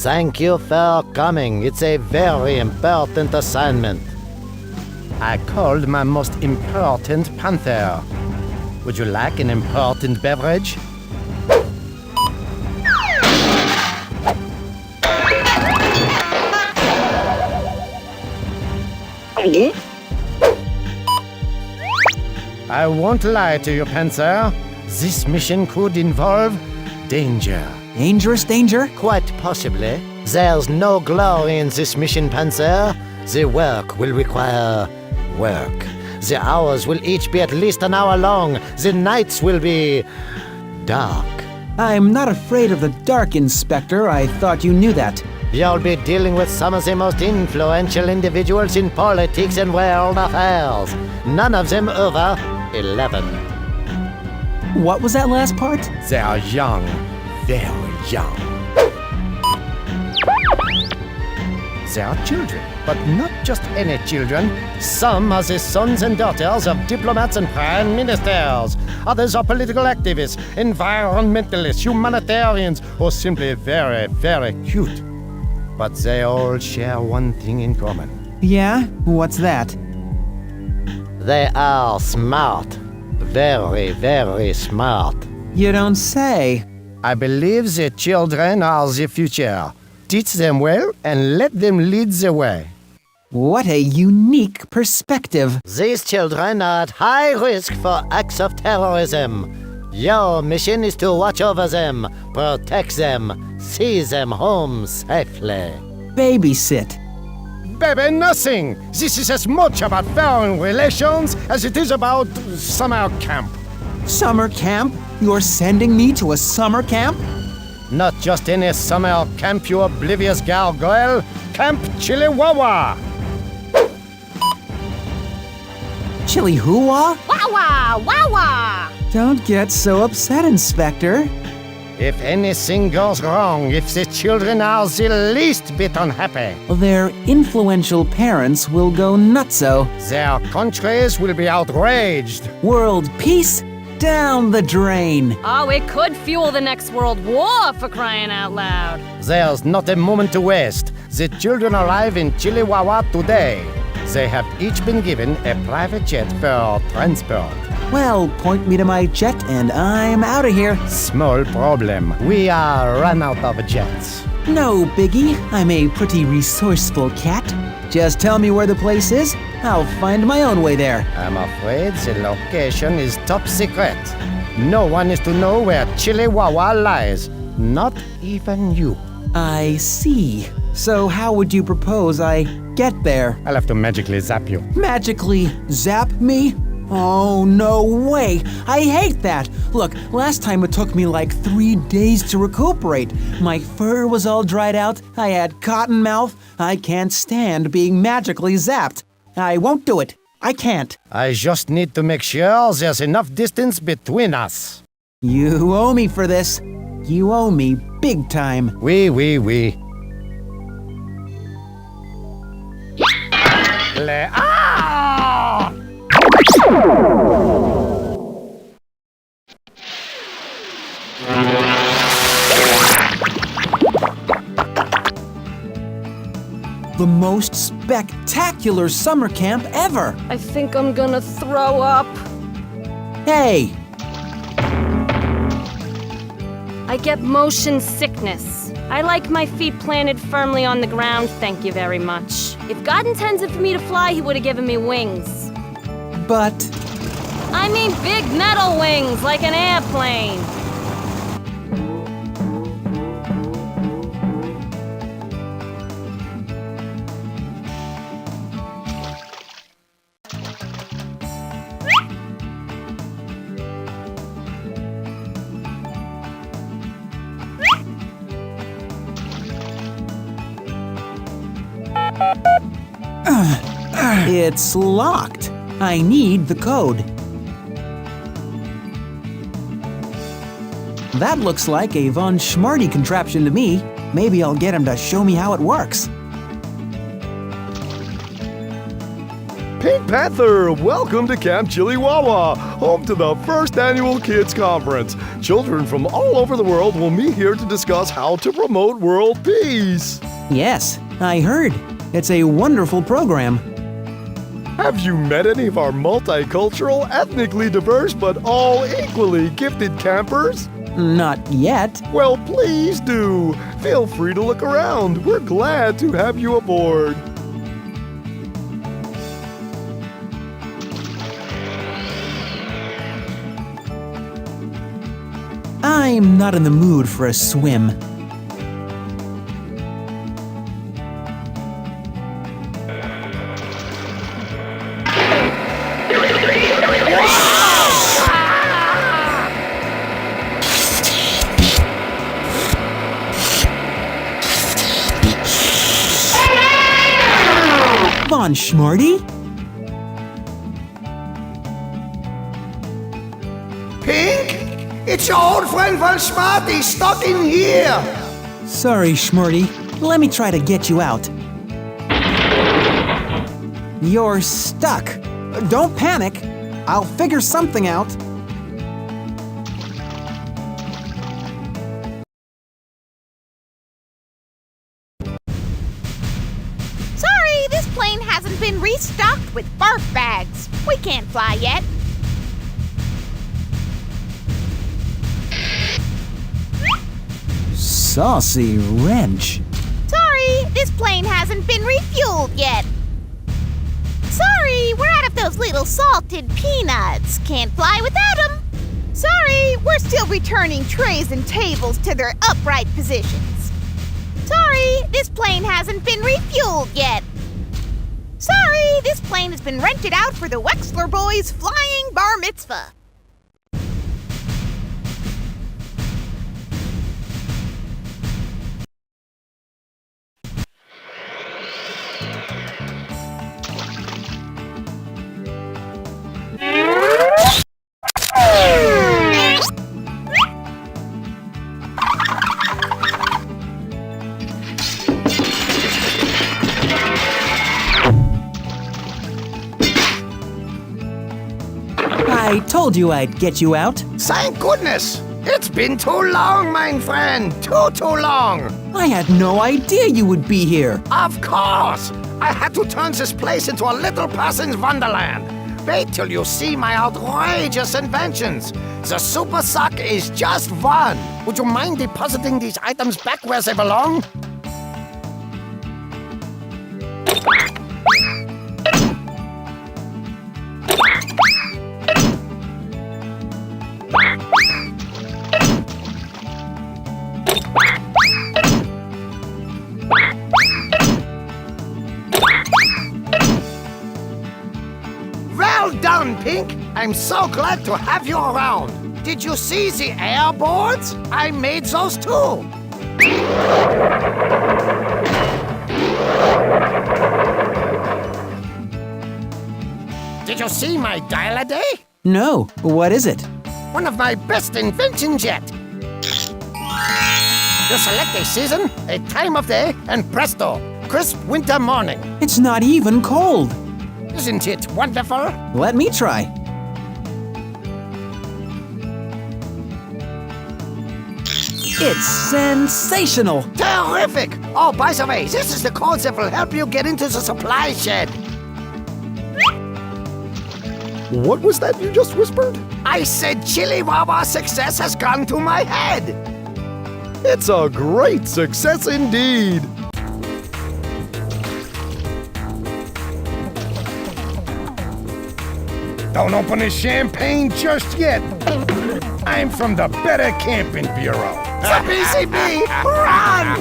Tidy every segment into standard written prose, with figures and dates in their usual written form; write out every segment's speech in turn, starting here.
Thank you for coming. It's a very important assignment. I called my most important Panther. Would you like an important beverage? I won't lie to you, Panter. This mission could involve danger. Dangerous danger? Quite possibly. There's no glory in this mission, Panter. The work will require work. The hours will each be at least an hour long. The nights will be dark. I'm not afraid of the dark, Inspector. I thought you knew that. You'll be dealing with some of the most influential individuals in politics and world affairs. None of them over 11. What was that last part? They are young, very young. They are children, but not just any children. Some are the sons and daughters of diplomats and prime ministers. Others are political activists, environmentalists, humanitarians, or simply very, very cute. But they all share one thing in common. Yeah? What's that? They are smart. Very, very smart. You don't say. I believe the children are the future. Teach them well and let them lead the way. What a unique perspective. These children are at high risk for acts of terrorism. Your mission is to watch over them, protect them, see them home safely. Babysit. Baby, nothing! This is as much about foreign relations as it is about summer camp. Summer camp? You're sending me to a summer camp? Not just any summer camp, you oblivious gargoyle. Camp Chiliwawa! Chili hoo-wah? Wawa! Wawa! Don't get so upset, Inspector. If anything goes wrong, if the children are the least bit unhappy, Their influential parents will go nutso. their countries will be outraged. World peace? Down the drain. Oh, it could fuel the next world war, for crying out loud. There's not a moment to waste. The children arrive in Chiliwawa today. They have each been given a private jet for transport. Well, point me to my jet and I'm out of here. Small problem. We are run out of jets. No biggie. I'm a pretty resourceful cat. Just tell me where the place is. I'll find my own way there. I'm afraid the location is top secret. No one is to know where Chiliwawa lies. Not even you. I see. So how would you propose I get there? I'll have to magically zap you. Magically zap me? Oh, no way. I hate that. Look, last time it took me like 3 days to recuperate. My fur was all dried out. I had cotton mouth. I can't stand being magically zapped. I won't do it. I can't. I just need to make sure there's enough distance between us. You owe me for this. You owe me big time. Oui. The most spectacular summer camp ever. I think I'm gonna throw up. Hey, I get motion sickness. I like my feet planted firmly on the ground, thank you very much. If God intended for me to fly, he would have given me wings. but I mean big metal wings, like an airplane. it's locked. I need the code. That looks like a Von Schmarty contraption to me. Maybe I'll get him to show me how it works. Pink Panther, welcome to Camp Chiliwawa, home to the first annual Kids Conference. Children from all over the world will meet here to discuss how to promote world peace. Yes, I heard. It's a wonderful program. Have you met any of our multicultural, ethnically diverse, but all equally gifted campers? Not yet. Well, please do. Feel free to look around. We're glad to have you aboard. I'm not in the mood for a swim. Von Schmarty? Pink? It's your old friend Von Schmarty stuck in here. Sorry, Schmarty. Let me try to get you out. You're stuck. Don't panic. I'll figure something out. Sorry, this plane hasn't been restocked with barf bags. We can't fly yet. Saucy wrench. Sorry, this plane hasn't been refueled yet. Sorry, we're out of those little salted peanuts. Can't fly without them. Sorry, we're still returning trays and tables to their upright positions. Sorry, this plane hasn't been refueled yet. Sorry, this plane has been rented out for the Wexler boys' flying bar mitzvah. I told you I'd get you out. Thank goodness. It's been too long, my friend. Too long. I had no idea you would be here. Of course. I had to turn this place into a little person's wonderland. Wait till you see my outrageous inventions. The super sock is just one. Would you mind depositing these items back where they belong? Well done, Pink. I'm so glad to have you around. Did you see the air boards? I made those too. Did you see my dial-a-day? No, what is it? One of my best inventions yet. You select a season, a time of day, and presto, crisp winter morning. It's not even cold. Isn't it wonderful? Let me try. It's sensational. Terrific! Oh, by the way, this is the code that will help you get into the supply shed. What was that you just whispered? I said Chili Wawa success has gone to my head. It's a great success indeed. Don't open the champagne just yet. I'm from the Better Camping Bureau. The BCB, run!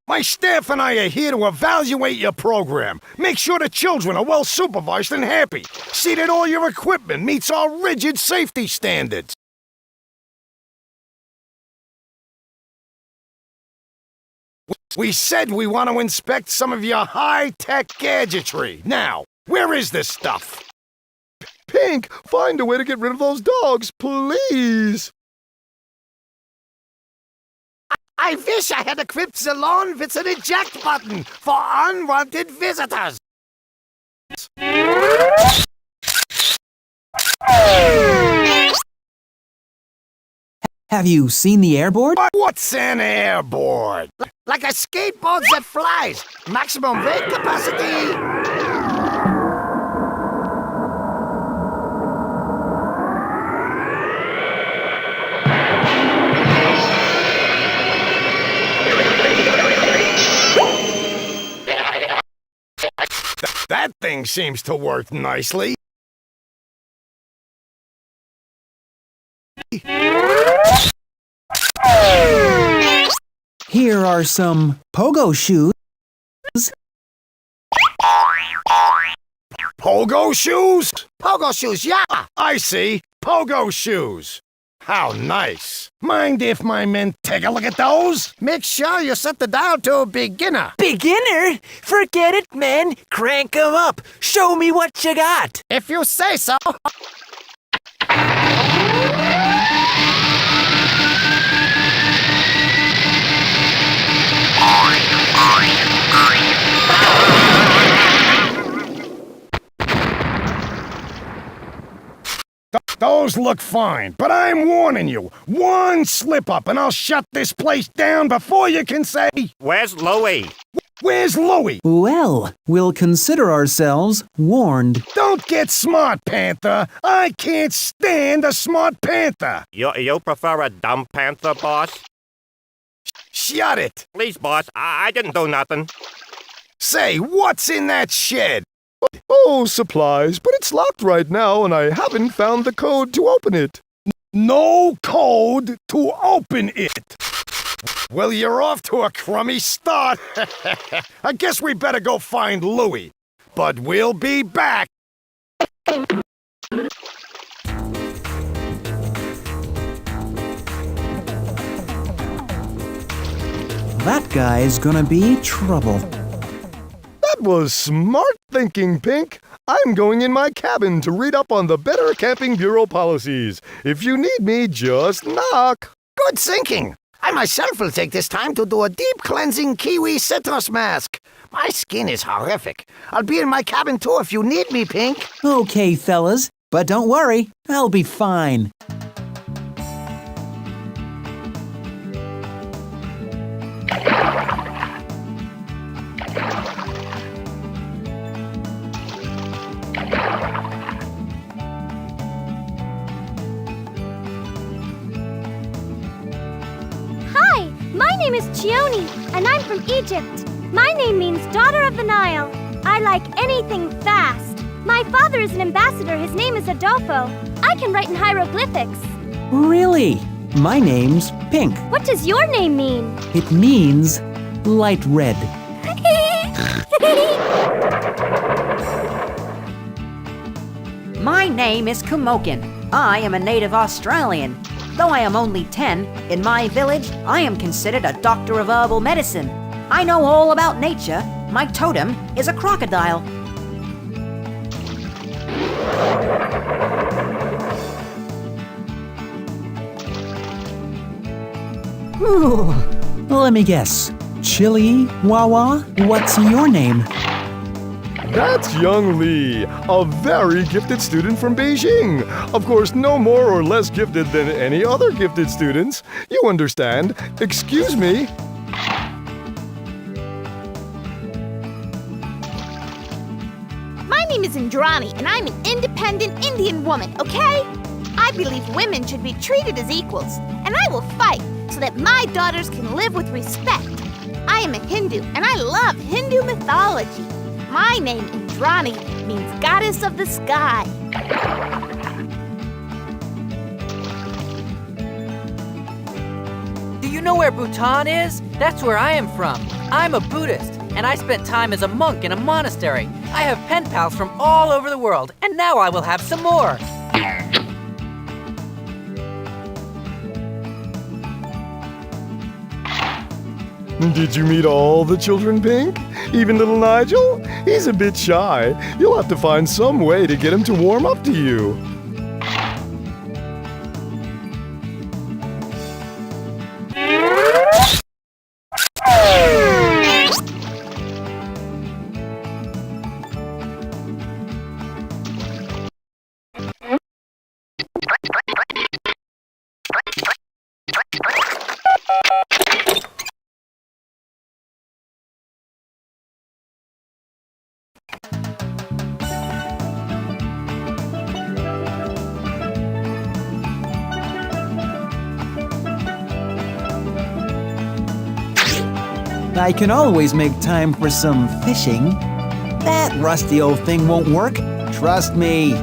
My staff and I are here to evaluate your program. Make sure the children are well supervised and happy. See that all your equipment meets our rigid safety standards. We said we want to inspect some of your high-tech gadgetry. Now, where is this stuff? Pink, find a way to get rid of those dogs, please. I wish I had equipped the lawn with an eject button for unwanted visitors. Have you seen the airboard? What's an airboard? Like a skateboard that flies. Maximum weight capacity. That thing seems to work nicely. Here are some pogo shoes. Pogo shoes? Pogo shoes, yeah. I see. Pogo shoes. How nice. Mind if my men take a look at those? Make sure you set the dial to beginner. Beginner? Forget it, man. Crank 'em up. Show me what you got. If you say so. Those look fine, but I'm warning you. One slip-up and I'll shut this place down before you can say, Where's Louie? "Where's Louie?" Well, we'll consider ourselves warned. Don't get smart, Panther. I can't stand a smart Panther. You prefer a dumb panther, boss? Shut it. Please, boss, I didn't do nothing. Say, what's in that shed? Oh, supplies, but it's locked right now and I haven't found the code to open it. No code to open it. Well, you're off to a crummy start. I guess we better go find Louie. But we'll be back. That guy's gonna be trouble. That was smart thinking, Pink. I'm going in my cabin to read up on the Better Camping Bureau policies. If you need me, just knock. Good thinking. I myself will take this time to do a deep cleansing kiwi citrus mask. My skin is horrific. I'll be in my cabin too if you need me, Pink. Okay, fellas, but don't worry, I'll be fine. Hi, my name is Chioni, and I'm from Egypt. My name means daughter of the Nile. I like anything fast. My father is an ambassador. His name is Adolfo. I can write in hieroglyphics. Really? My name's Pink. What does your name mean? It means light red. My name is Kumokin. I am a native Australian. Though I am only 10, in my village, I am considered a doctor of herbal medicine. I know all about nature, My totem is a crocodile. Ooh, let me guess. Chili Wawa, what's your name? That's young Lee, a very gifted student from Beijing. Of course, no more or less gifted than any other gifted students. You understand. Excuse me. My name is Indrani, and I'm an independent Indian woman, okay? I believe women should be treated as equals, and I will fight so that my daughters can live with respect. I am a Hindu, and I love Hindu mythology. My name, Indrani, means goddess of the sky. Do you know where Bhutan is? That's where I am from. I'm a Buddhist, and I spent time as a monk in a monastery. I have pen pals from all over the world, and now I will have some more. Did you meet all the children, Pink? Even little Nigel? He's a bit shy. You'll have to find some way to get him to warm up to you. I can always make time for some fishing. That rusty old thing won't work. Trust me.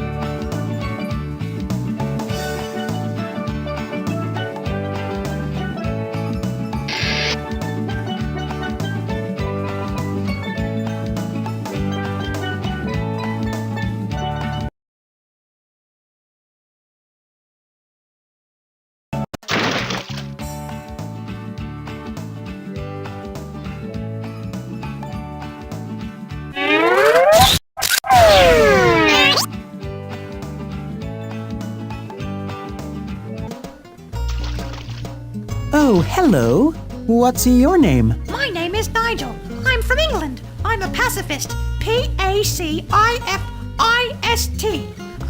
Oh, hello. What's your name? My name is Nigel. I'm from England. I'm a pacifist. Pacifist.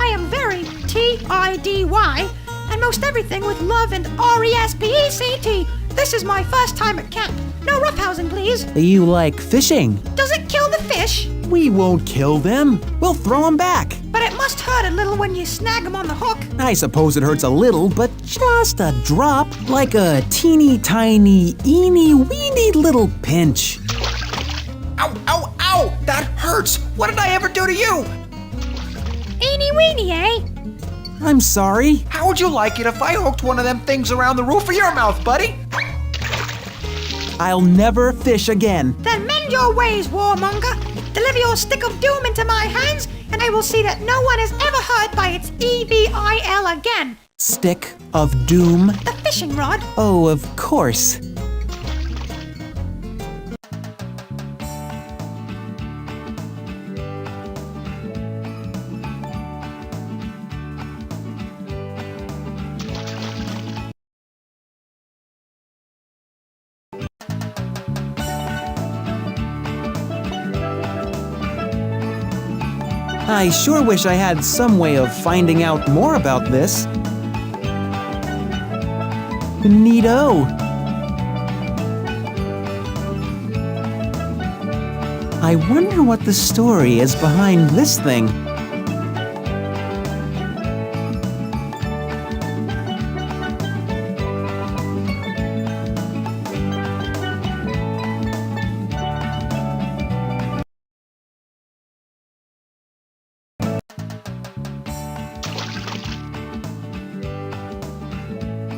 I am very TIDY and most everything with love and RESPECT. This is my first time at camp. No roughhousing, please. You like fishing? Does it kill the fish? We won't kill them. We'll throw them back. But it must hurt a little when you snag them on the hook. I suppose it hurts a little, but just a drop. Like a teeny tiny, eeny weeny little pinch. Ow, ow, ow! That hurts! What did I ever do to you? Eeny weeny, eh? I'm sorry. How would you like it if I hooked one of them things around the roof of your mouth, buddy? I'll never fish again. Then mend your ways, warmonger. Deliver your stick of doom into my hands, and I will see that no one is ever hurt by its EVIL again. Stick of doom? The fishing rod. Oh, of course. I sure wish I had some way of finding out more about this. Neato. I wonder what the story is behind this thing.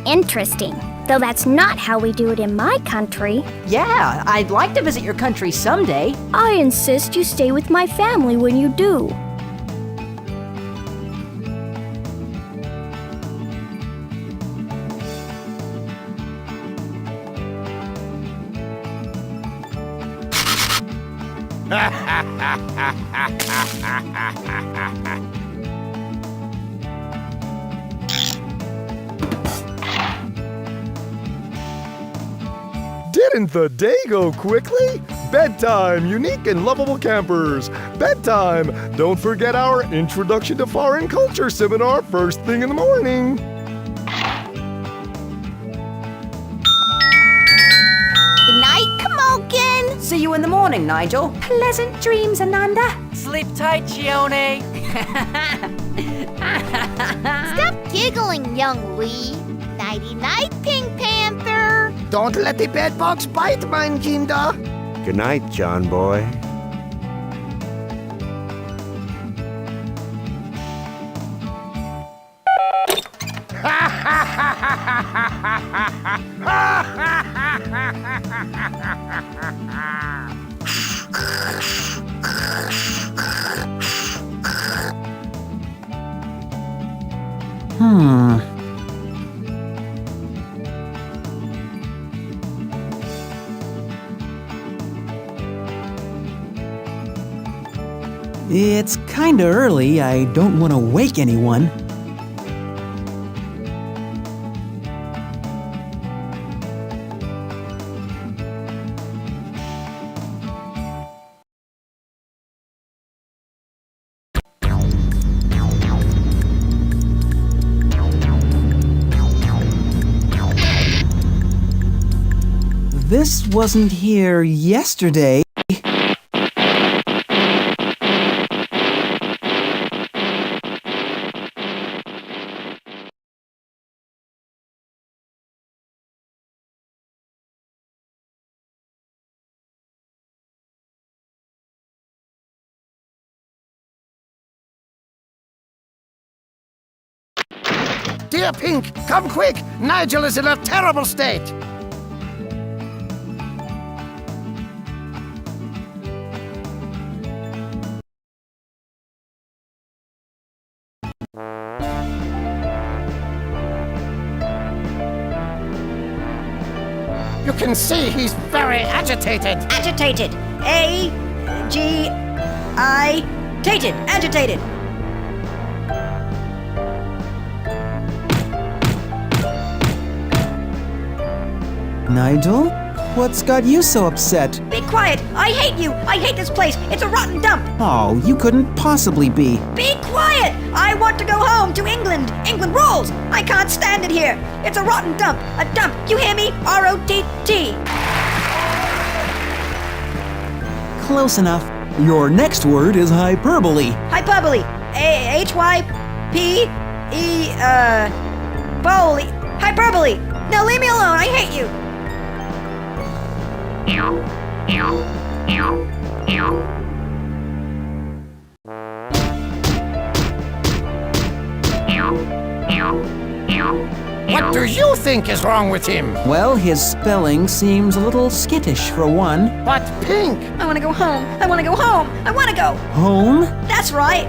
Interesting. Though that's not how we do it in my country. Yeah, I'd like to visit your country someday. I insist you stay with my family when you do. Didn't the day go quickly? Bedtime, unique and lovable campers. Bedtime. Don't forget our Introduction to Foreign Culture seminar first thing in the morning. Good night, Kamokin. See you in the morning, Nigel. Pleasant dreams, Ananda. Sleep tight, Chione. Stop giggling, young Lee. Nighty-night, Pink Panther. Don't let the bedbugs bite, mein Kinder. Good night, John boy. It's kinda early. I don't want to wake anyone. This wasn't here yesterday. Dear Pink, come quick! Nigel is in a terrible state! You can see he's very agitated. Agitated. A-G-I-tated. Agitated. Nigel? What's got you so upset? Be quiet. I hate you. I hate this place. It's a rotten dump. Oh, you couldn't possibly be. Be quiet. I want to go home to England. England rules. I can't stand it here. It's a rotten dump. A dump. You hear me? R-O-T-T. Close enough. Your next word is hyperbole. Hyperbole. H-Y-P-E, Bowley. Hyperbole. Now leave me alone. I hate you. What do you think is wrong with him? Well, his spelling seems a little skittish for one. But Pink! I want to go home. I want to go home. I want to go. Home? That's right.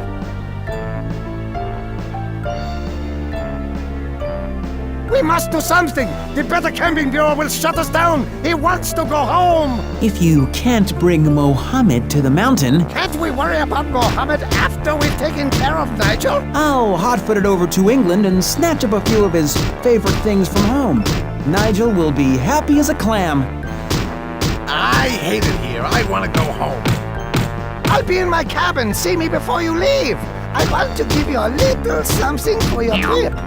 We must do something! The Better Camping Bureau will shut us down! He wants to go home! If you can't bring Mohammed to the mountain, Can't we worry about Mohammed after we've taken care of Nigel? I'll hot-foot it over to England and snatch up a few of his favorite things from home. Nigel will be happy as a clam. I hate it here. I want to go home. I'll be in my cabin. See me before you leave. I want to give you a little something for your trip.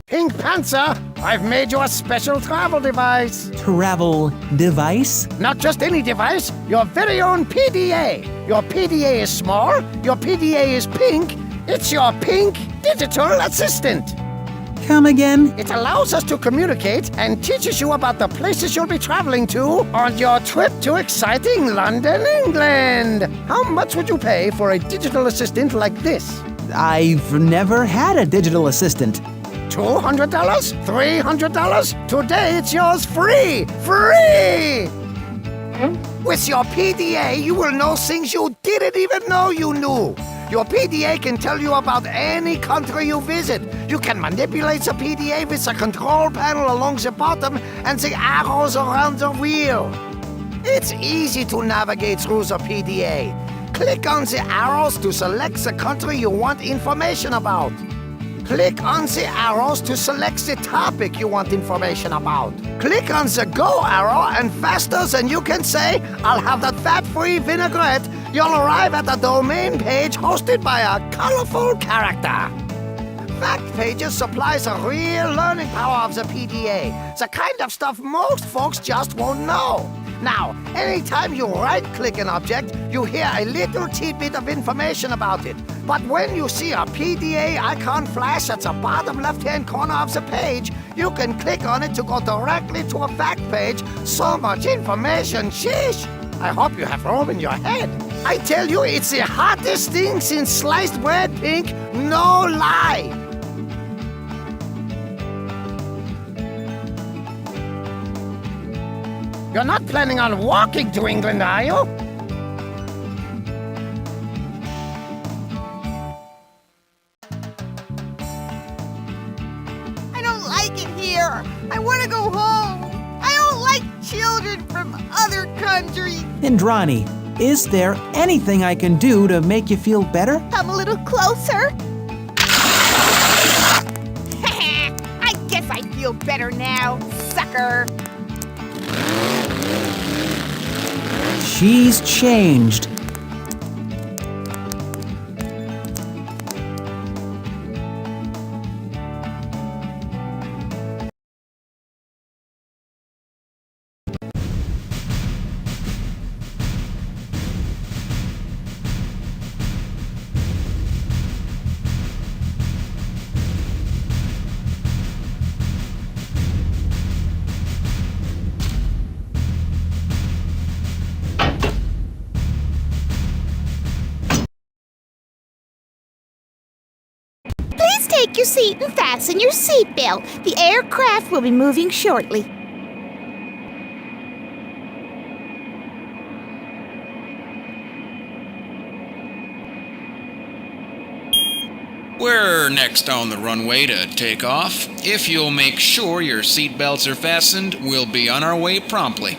Pink Panther, I've made you a special travel device. Travel device? Not just any device, your very own PDA. Your PDA is small, your PDA is pink. It's your pink digital assistant. Come again? It allows us to communicate and teaches you about the places you'll be traveling to on your trip to exciting London, England. How much would you pay for a digital assistant like this? I've never had a digital assistant. $200? $300? Today it's yours free! Free! With your PDA, you will know things you didn't even know you knew. Your PDA can tell you about any country you visit. You can manipulate the PDA with the control panel along the bottom and the arrows around the wheel. It's easy to navigate through the PDA. Click on the arrows to select the country you want information about. Click on the arrows to select the topic you want information about. Click on the go arrow and faster than you can say, I'll have that fat-free vinaigrette, you'll arrive at the domain page hosted by a colorful character. Fact pages supplies the real learning power of the PDA, the kind of stuff most folks just won't know. Now, anytime you right-click an object, you hear a little tidbit of information about it. But when you see a PDA icon flash at the bottom left-hand corner of the page, you can click on it to go directly to a fact page. So much information, sheesh! I hope you have room in your head. I tell you, it's the hottest thing since sliced bread, Pink. No lie! You're not planning on walking to England, are you? I don't like it here. I want to go home. I don't like children from other countries. Indrani, is there anything I can do to make you feel better? Come a little closer. I guess I feel better now, sucker. She's changed. Take your seat and fasten your seatbelt. The aircraft will be moving shortly. We're next on the runway to take off. If you'll make sure your seatbelts are fastened, we'll be on our way promptly.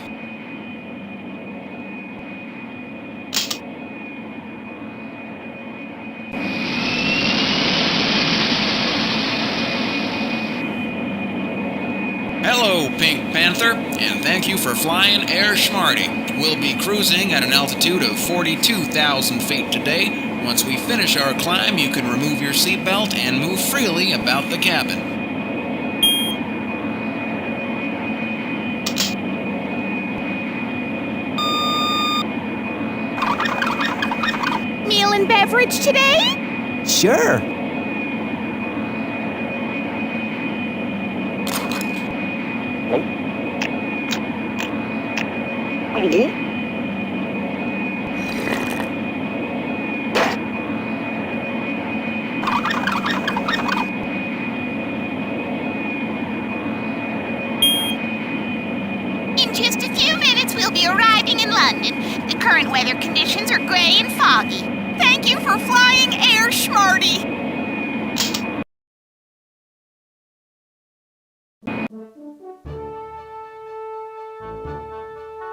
Hello, Pink Panther, and thank you for flying Air Schmarty. We'll be cruising at an altitude of 42,000 feet today. Once we finish our climb, you can remove your seatbelt and move freely about the cabin. Meal and beverage today? Sure. In just a few minutes, we'll be arriving in London. The current weather conditions are gray and foggy. Thank you for flying Air Schmarty.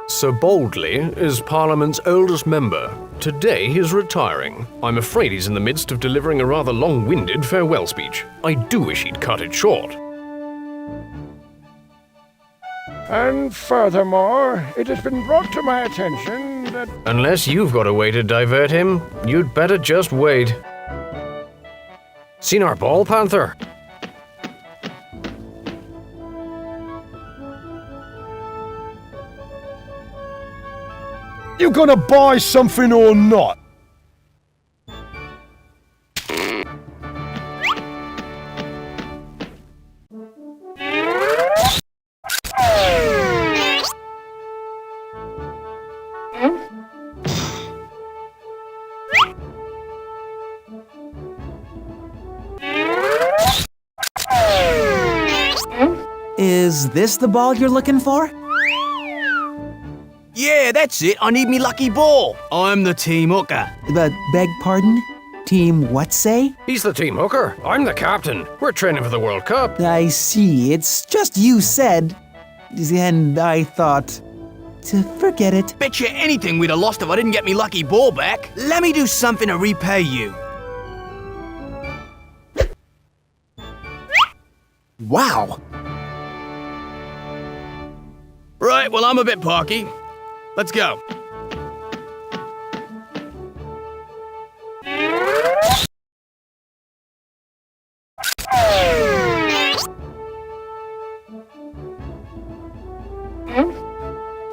Sir Baldley is Parliament's oldest member. Today he's retiring. I'm afraid he's in the midst of delivering a rather long-winded farewell speech. I do wish he'd cut it short. And furthermore, it has been brought to my attention that... Unless you've got a way to divert him, you'd better just wait. Seen our ball, Panther? You gonna buy something or not? Is this the ball you're looking for? Yeah, that's it. I need me lucky ball. I'm the team hooker. Beg pardon? Team what say? He's the team hooker. I'm the captain. We're training for the World Cup. I see. It's just you said. And I thought to forget it. Bet you anything we'd have lost if I didn't get me lucky ball back. Let me do something to repay you. Wow. Right, well, I'm a bit parky. Let's go.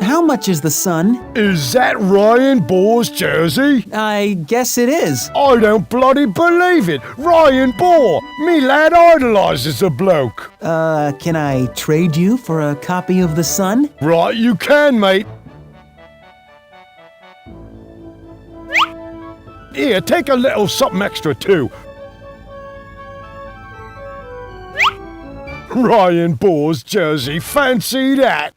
How much is the sun? Is that Ryan Bore's jersey? I guess it is. I don't bloody believe it! Ryan Bore! Me lad idolises the bloke! Can I trade you for a copy of the sun? Right, you can, mate. Here, take a little something extra too. Ryan Bore's jersey, fancy that!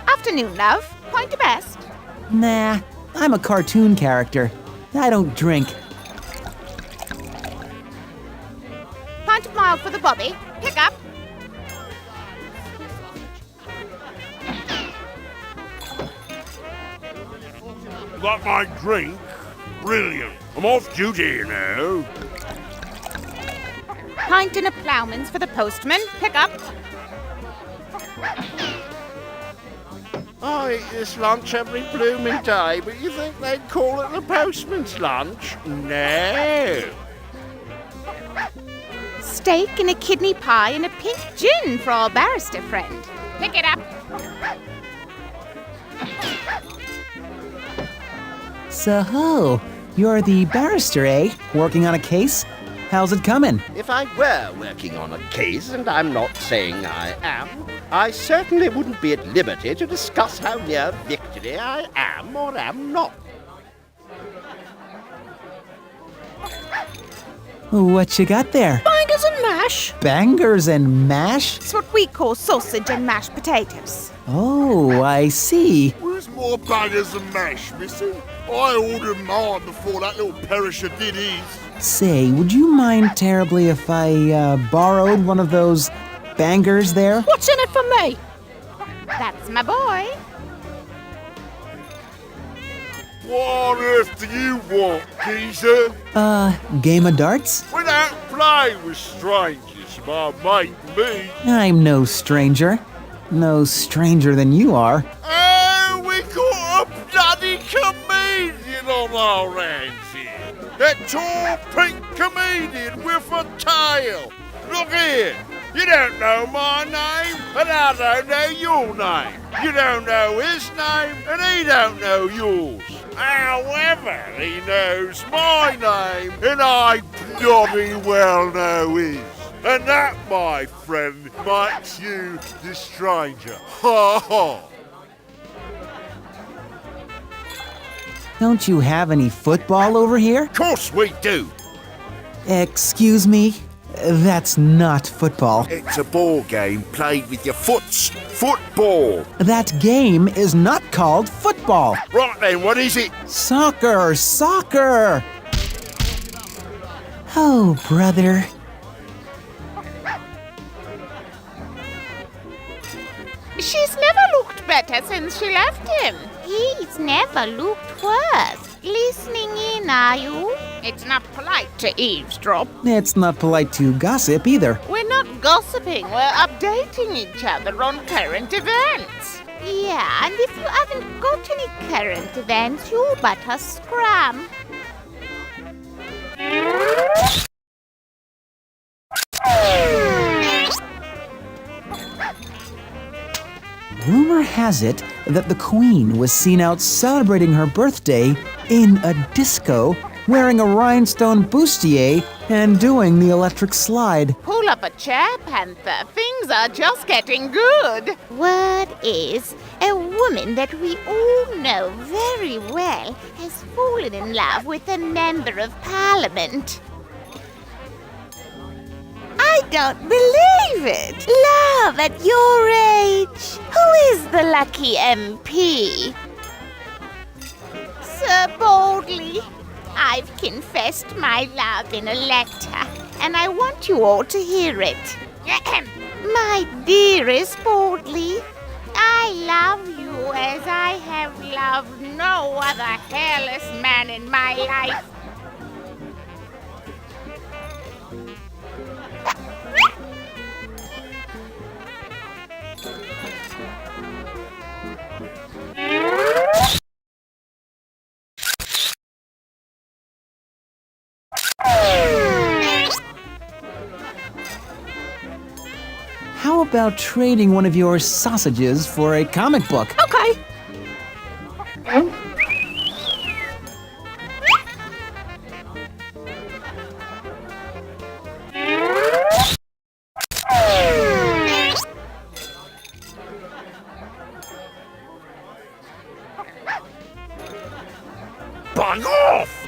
Afternoon, love. Point to best. Nah, I'm a cartoon character. I don't drink. Pint of mild for the bobby. Pick up. Got my drink? Brilliant. I'm off duty now. Pint and a ploughman's for the postman. Pick up. I eat this lunch every blooming day, but you think they'd call it the postman's lunch? No. Steak and a kidney pie and a pink gin for our barrister friend. Pick it up. So, you're the barrister, eh? Working on a case? How's it coming? If I were working on a case, and I'm not saying I am, I certainly wouldn't be at liberty to discuss how near victory I am or am not. What you got there? Bangers and mash. Bangers and mash? It's what we call sausage and mashed potatoes. Oh, I see. Where's more bangers and mash, missy? I ordered mine before that little perisher did his. Say, would you mind terribly if I borrowed one of those bangers there? What's in it for me? That's my boy. What on earth do you want, geezer? Game of darts? We don't play with strangers, my mate and me. I'm no stranger. No stranger than you are. Oh, we got a bloody comedian on our hands here. That tall pink comedian with a tail. Look here, you don't know my name, and I don't know your name. You don't know his name, and he don't know yours. However, he knows my name, and I bloody well know his. And that, my friend, makes you the stranger. Ha ha! Don't you have any football over here? Of course we do. Excuse me? That's not football. It's a ball game played with your foots. Football. That game is not called football. Right then, what is it? Soccer! Soccer! Oh, brother. She's never looked better since she left him. He's never looked worse. Listening in, are you? It's not polite to eavesdrop. It's not polite to gossip either. We're not gossiping, we're updating each other on current events. Yeah, and if you haven't got any current events, you better scram. Rumor has it that the Queen was seen out celebrating her birthday in a disco wearing a rhinestone bustier and doing the electric slide. Pull up a chair, Panther. Things are just getting good. Word is, a woman that we all know very well has fallen in love with a member of Parliament. I don't believe it. Love at your age. Who is the lucky MP? Sir Boldly, I've confessed my love in a letter, and I want you all to hear it. My dearest Boldly, I love you as I have loved no other hairless man in my life. How about trading one of your sausages for a comic book? Okay. Bug off!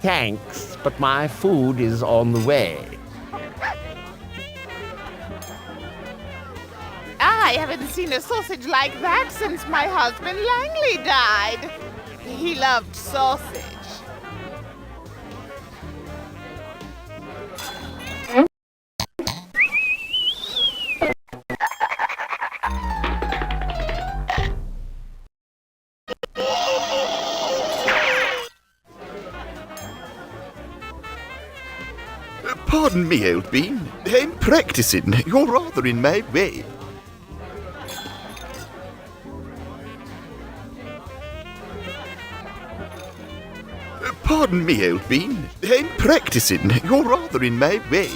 Thanks, but my food is on the way. I haven't seen a sausage like that since my husband Langley died. He loved sausage. Pardon me, old bean. I'm practicing. You're rather in my way. Pardon me, old bean. I'm practicing. You're rather in my way.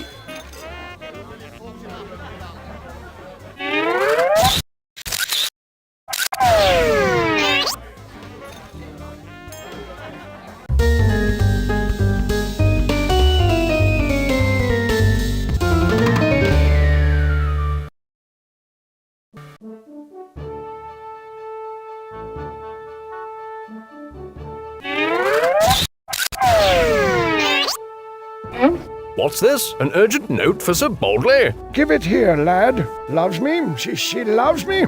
What's this? An urgent note for Sir Boldly? Give it here, lad. Loves me. She loves me.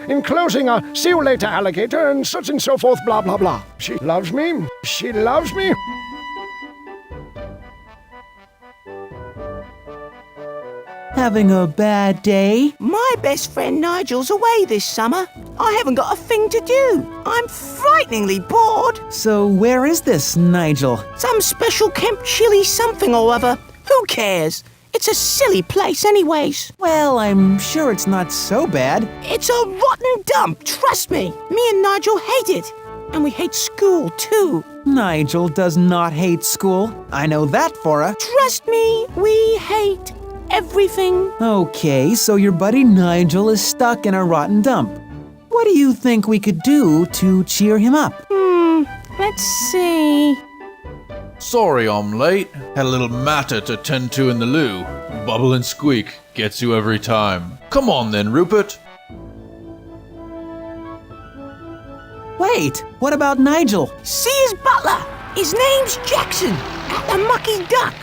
Enclosing a see you later, alligator, and so forth, blah, blah, blah. She loves me. She loves me. Having a bad day? My best friend Nigel's away this summer. I haven't got a thing to do. I'm frighteningly bored. So where is this Nigel? Some special Camp Chili something or other. Who cares? It's a silly place anyways. Well, I'm sure it's not so bad. It's a rotten dump, trust me. Me and Nigel hate it. And we hate school too. Nigel does not hate school. I know that for a... Trust me, we hate everything. Okay, so your buddy Nigel is stuck in a rotten dump. What do you think we could do to cheer him up? Let's see. Sorry I'm late. Had a little matter to tend to in the loo. Bubble and squeak gets you every time. Come on then, Rupert. Wait, what about Nigel? See his butler. His name's Jackson. At the Mucky Duck.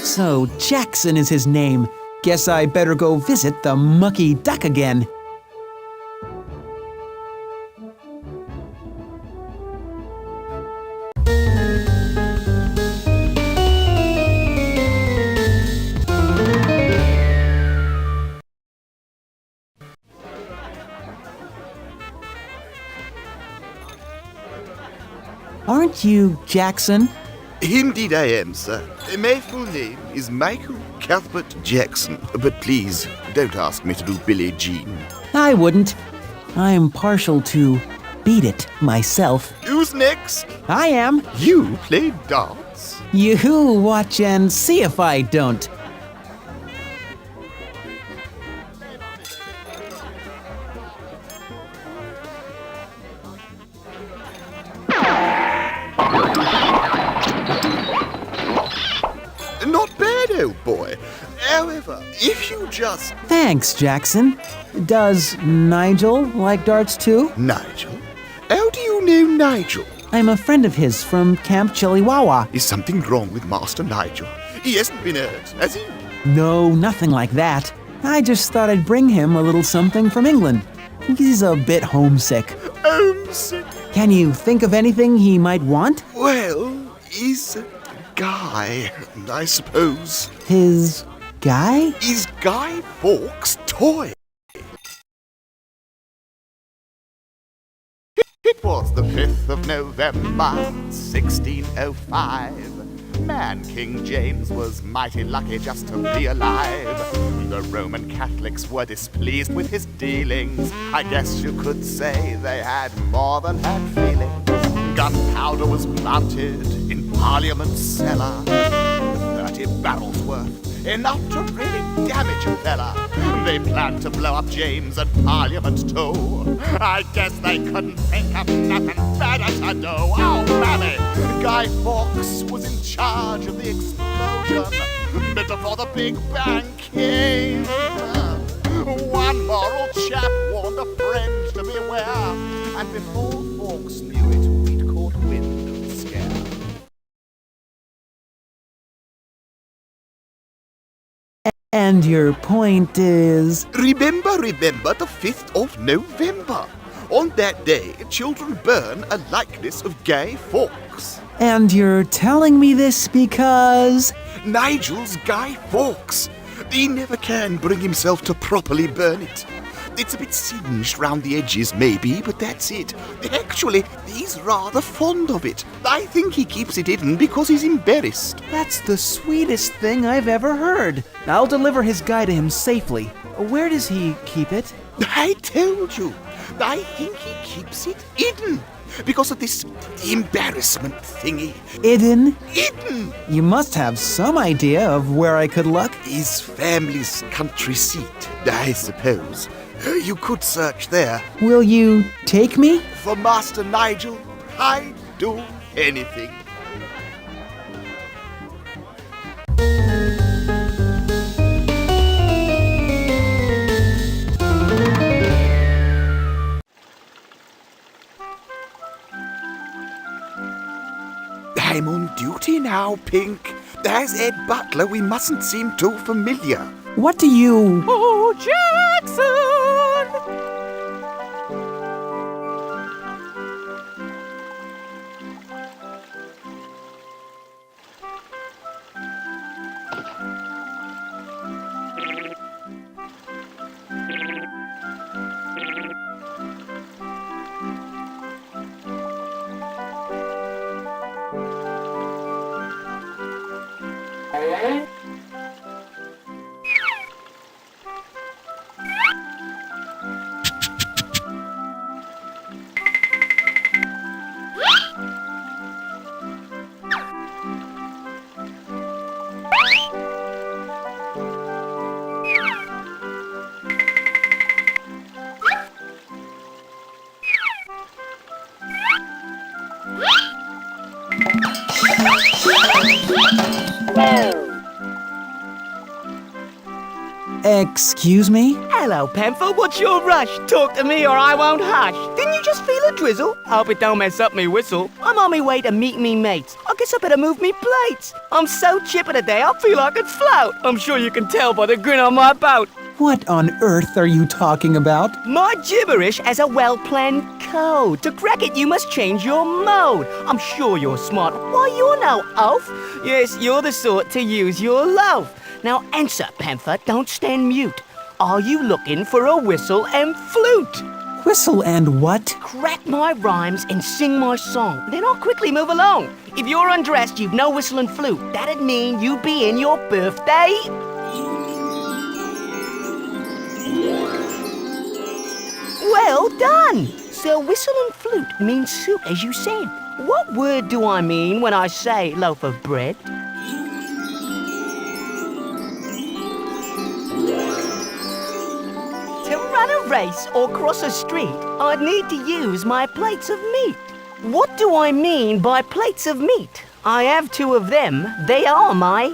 So Jackson is his name. Guess I better go visit the Mucky Duck again. Aren't you Jackson? Indeed I am, sir. My full name is Michael Cuthbert Jackson. But please, don't ask me to do Billie Jean. I wouldn't. I'm partial to Beat It myself. Who's next? I am. You play darts? You watch and see if I don't. However, if you just... Thanks, Jackson. Does Nigel like darts too? Nigel? How do you know Nigel? I'm a friend of his from Camp Chiliwawa. Is something wrong with Master Nigel? He hasn't been hurt, has he? No, nothing like that. I just thought I'd bring him a little something from England. He's a bit homesick. Homesick? Can you think of anything he might want? Well, he's a guy, I suppose. His guy? Is Guy Fawkes' toy. It was the 5th of November, 1605. Man King James was mighty lucky just to be alive. The Roman Catholics were displeased with his dealings. I guess you could say they had more than had feelings. Gunpowder was planted in Parliament's cellar. 30 barrels worth, enough to really damage a fella. They planned to blow up James and Parliament too. I guess they couldn't think of nothing better to do. Oh, mammy! Guy Fawkes was in charge of the explosion. But before the Big Bang came, one moral chap warned a friend to beware. And before Fawkes knew it, we'd caught wind of the scare. And your point is... Remember the 5th of November. On that day, children burn a likeness of Guy Fawkes. And you're telling me this because... Nigel's Guy Fawkes. He never can bring himself to properly burn it. It's a bit singed round the edges, maybe, but that's it. Actually, he's rather fond of it. I think he keeps it hidden because he's embarrassed. That's the sweetest thing I've ever heard. I'll deliver his guy to him safely. Where does he keep it? I told you. I think he keeps it hidden. Because of this embarrassment thingy. Hidden? Hidden! You must have some idea of where I could look. His family's country seat, I suppose. You could search there. Will you take me? For Master Nigel, I'd do anything. I'm on duty now, Pink. There's Ed Butler. We mustn't seem too familiar. What do you... Oh, Jackson! Excuse me? Hello, Panther. What's your rush? Talk to me or I won't hush. Didn't you just feel a drizzle? Hope it don't mess up me whistle. I'm on my way to meet me mates. I guess I better move me plates. I'm so chipper today, I feel I could float. I'm sure you can tell by the grin on my boat. What on earth are you talking about? My gibberish has a well-planned code. To crack it, you must change your mode. I'm sure you're smart. Why, you're no oaf. Yes, you're the sort to use your loaf. Now answer, Panther, don't stand mute. Are you looking for a whistle and flute? Whistle and what? Crack my rhymes and sing my song. Then I'll quickly move along. If you're undressed, you've no whistle and flute. That'd mean you'd be in your birthday. Well done. So whistle and flute means suit, as you said. What word do I mean when I say loaf of bread? To run a race or cross a street, I'd need to use my plates of meat. What do I mean by plates of meat? I have two of them. They are my...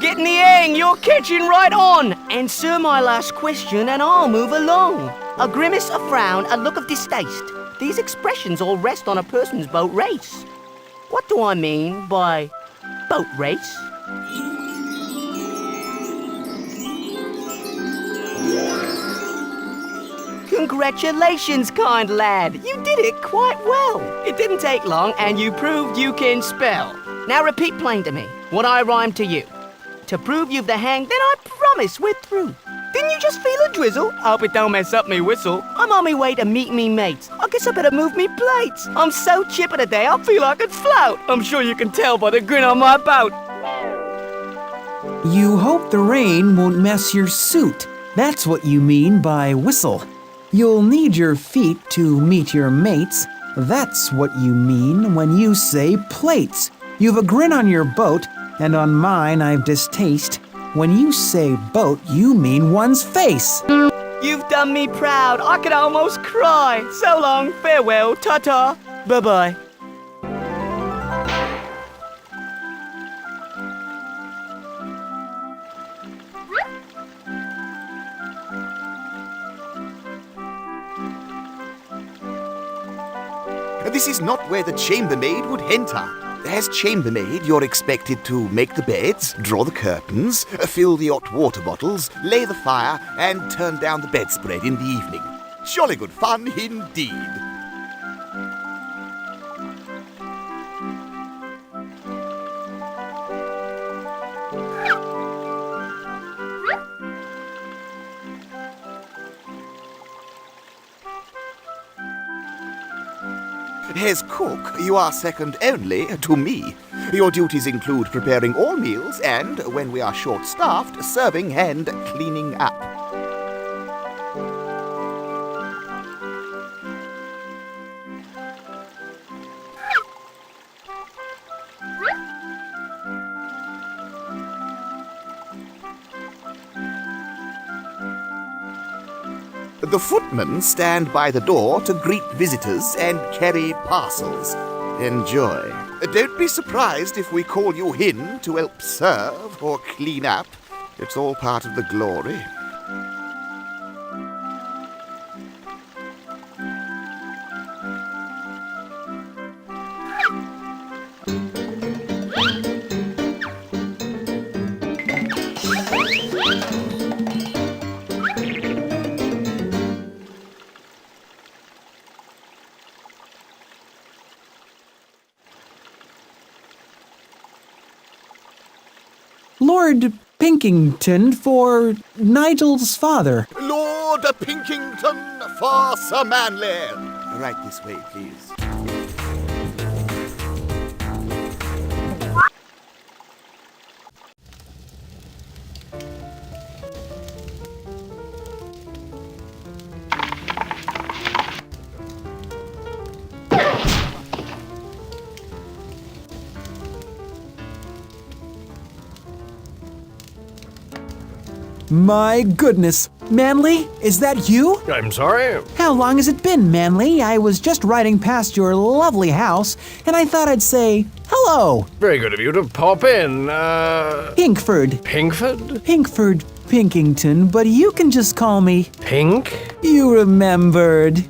getting the hang. You're catching right on. Answer my last question and I'll move along. A grimace, a frown, a look of distaste. These expressions all rest on a person's boat race. What do I mean by boat race? Congratulations, kind lad. You did it quite well. It didn't take long and you proved you can spell. Now repeat plain to me what I rhymed to you. To prove you've the hang, then I promise we're through. Didn't you just feel a drizzle? Hope it don't mess up me whistle. I'm on my way to meet me mates. I guess I better move me plates. I'm so chipper today, I feel I could float. I'm sure you can tell by the grin on my boat. You hope the rain won't mess your suit. That's what you mean by whistle. You'll need your feet to meet your mates. That's what you mean when you say plates. You've a grin on your boat, and on mine I've distaste. When you say boat, you mean one's face. You've done me proud. I could almost cry. So long, farewell, ta-ta, bye-bye. This is not where the chambermaid would enter. As chambermaid, you're expected to make the beds, draw the curtains, fill the hot water bottles, lay the fire, and turn down the bedspread in the evening. Jolly good fun indeed. As cook, you are second only to me. Your duties include preparing all meals and, when we are short-staffed, serving and cleaning up. The footmen stand by the door to greet visitors and carry parcels. Enjoy. Don't be surprised if we call you in to help serve or clean up. It's all part of the glory. Lord Pinkington for Nigel's father. Lord Pinkington for Sir Manley. Right this way, please. My goodness. Manly, is that you? I'm sorry? How long has it been, Manly? I was just riding past your lovely house, and I thought I'd say hello. Very good of you to pop in, Pinkford. Pinkford? Pinkford Pinkington, but you can just call me... Pink? You remembered.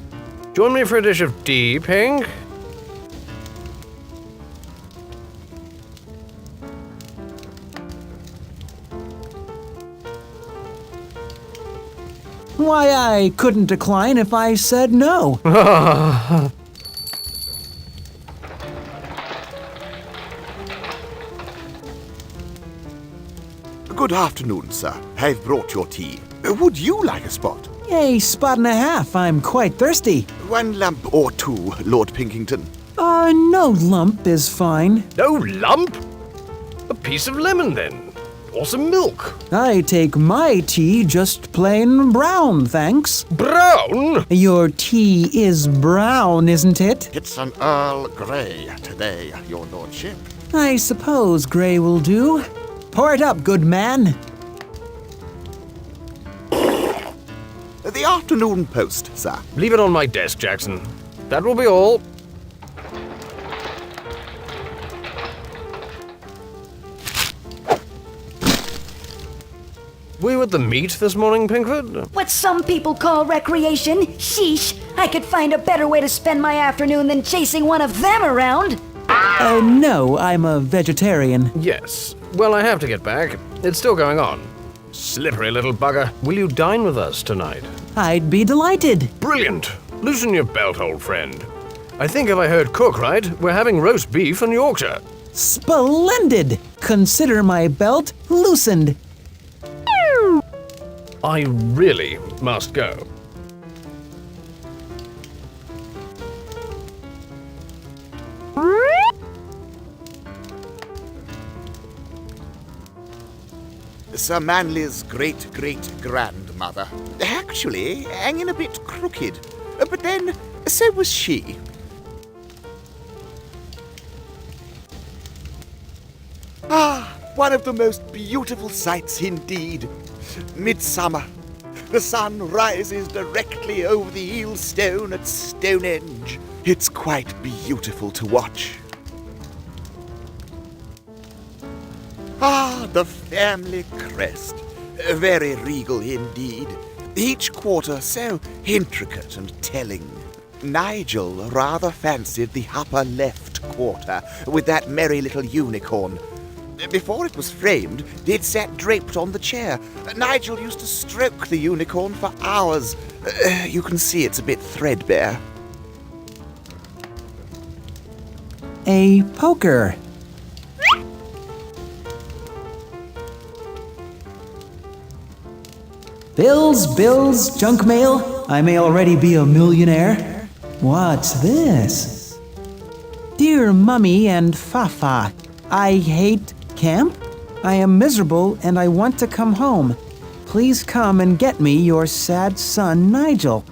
Join me for a dish of tea, Pink? Why, I couldn't decline if I said no. Good afternoon, sir. I've brought your tea. Would you like a spot? A spot and a half. I'm quite thirsty. 1 lump or 2, Lord Pinkington. No lump is fine. No lump? A piece of lemon, then. Or some milk. I take my tea just plain brown, thanks. Brown? Your tea is brown, isn't it? It's an Earl Grey today, your lordship. I suppose grey will do. Pour it up, good man. The afternoon post, sir. Leave it on my desk, Jackson. That will be all. Were you at the meet this morning, Pinkford? What some people call recreation? Sheesh! I could find a better way to spend my afternoon than chasing one of them around! No, I'm a vegetarian. Yes. Well, I have to get back. It's still going on. Slippery little bugger. Will you dine with us tonight? I'd be delighted. Brilliant. Loosen your belt, old friend. I think if I heard Cook right, we're having roast beef and Yorkshire. Splendid! Consider my belt loosened. I really must go. Sir Manley's great-great-grandmother. Actually, hanging a bit crooked. But then, so was she. Ah, one of the most beautiful sights indeed. Midsummer. The sun rises directly over the eel stone at Stonehenge. It's quite beautiful to watch. Ah, the family crest. Very regal indeed. Each quarter so intricate and telling. Nigel rather fancied the upper left quarter with that merry little unicorn. Before it was framed, it sat draped on the chair. Nigel used to stroke the unicorn for hours. You can see it's a bit threadbare. A poker. Bills, junk mail. I may already be a millionaire. What's this? Dear Mummy and Fafa, I hate camp. I am miserable and I want to come home. Please come and get me your sad son, Nigel.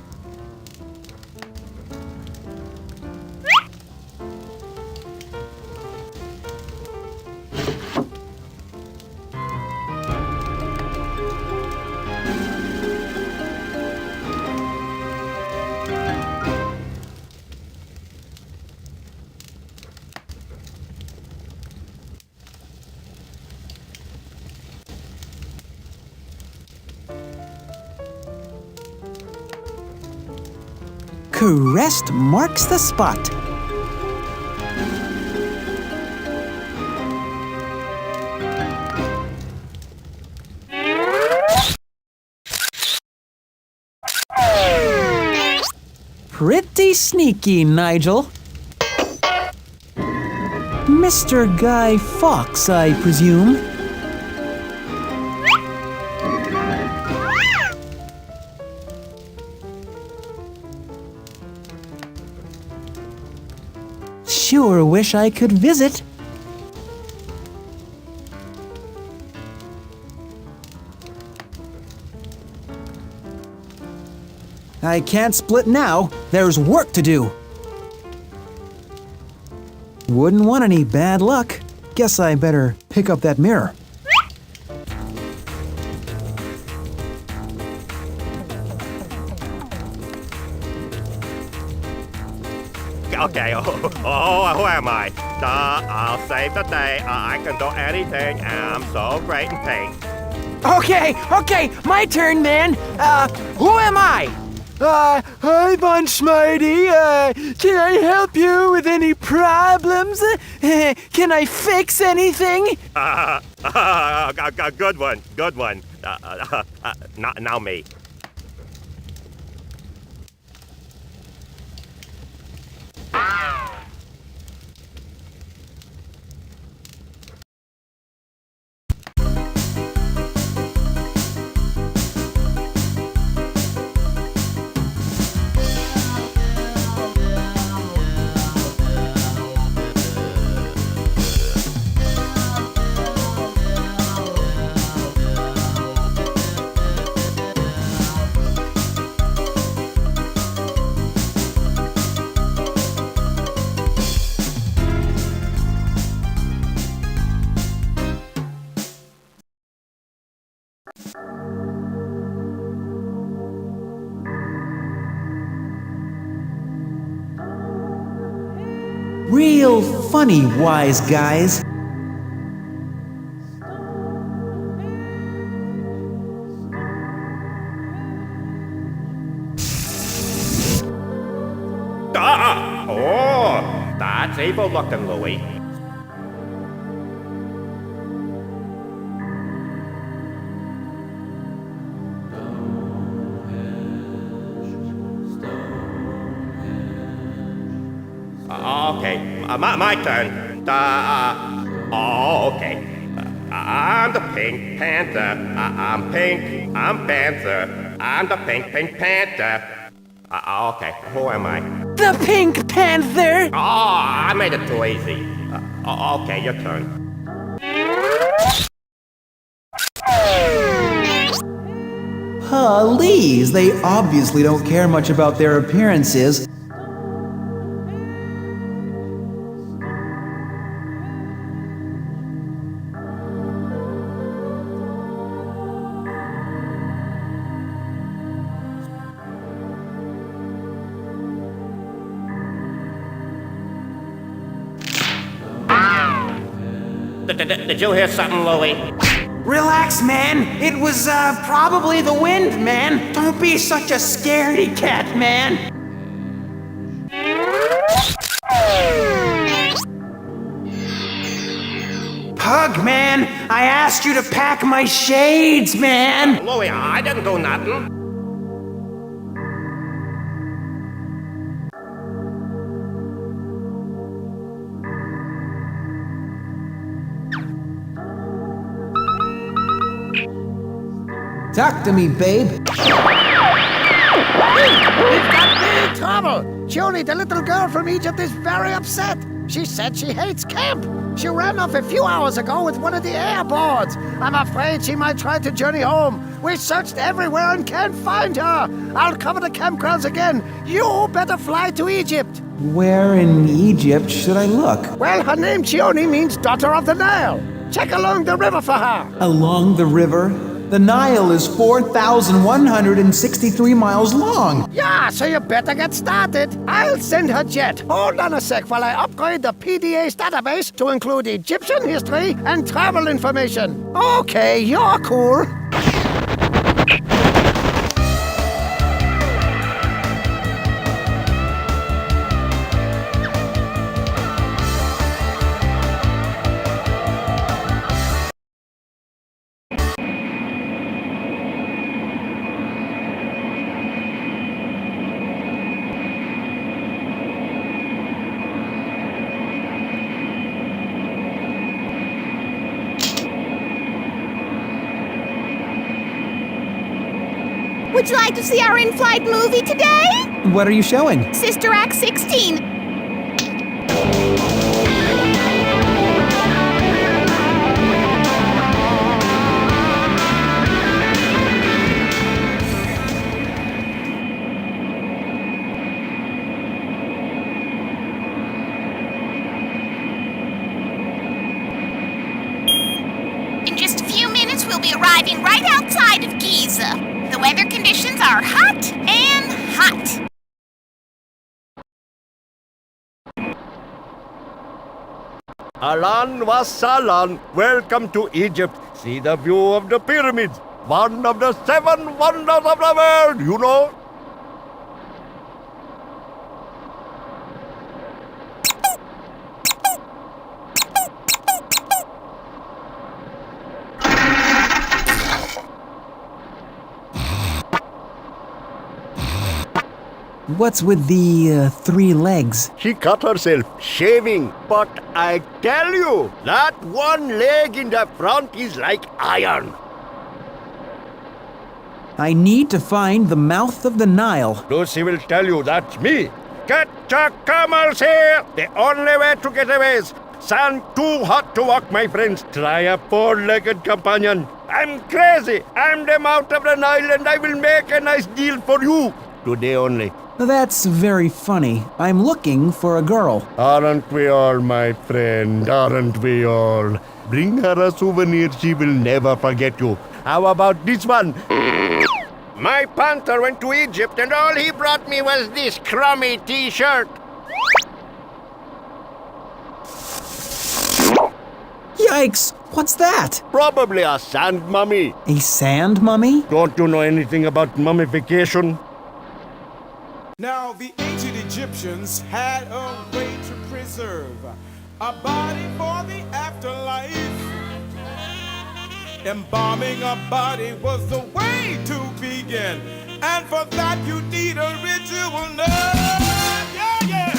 Crest marks the spot. Pretty sneaky, Nigel. Mr. Guy Fawkes, I presume. Sure wish I could visit. I can't split now. There's work to do. Wouldn't want any bad luck. Guess I better pick up that mirror. Okay, who am I? I'll save the day. I can do anything, and I'm so great in paint. Okay, my turn, man. Who am I? Hi, Von Smarty. Can I help you with any problems? Can I fix anything? Good one. Now me. Real funny, wise guys. That's evil looking, Louis. Okay, my turn. Okay. I'm the Pink Panther. I'm Pink. I'm Panther. I'm the Pink Panther. Okay, who am I? The Pink Panther! Oh, I made it too easy. Okay, your turn. Please, they obviously don't care much about their appearances. Did you hear something, Louis? Relax, man. It was probably the wind, man. Don't be such a scaredy cat, man. Pug, man. I asked you to pack my shades, man. Louis, I didn't do nothing. Talk to me, babe. We've got big trouble. Julie, the little girl from Egypt, is very upset. She said she hates camp. She ran off a few hours ago with one of the airboards. I'm afraid she might try to journey home. We searched everywhere and can't find her. I'll cover the campgrounds again. You better fly to Egypt. Where in Egypt should I look? Well, her name Chioni means daughter of the Nile. Check along the river for her. Along the river? The Nile is 4,163 miles long. Yeah, so you better get started. I'll send her jet. Hold on a sec while I upgrade the PDA's database to include Egyptian history and travel information. Okay, you're cool. Would you like to see our in-flight movie today? What are you showing? Sister Act 16. In just a few minutes, we'll be arriving right outside of Giza. The weather conditions are hot and hot. Ahlan wa sahlan. Welcome to Egypt. See the view of the pyramids. One of the 7 wonders of the world, you know. What's with the 3 legs? She cut herself shaving, but I tell you, that one leg in the front is like iron. I need to find the mouth of the Nile. Lucy will tell you that's me. Get your camels here! The only way to get away is sand too hot to walk, my friends. Try a 4-legged companion. I'm crazy. I'm the mouth of the Nile and I will make a nice deal for you. Today only. That's very funny. I'm looking for a girl. Aren't we all, my friend? Aren't we all? Bring her a souvenir, she will never forget you. How about this one? My Panter went to Egypt and all he brought me was this crummy t-shirt. Yikes! What's that? Probably a sand mummy. A sand mummy? Don't you know anything about mummification? Now, the ancient Egyptians had a way to print reserve a body for the afterlife. Embalming a body was the way to begin, and for that you need a ritual nerve. Yeah, yeah.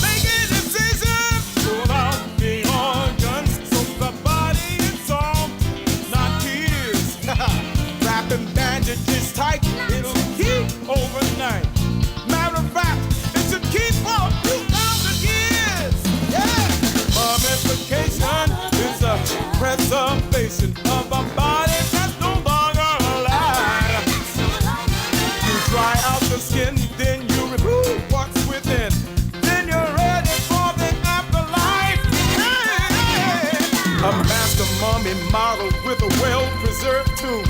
Make a decision, pull out the organs, so the body is salt, not tears. Wrapping bandages tight, it'll keep overnight. Matter of fact, it should keep for 2,000 years. Yeah. Mummification is a preservation of a body that's no longer alive. You dry out the skin, then you remove what's within. Then you're ready for the afterlife. Yeah. A master mummy model with a well-preserved tomb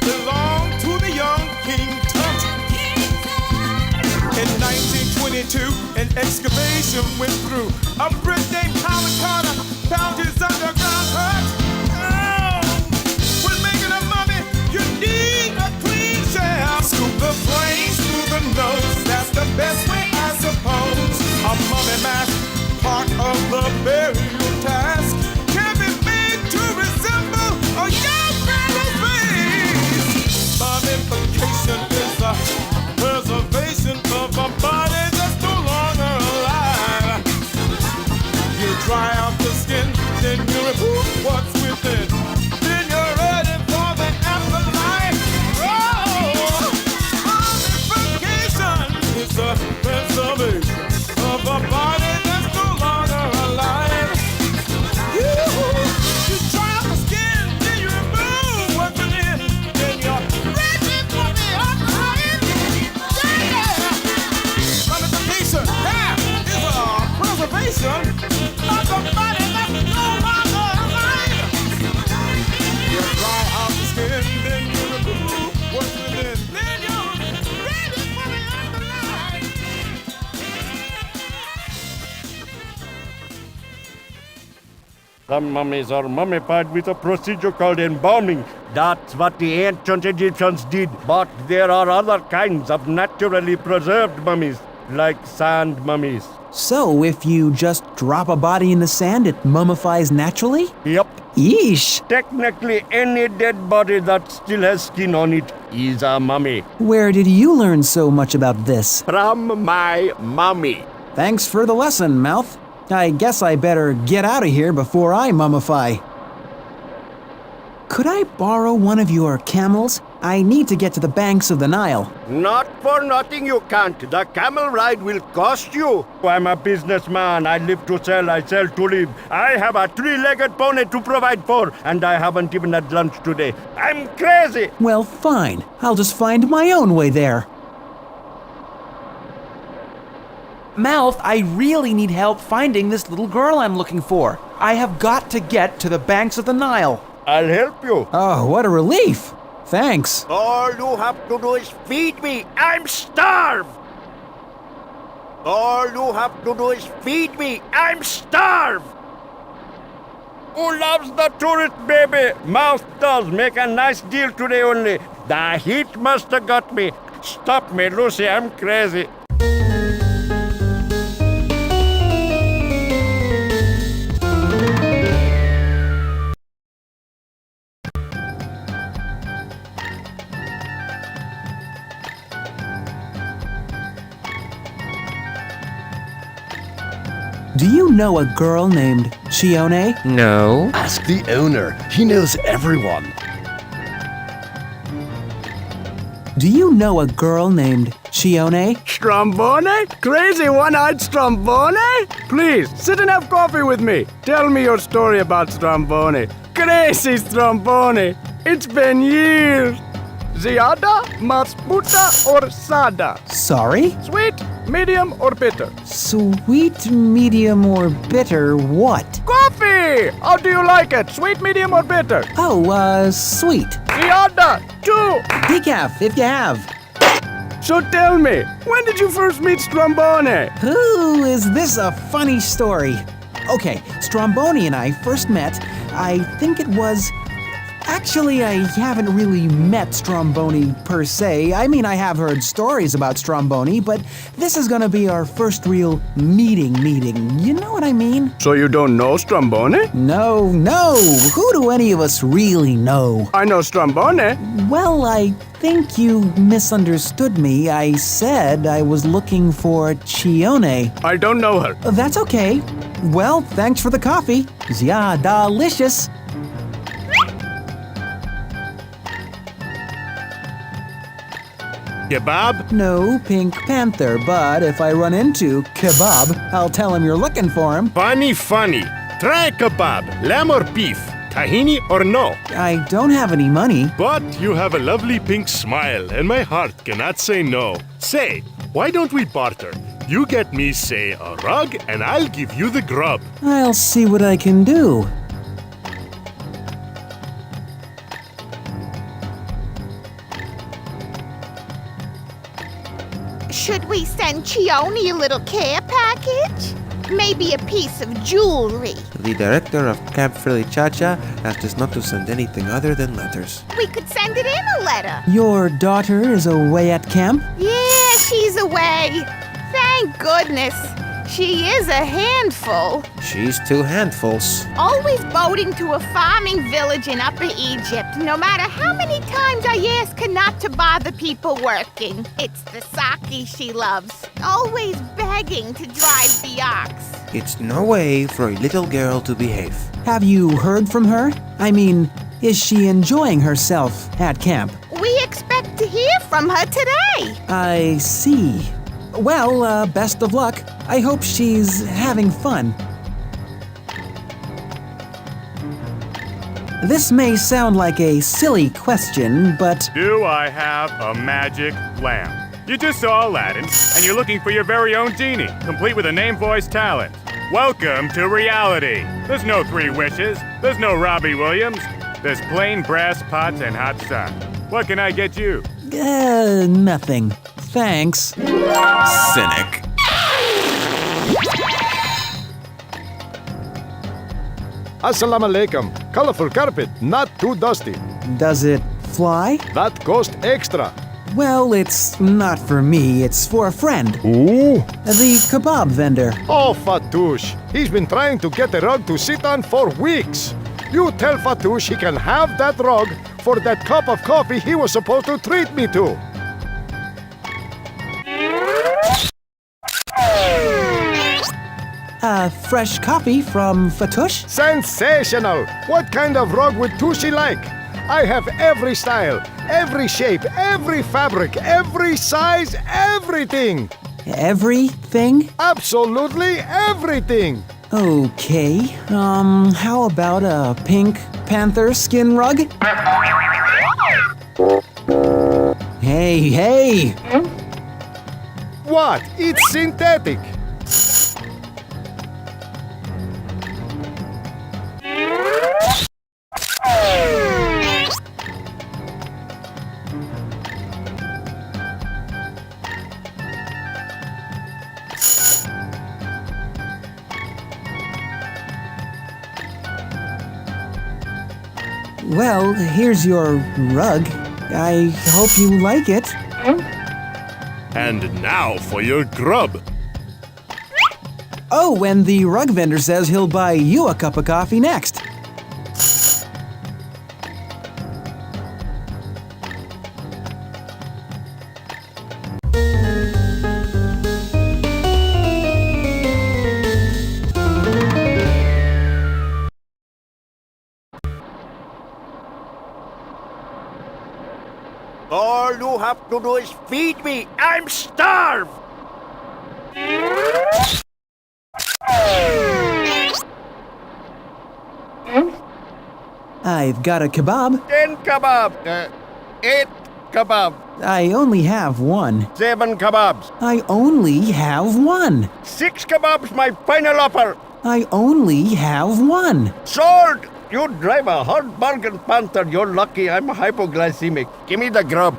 belonged to the young King Tut. In 1922, an excavation went through. A Brit named Howard Carter found his underground hut. Oh, when making a mummy, you need a clean shell. Scoop the brains through the nose, that's the best way, I suppose. A mummy mask, part of the burial task, can be made to resemble a young fellow's face. Mummification is a preservation of a body that's no longer alive. You dry out the skin, then you remove what's within. Then you're ready for the afterlife. Oh, mummification is a preservation of a body that's no longer alive. You dry out the skin, then you remove what's within. Then you're ready for the afterlife. Mummification, that is a preservation of the body that's no longer alive. You dry out the skin, then you remove what's within. Then you're ready for the afterlife. Some mummies are mummified with a procedure called embalming. That's what the ancient Egyptians did. But there are other kinds of naturally preserved mummies, like sand mummies. So, if you just drop a body in the sand, it mummifies naturally? Yep. Yeesh. Technically, any dead body that still has skin on it is a mummy. Where did you learn so much about this? From my mummy. Thanks for the lesson, Mouth. I guess I better get out of here before I mummify. Could I borrow one of your camels? I need to get to the banks of the Nile. Not for nothing you can't. The camel ride will cost you. I'm a businessman. I live to sell. I sell to live. I have a three-legged pony to provide for, and I haven't even had lunch today. I'm crazy. Well, fine. I'll just find my own way there. Mouth, I really need help finding this little girl I'm looking for. I have got to get to the banks of the Nile. I'll help you. Oh, what a relief. Thanks. All you have to do is feed me. I'm starved. All you have to do is feed me. I'm starved. Who loves the tourist baby? Mouth does. Make a nice deal today only. The heat must have got me. Stop me, Lucy. I'm crazy. Do you know a girl named Chione? No. Ask the owner. He knows everyone. Do you know a girl named Chione? Strombone? Crazy one-eyed Strombone? Please, sit and have coffee with me. Tell me your story about Strombone. Crazy Strombone. It's been years. Ziada, masputa, or sada? Sorry? Sweet, medium, or bitter? Sweet, medium, or bitter what? Coffee! How do you like it? Sweet, medium, or bitter? Oh, sweet. Ziada, 2! Decaf, if you have. So tell me, when did you first meet Strombone? Ooh, is this a funny story? Okay, Strombone and I first met, I think it was Actually, I haven't really met Stromboni per se. I mean, I have heard stories about Stromboni, but this is gonna be our first real meeting. You know what I mean? So you don't know Stromboni? No. Who do any of us really know? I know Stromboni. Well, I think you misunderstood me. I said I was looking for Chione. I don't know her. That's okay. Well, thanks for the coffee. Yeah, delicious. Kebab? No, Pink Panther, but if I run into Kebab, I'll tell him you're looking for him. Funny. Try kebab, lamb or beef, tahini or no. I don't have any money. But you have a lovely pink smile, and my heart cannot say no. Say, why don't we barter? You get me, say, a rug, and I'll give you the grub. I'll see what I can do. Should we send Chione a little care package? Maybe a piece of jewelry. The director of Camp Frilly Cha-Cha asked us not to send anything other than letters. We could send it in a letter. Your daughter is away at camp? Yeah, she's away. Thank goodness. She is a handful. She's two handfuls. Always boating to a farming village in Upper Egypt, no matter how many times I ask her not to bother people working. It's the sake she loves, always begging to drive the ox. It's no way for a little girl to behave. Have you heard from her? I mean, is she enjoying herself at camp? We expect to hear from her today. I see. Well, best of luck. I hope she's having fun. This may sound like a silly question, but... Do I have a magic lamp? You just saw Aladdin, and you're looking for your very own genie, complete with a name, voice, talent. Welcome to reality. There's no 3 wishes. There's no Robbie Williams. There's plain brass pots and hot sun. What can I get you? Nothing. Thanks. Cynic. Assalamu alaikum. Colorful carpet, not too dusty. Does it fly? That cost extra. Well, it's not for me. It's for a friend. Ooh. The kebab vendor. Oh, Fatouche. He's been trying to get a rug to sit on for weeks. You tell Fatouche he can have that rug for that cup of coffee he was supposed to treat me to. Fresh coffee from Fatouche? Sensational! What kind of rug would Tushy like? I have every style, every shape, every fabric, every size, everything! Everything? Absolutely everything! Okay, how about a Pink Panther skin rug? Hey! What? It's synthetic! Well, here's your rug. I hope you like it. And now for your grub. Oh, and the rug vendor says he'll buy you a cup of coffee next. All you have to do is feed me. I'm starved. I've got a kebab. 10 kebab. 8 kebab. I only have one. 7 kebabs. I only have one. 6 kebabs, my final offer. I only have one. Sold! You drive a hard bargain, Panter. You're lucky I'm hypoglycemic. Give me the grub.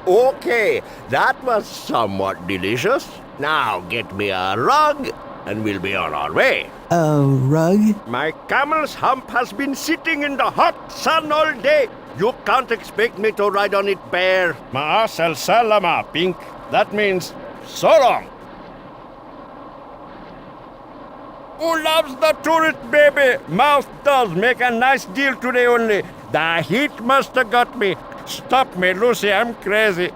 Okay, that was somewhat delicious. Now get me a rug and we'll be on our way. A rug? My camel's hump has been sitting in the hot sun all day. You can't expect me to ride on it bare. Ma'a salama, Pink. That means so long. Who loves the tourist, baby? Mouth does make a nice deal today only. The heat must have got me. Stop me, Lucy, I'm crazy.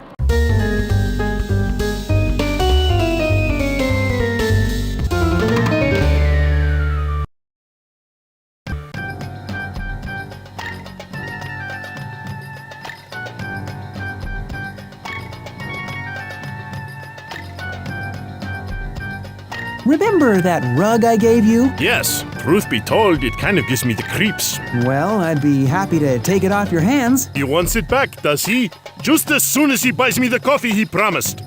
Remember that rug I gave you? Yes, truth be told, it kind of gives me the creeps. Well, I'd be happy to take it off your hands. He wants it back, does he? Just as soon as he buys me the coffee he promised.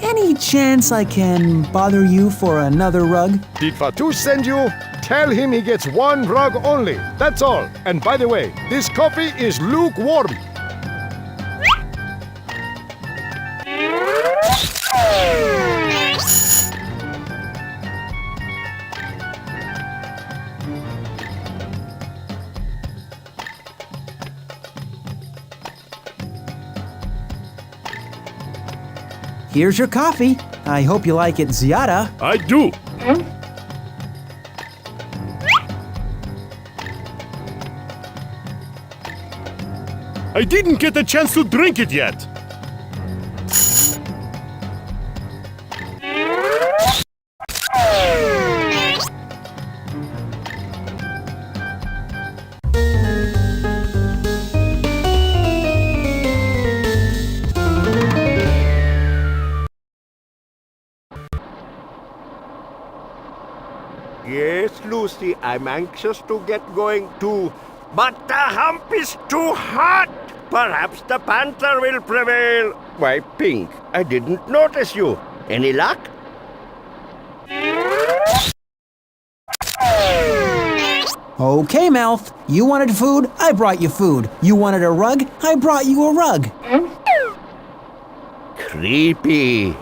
Any chance I can bother you for another rug? Did Fatu send you? Tell him he gets one rug only. That's all. And by the way, this coffee is lukewarm. Here's your coffee. I hope you like it, Ziada. I do. I didn't get a chance to drink it yet. Yes, Lucy, I'm anxious to get going too. But the hump is too hot. Perhaps the Panter will prevail. Why, Pink, I didn't notice you. Any luck? Okay, Mouth. You wanted food, I brought you food. You wanted a rug, I brought you a rug. Creepy.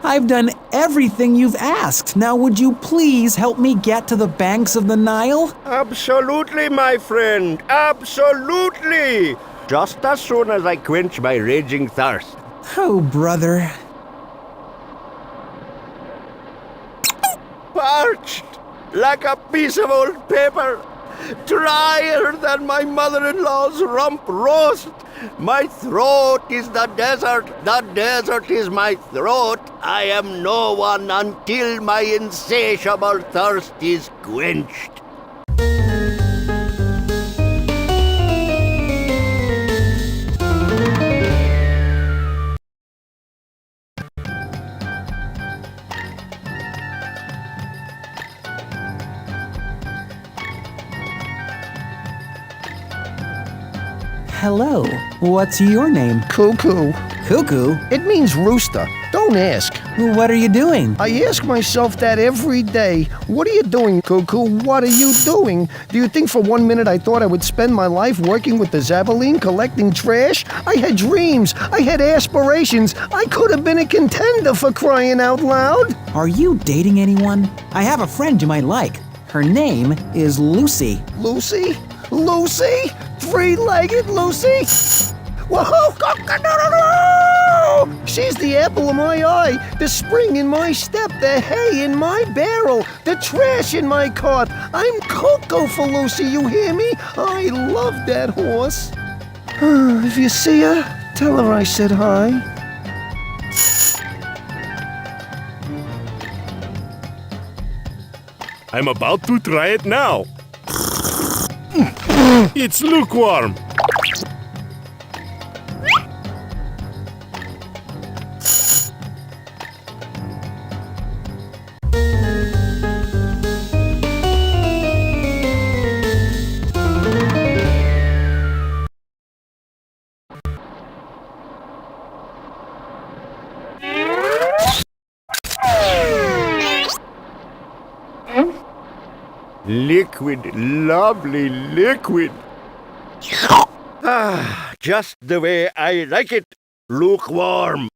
I've done everything you've asked. Now would you please help me get to the banks of the Nile? Absolutely, my friend. Absolutely. Just as soon as I quench my raging thirst. Oh, brother. Parched like a piece of old paper. Drier than my mother-in-law's rump roast. My throat is the desert. The desert is my throat. I am no one until my insatiable thirst is quenched. Hello. What's your name? Cuckoo. Cuckoo? It means rooster. Don't ask. What are you doing? I ask myself that every day. What are you doing, Cuckoo? What are you doing? Do you think for 1 minute I thought I would spend my life working with the Zabaline collecting trash? I had dreams. I had aspirations. I could have been a contender, for crying out loud. Are you dating anyone? I have a friend you might like. Her name is Lucy. Lucy? Lucy? Three-legged Lucy? Whoa! No! She's the apple of my eye, the spring in my step, the hay in my barrel, the trash in my cart. I'm Coco for Lucy, you hear me? I love that horse. If you see her, tell her I said hi. I'm about to try it now. It's lukewarm. Liquid, lovely liquid. Ah, just the way I like it. Lukewarm.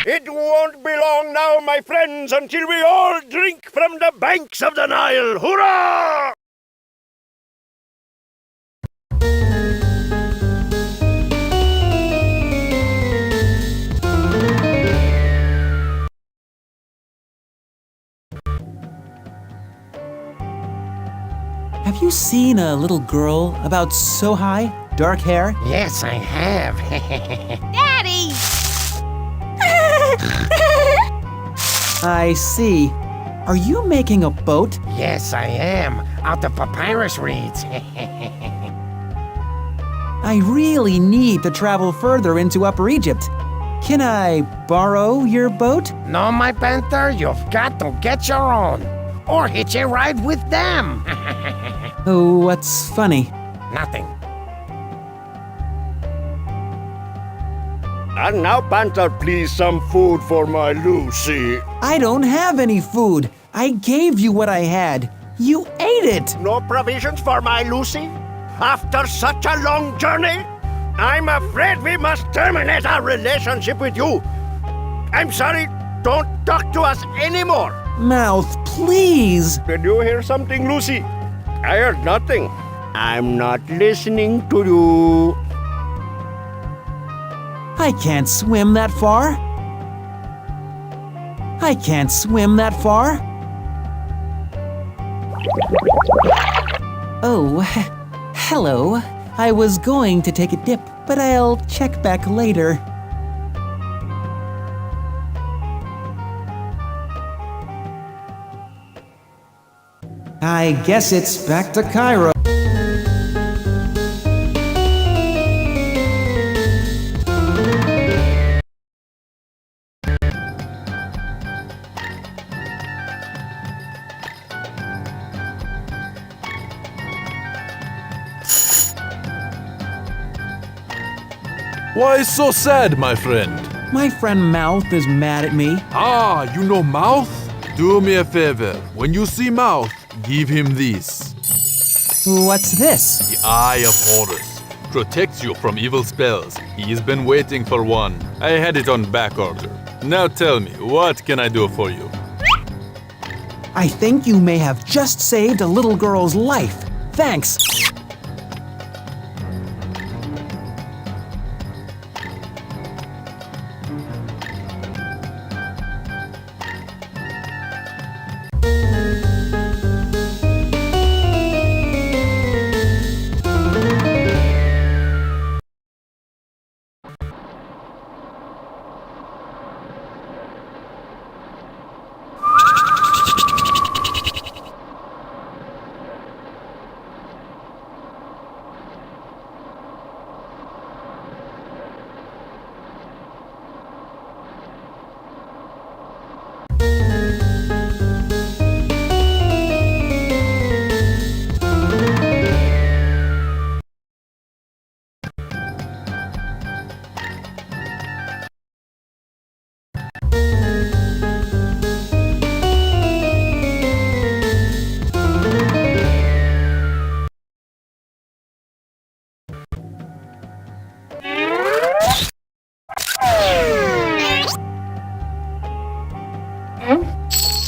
It won't be long now, my friends, until we all drink from the banks of the Nile. Hurrah! Have you seen a little girl about so high, dark hair? Yes, I have. Daddy! I see. Are you making a boat? Yes, I am. Out of papyrus reeds. I really need to travel further into Upper Egypt. Can I borrow your boat? No, my Panther, you've got to get your own. Or hitch a ride with them. Oh, what's funny? Nothing. And now, Panter, please, some food for my Lucy. I don't have any food. I gave you what I had. You ate it. No provisions for my Lucy? After such a long journey? I'm afraid we must terminate our relationship with you. I'm sorry, don't talk to us anymore. Mouth, please. Did you hear something, Lucy? I heard nothing. I'm not listening to you. I can't swim that far. I can't swim that far. Oh, hello. I was going to take a dip, but I'll check back later. I guess it's back to Cairo. Why so sad, my friend? My friend Mouth is mad at me. Ah, you know Mouth? Do me a favor. When you see Mouth, give him this. What's this? The Eye of Horus. Protects you from evil spells. He's been waiting for one. I had it on back order. Now tell me, what can I do for you? I think you may have just saved a little girl's life. Thanks.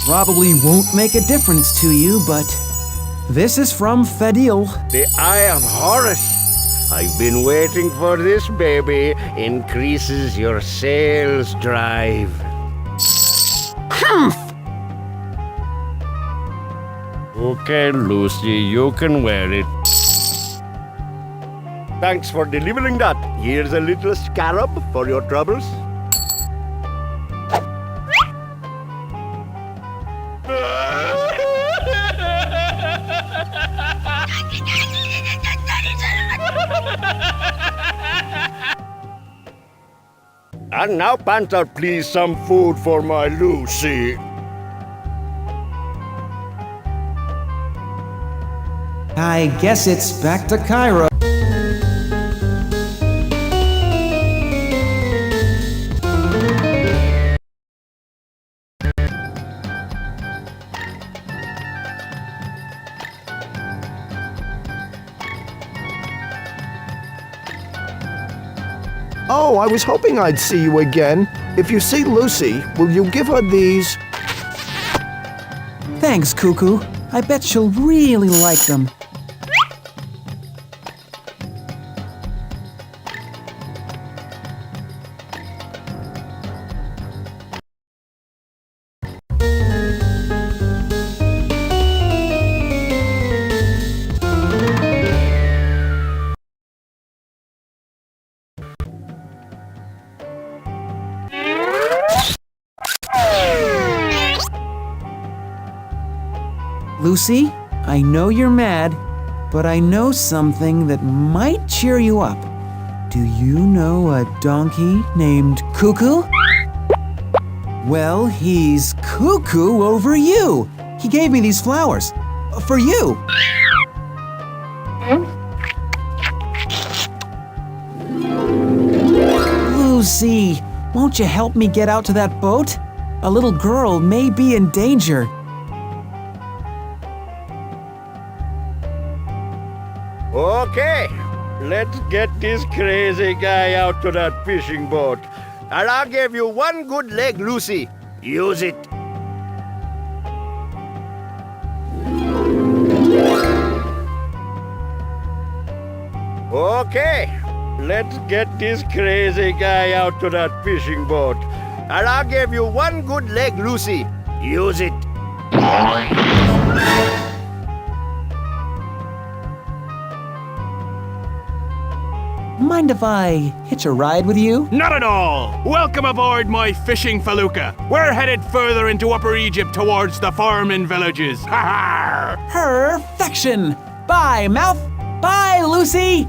Probably won't make a difference to you, but this is from Fadil. The Eye of Horus. I've been waiting for this, baby. Increases your sales drive. Okay, Lucy, you can wear it. Thanks for delivering that. Here's a little scarab for your troubles. And now, Panter, please, some food for my Lucy. I guess it's back to Cairo. I was hoping I'd see you again. If you see Lucy, will you give her these? Thanks, Cuckoo. I bet she'll really like them. Lucy, I know you're mad, but I know something that might cheer you up. Do you know a donkey named Cuckoo? Well, he's cuckoo over you. He gave me these flowers. For you. Lucy, won't you help me get out to that boat? A little girl may be in danger. Okay, let's get this crazy guy out to that fishing boat. And I'll give you one good leg, Lucy. Use it. Okay, let's get this crazy guy out to that fishing boat. And I'll give you one good leg, Lucy. Use it. Mind if I hitch a ride with you? Not at all! Welcome aboard my fishing felucca. We're headed further into Upper Egypt towards the farming villages. Ha ha! Perfection! Bye, Mouth! Bye, Lucy!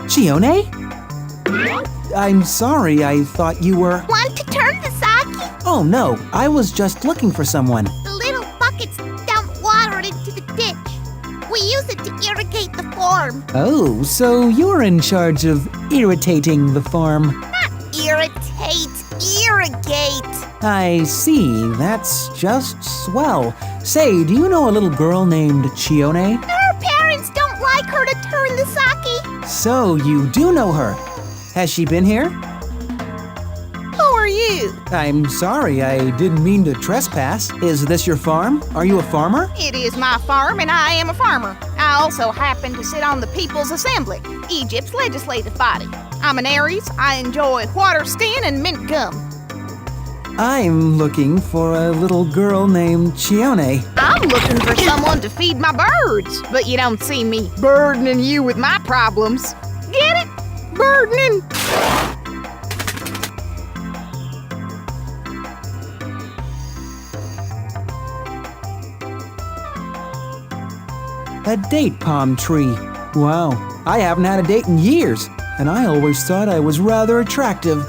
Chione? I'm sorry, I thought you were... Want to turn the sake? Oh no, I was just looking for someone. The little buckets dump water into the ditch. We use it to irrigate the farm. Oh, so you're in charge of irritating the farm. Not irritate, irrigate. I see, that's just swell. Say, do you know a little girl named Chione? Her parents don't like her to turn the sake. So you do know her. Has she been here? Who are you? I'm sorry, I didn't mean to trespass. Is this your farm? Are you a farmer? It is my farm, and I am a farmer. I also happen to sit on the People's Assembly, Egypt's legislative body. I'm an Aries. I enjoy water stain and mint gum. I'm looking for a little girl named Chione. I'm looking for someone to feed my birds, but you don't see me burdening you with my problems. Get it? Burdening. A date palm tree. Wow, I haven't had a date in years, and I always thought I was rather attractive.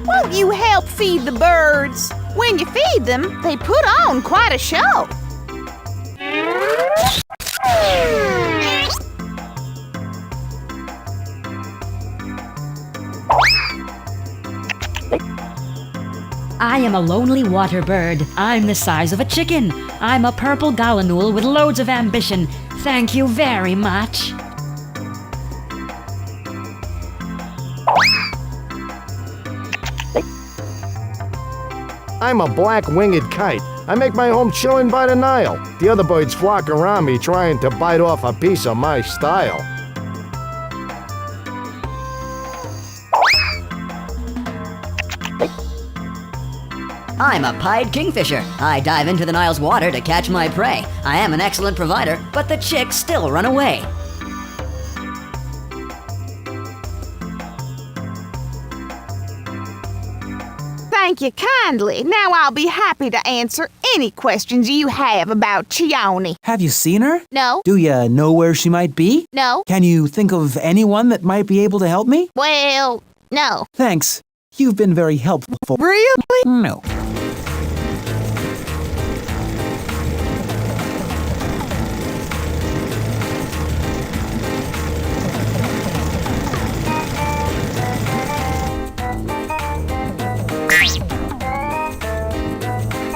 Won't you help feed the birds? When you feed them, they put on quite a show. I am a lonely water bird. I'm the size of a chicken. I'm a purple gallinule with loads of ambition. Thank you very much. I'm a black-winged kite. I make my home chilling by the Nile. The other birds flock around me trying to bite off a piece of my style. I'm a pied kingfisher. I dive into the Nile's water to catch my prey. I am an excellent provider, but the chicks still run away. Thank you kindly. Now I'll be happy to answer any questions you have about Chione. Have you seen her? No. Do you know where she might be? No. Can you think of anyone that might be able to help me? Well, no. Thanks. You've been very helpful. Really? No.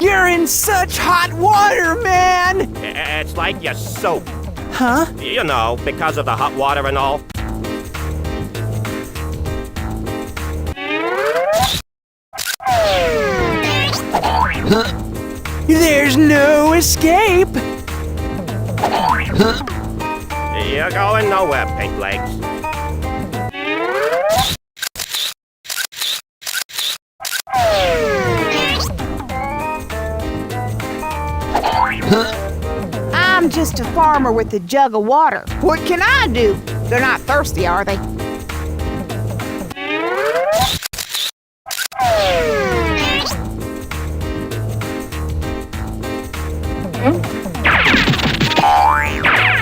You're in such hot water, man! It's like your soap. Huh? You know, because of the hot water and all. There's no escape! You're going nowhere, Pink Legs. I'm just a farmer with a jug of water. What can I do? They're not thirsty, are they?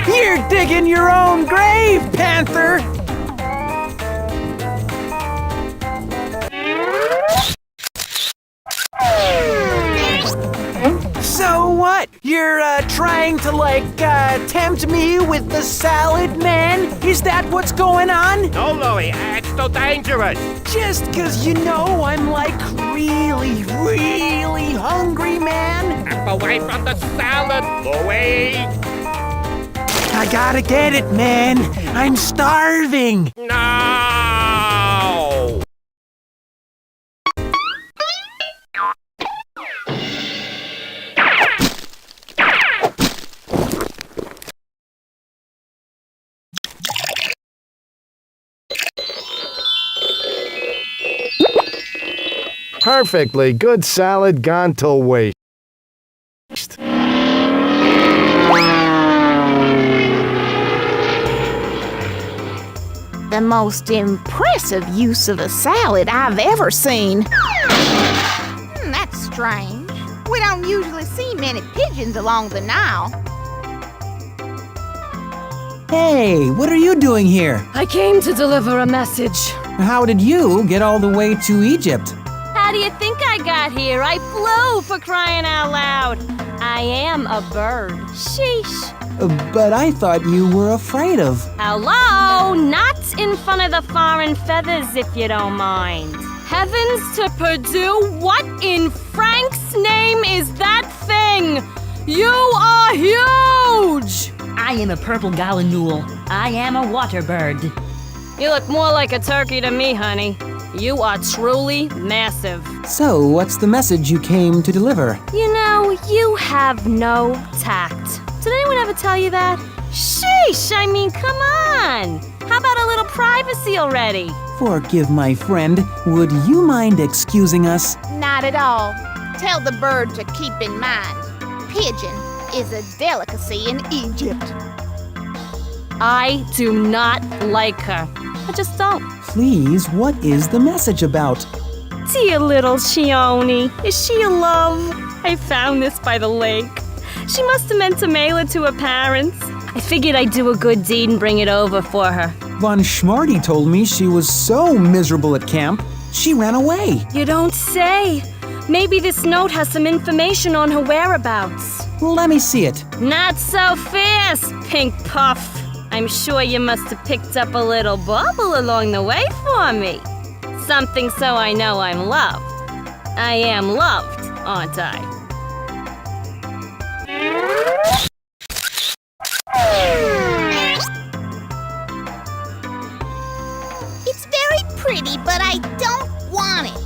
You're digging your own grave, Panther! So what? You're trying to, tempt me with the salad, man? Is that what's going on? No, Louie, it's so dangerous. Just 'cause you know I'm, really, really hungry, man? Step away from the salad, Louie. I gotta get it, man. I'm starving. No! Perfectly good salad gone to waste. The most impressive use of a salad I've ever seen. That's strange. We don't usually see many pigeons along the Nile. Hey, what are you doing here? I came to deliver a message. How did you get all the way to Egypt? How do you think I got here? I flew, for crying out loud. I am a bird. Sheesh. But I thought you were afraid of. Hello? Not in front of the foreign feathers, if you don't mind. Heavens to Purdue, what in Frank's name is that thing? You are huge! I am a purple gallinule. I am a water bird. You look more like a turkey to me, honey. You are truly massive. So, what's the message you came to deliver? You know, you have no tact. Did anyone ever tell you that? Sheesh, I mean, come on. How about a little privacy already? Forgive my friend. Would you mind excusing us? Not at all. Tell the bird to keep in mind, pigeon is a delicacy in Egypt. I do not like her. I just don't. Please, what is the message about? Dear little Chione, is she a love? I found this by the lake. She must have meant to mail it to her parents. I figured I'd do a good deed and bring it over for her. Von Schmarty told me she was so miserable at camp, she ran away. You don't say. Maybe this note has some information on her whereabouts. Let me see it. Not so fast, Pink Puff. I'm sure you must have picked up a little bubble along the way for me. Something so I know I'm loved. I am loved, aren't I? pretty, but I don't want it.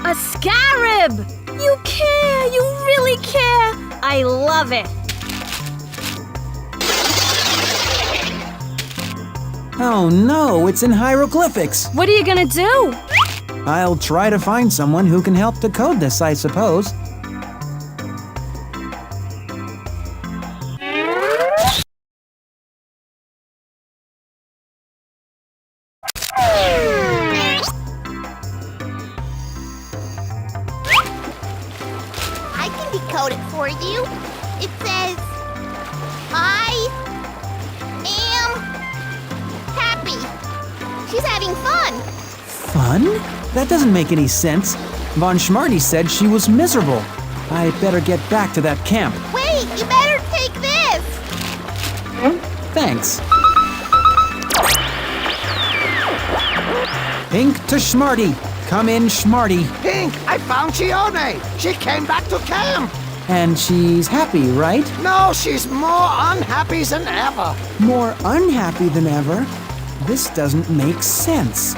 A scarab! You care! You really care! I love it! Oh no, it's in hieroglyphics. What are you gonna do? I'll try to find someone who can help decode this, I suppose. I can decode it for you. It says, I am happy. She's having fun. Fun? That doesn't make any sense. Von Schmarty said she was miserable. I better get back to that camp. Wait, you better take this. Thanks. Pink to Schmarty. Come in, Schmarty. Pink, I found Chione. She came back to camp. And she's happy, right? No, she's more unhappy than ever. More unhappy than ever? This doesn't make sense.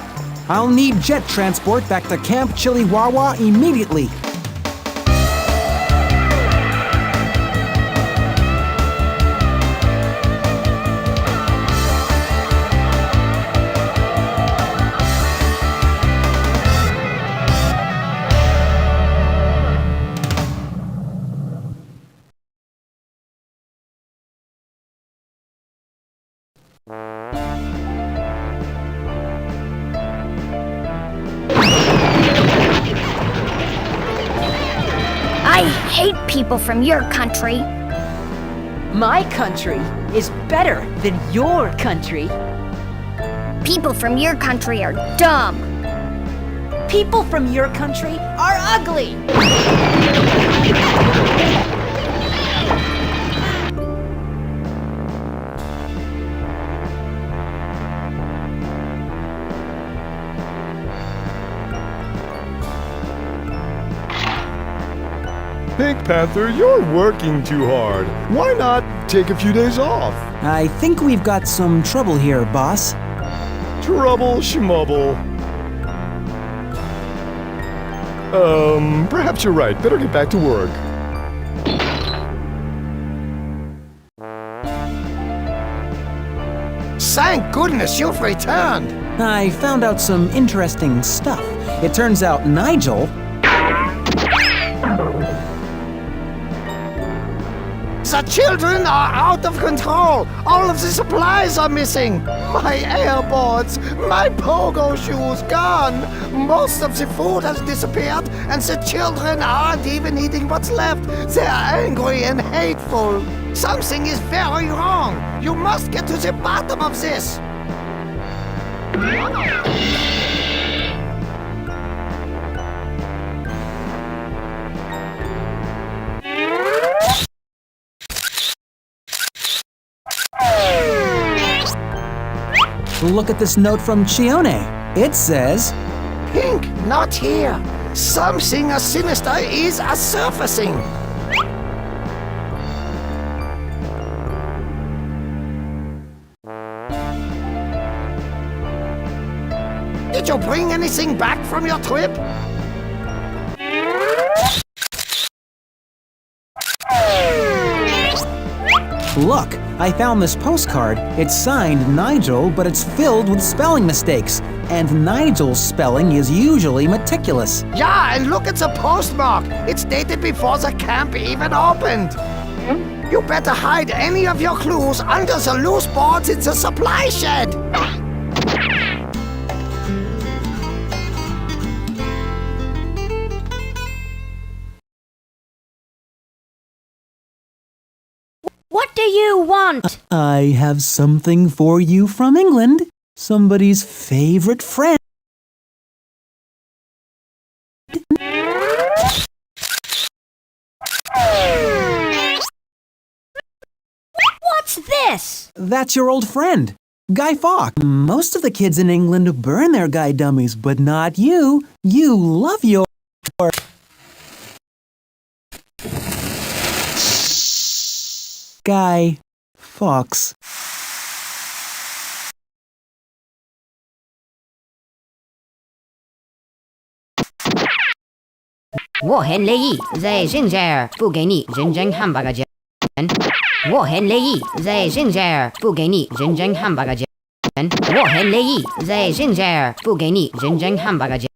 I'll need jet transport back to Camp Chiliwawa immediately. I hate people from your country. My country is better than your country. People from your country are dumb. People from your country are ugly. Pink Panther, you're working too hard. Why not take a few days off? I think we've got some trouble here, boss. Trouble, schmubble. Perhaps you're right. Better get back to work. Thank goodness you've returned. I found out some interesting stuff. It turns out Nigel... The children are out of control. All of the supplies are missing. My airboards, my pogo shoes gone. Most of the food has disappeared, and the children aren't even eating what's left. They're angry and hateful. Something is very wrong. You must get to the bottom of this. Look at this note from Chione. It says... Pink, not here. Something sinister is surfacing. Did you bring anything back from your trip? Look, I found this postcard. It's signed Nigel, but it's filled with spelling mistakes. And Nigel's spelling is usually meticulous. Yeah, and look at the postmark. It's dated before the camp even opened. You better hide any of your clues under the loose boards in the supply shed. What do you want? I have something for you from England. Somebody's favorite friend. What's this? That's your old friend, Guy Fawkes. Most of the kids in England burn their Guy dummies, but not you. You love your... guy, Fox. 我很乐意在现在付给你认真汉堡钱。我很乐意在现在付给你认真汉堡钱。我很乐意在现在付给你认真汉堡钱。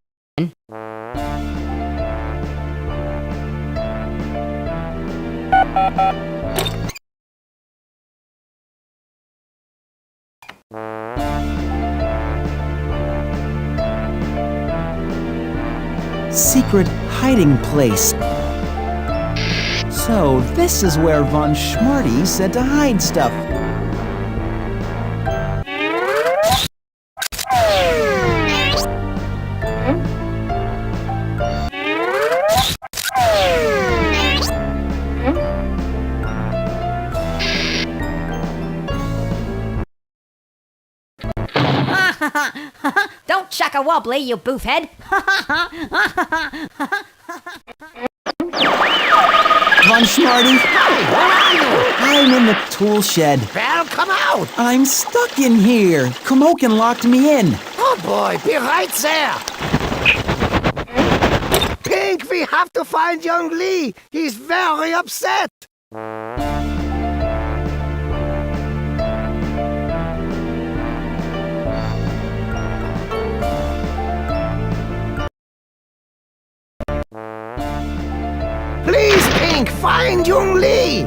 Secret hiding place. So this is where Von Schmarty said to hide stuff. Don't chuck a wobbly, you boofhead! Von Schmarty? Hey, where are you? I'm in the tool shed. Well, come out. I'm stuck in here. Kumokin locked me in. Oh boy, be right there. Pink, we have to find young Lee. He's very upset. Please, Pink, find young Lee.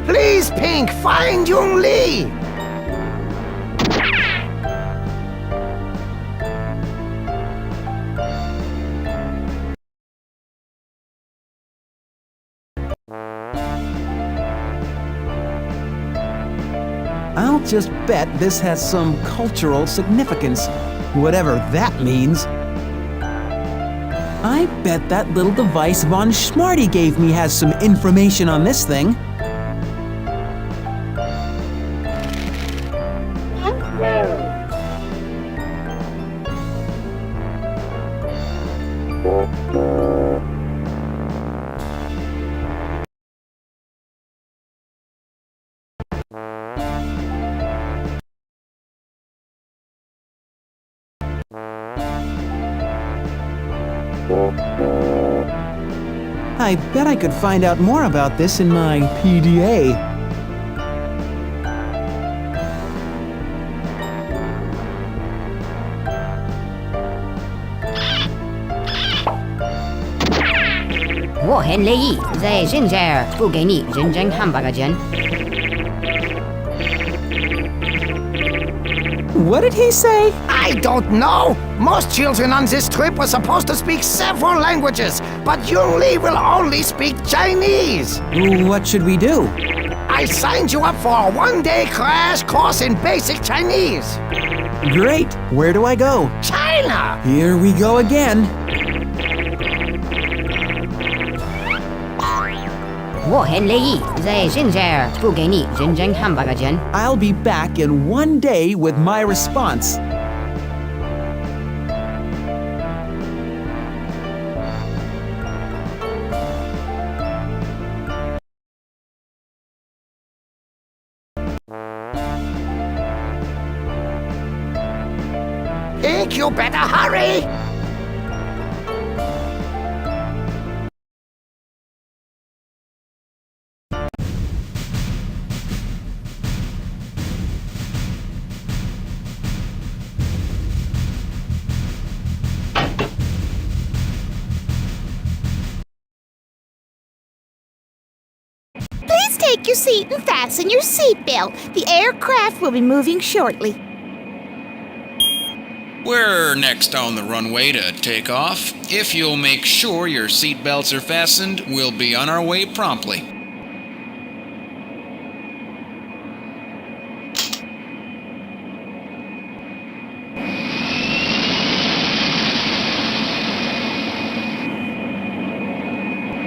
Please, Pink, find young Lee. I'll just bet this has some cultural significance, whatever that means. I bet that little device Von Schmarty gave me has some information on this thing. I bet I could find out more about this in my PDA. What did he say? I don't know. Most children on this trip were supposed to speak several languages, but Young Lee will only speak Chinese. What should we do? I signed you up for a one-day crash course in basic Chinese. Great. Where do I go? China! Here we go again. I'll be back in one day with my response. Pink, you better hurry! Please take your seat and fasten your seatbelt. The aircraft will be moving shortly. We're next on the runway to take off. If you'll make sure your seatbelts are fastened, we'll be on our way promptly.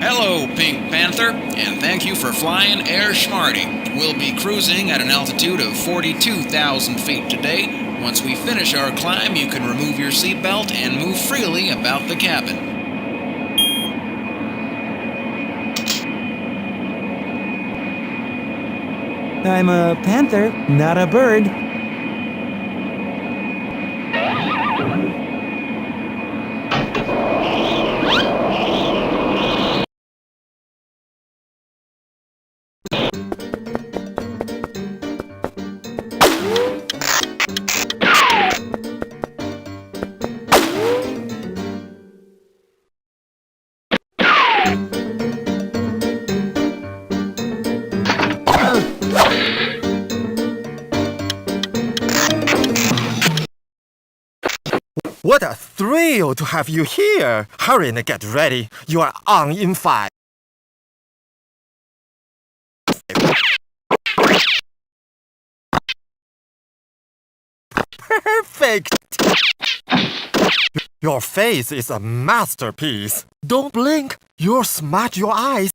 Hello, Pink Panther, and thank you for flying Air Schmarty. We'll be cruising at an altitude of 42,000 feet today. Once we finish our climb, you can remove your seatbelt and move freely about the cabin. I'm a panther, not a bird. What a thrill to have you here! Hurry and get ready. You are on in 5. Perfect! Your face is a masterpiece. Don't blink. You'll smudge your eyes.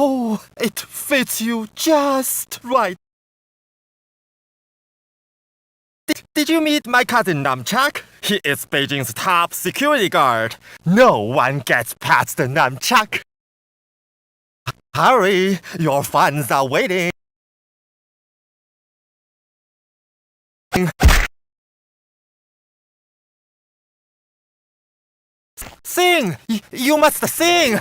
Oh, it fits you just right. Did you meet my cousin Namchak? He is Beijing's top security guard. No one gets past the Namchak. Hurry, your fans are waiting. Sing! You must sing!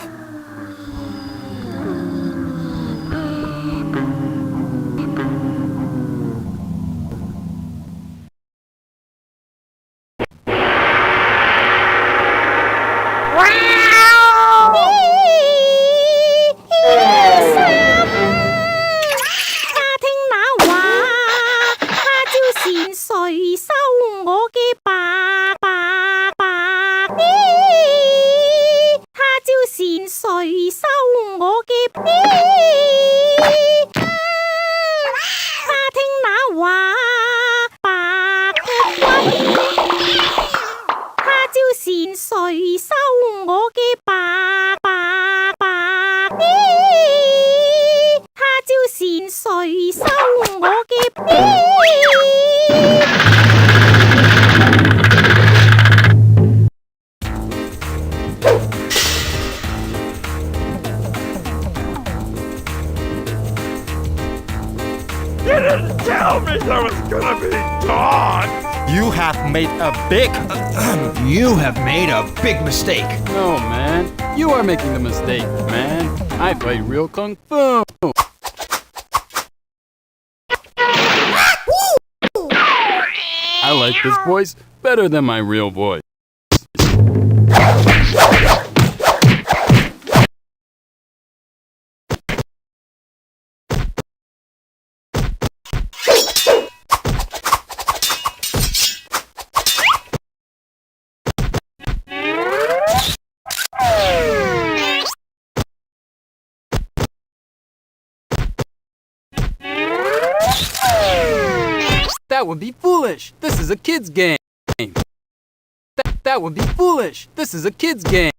Tell me there was gonna be dawn! You have made a big... You have made a big mistake. No, man. You are making the mistake, man. I fight real kung fu. I like this voice better than my real voice. That would be foolish. This is a kid's game. That would be foolish. This is a kid's game.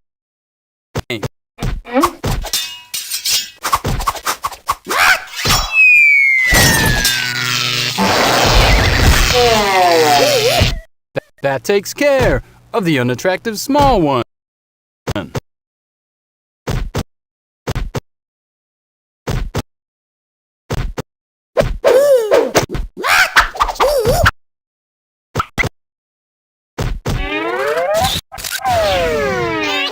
That takes care of the unattractive small one.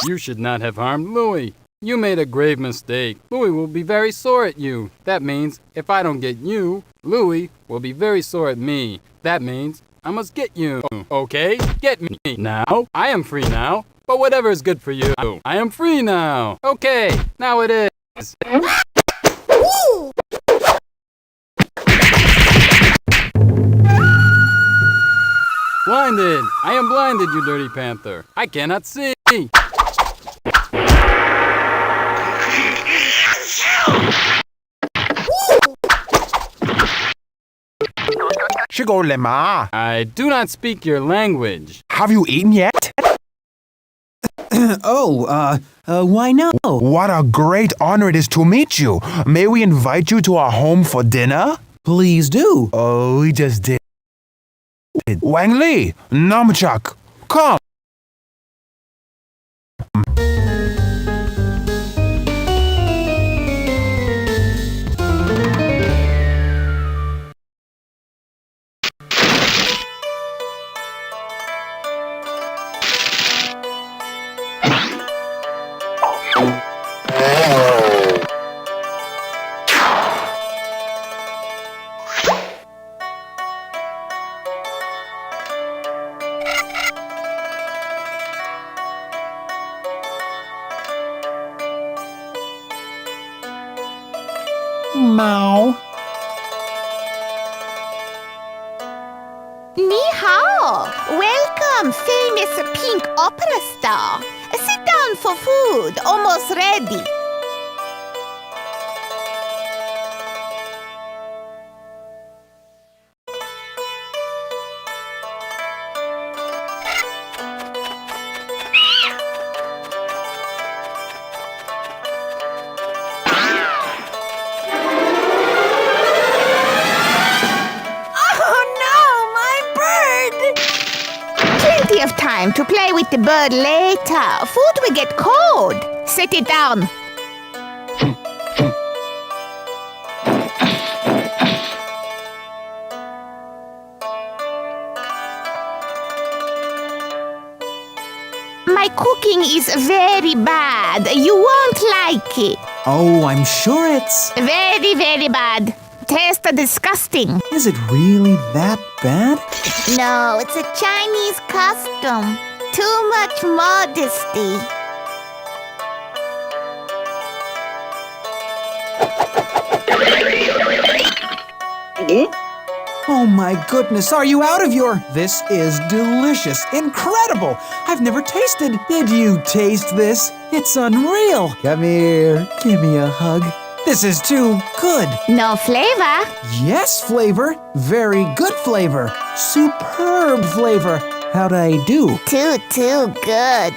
You should not have harmed Louis. You made a grave mistake. Louis will be very sore at you. That means if I don't get you, Louis will be very sore at me. That means I must get you. Okay? Get me now. I am free now. But whatever is good for you. I am free now. Okay, now it is. Blinded! I am blinded, you dirty panther. I cannot see. I do not speak your language. Have you eaten yet? Why no? What a great honor it is to meet you. May we invite you to our home for dinner? Please do. Oh, we just did. Wang Li, Namchak, come. Mao. Ni hao. Welcome, famous pink opera star. Sit down for food, almost ready. Of time to play with the bird later. Food will get cold. Set it down. My cooking is very bad. You won't like it. Oh, I'm sure it's... Very, very bad. Tastes disgusting. Is it really that bad? No, it's a Chinese custom. Too much modesty. Oh my goodness, are you out of your... This is delicious, incredible. I've never tasted... Did you taste this? It's unreal. Come here, give me a hug. This is too good. No flavor? Yes, flavor. Very good flavor. Superb flavor. How'd I do? Too good.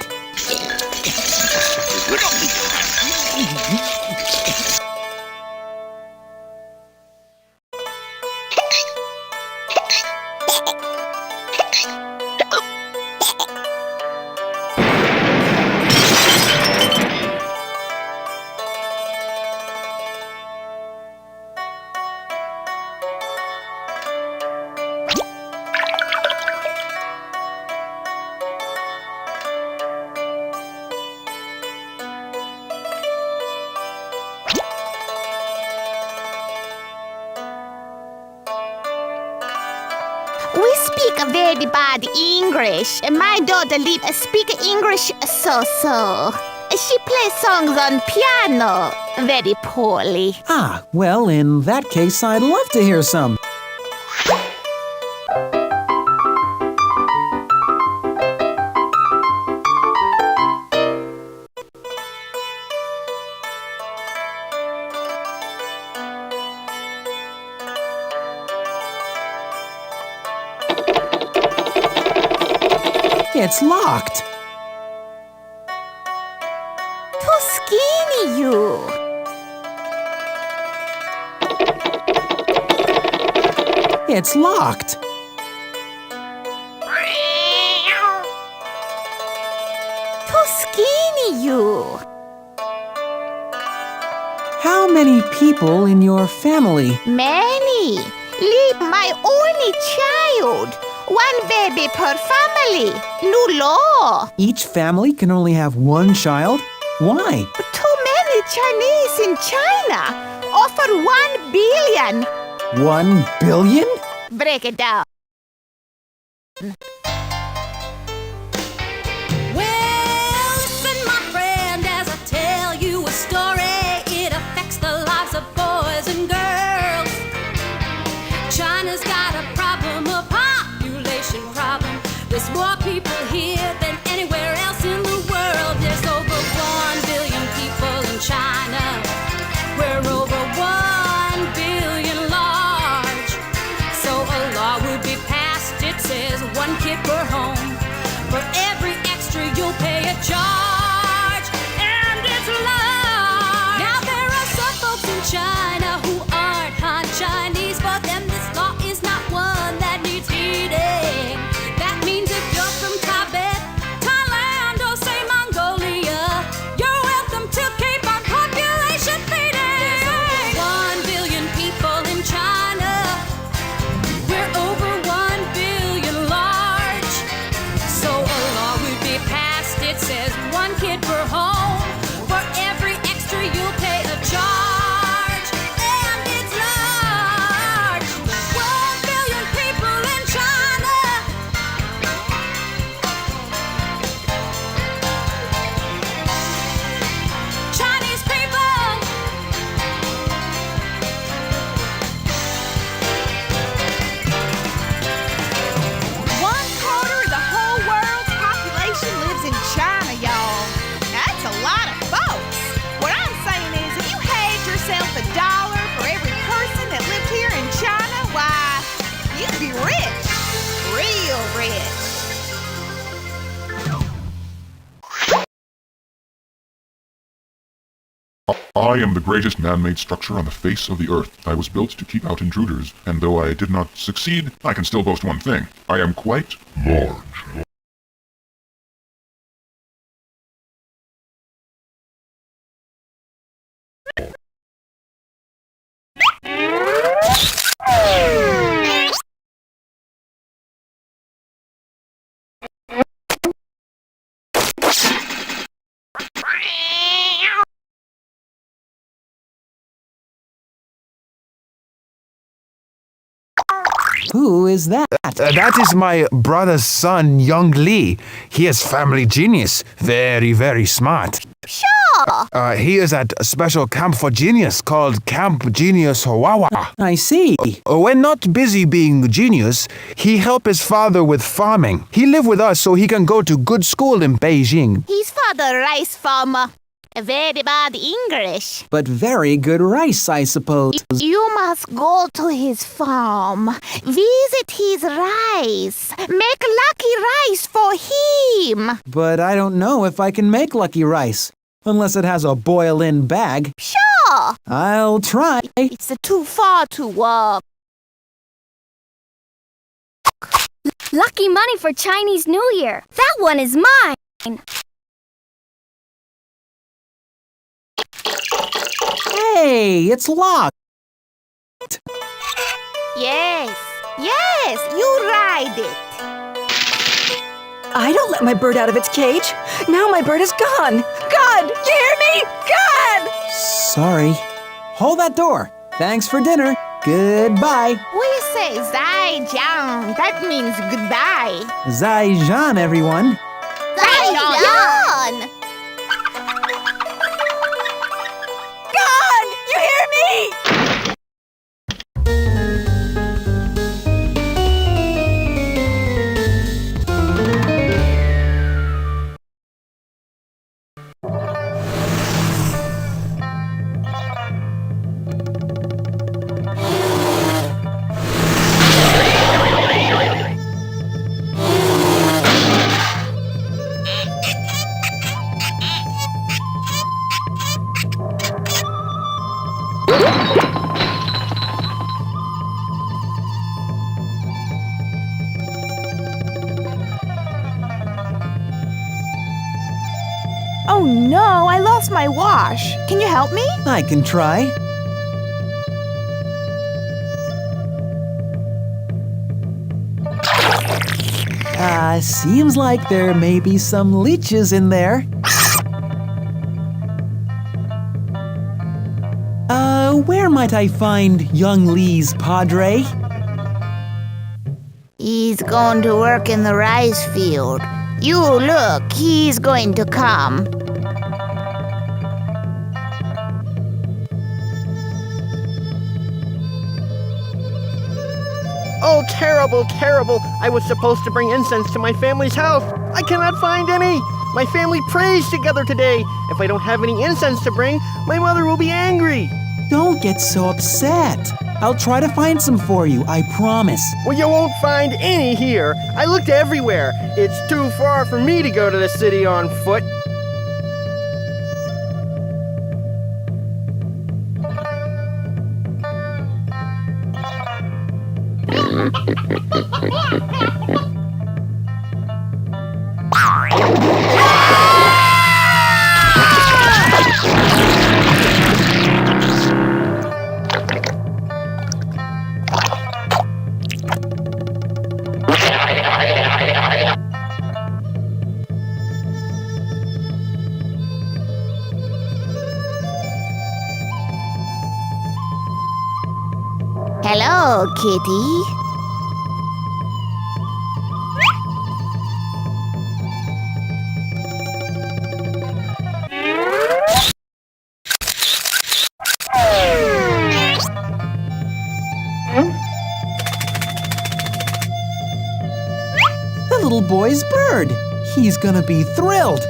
We speak very bad English. My daughter speak English so. She plays songs on piano very poorly. Ah, well, in that case, I'd love to hear some. It's locked. Too skinny, you. It's locked. Too skinny, you. How many people in your family? Many. Leave my only child. One baby per family. New law. Each family can only have one child? Why? Too many Chinese in China. Offer 1 billion. 1 billion? Break it down. Well, listen, my friend, as I tell you a story, it affects the lives of boys and girls. China's got a problem, a population problem. There's more people here than anywhere else in the world. There's over 1 billion people in China. We're over 1 billion large. So a law would be passed, it says 1 kid per home. For every extra you'll pay a charge, and it's large. Now there are some folks in China who aren't Han Chinese. For them this law is not one that needs heeding. That means if you're from Tibet, Thailand, or say Mongolia, you're welcome to keep on population feeding. There's over 1 billion people in China. We're over 1 billion large. So a law would be passed, it says 1 I am the greatest man-made structure on the face of the earth. I was built to keep out intruders, and though I did not succeed, I can still boast one thing. I am quite large. Who is that? That is my brother's son, Young Lee. He is family genius. Very, very smart. Sure. He is at a special camp for genius called Camp Genius Wawa. I see. When not busy being genius, he help his father with farming. He live with us so he can go to good school in Beijing. His father rice farmer. Very bad English. But very good rice, I suppose. You must go to his farm. Visit his rice. Make lucky rice for him. But I don't know if I can make lucky rice. Unless it has a boil-in bag. Sure. I'll try. It's too far to walk. Lucky money for Chinese New Year. That one is mine. Hey, it's locked. Yes, you ride it. I don't let my bird out of its cage. Now my bird is gone. God, you hear me? God! Sorry. Hold that door. Thanks for dinner. Goodbye. We say Zai Jiang. That means goodbye. Zai Zhan, everyone. Zai Jiang! God, you hear me? Oh no, I lost my wash. Can you help me? I can try. Seems like there may be some leeches in there. Where might I find young Lee's padre? He's going to work in the rice field. You look, he's going to come. Oh, terrible, terrible. I was supposed to bring incense to my family's house. I cannot find any. My family prays together today. If I don't have any incense to bring, my mother will be angry. Don't get so upset. I'll try to find some for you, I promise. Well, you won't find any here. I looked everywhere. It's too far for me to go to the city on foot. Hello, kitty. The little boy's bird. He's gonna be thrilled.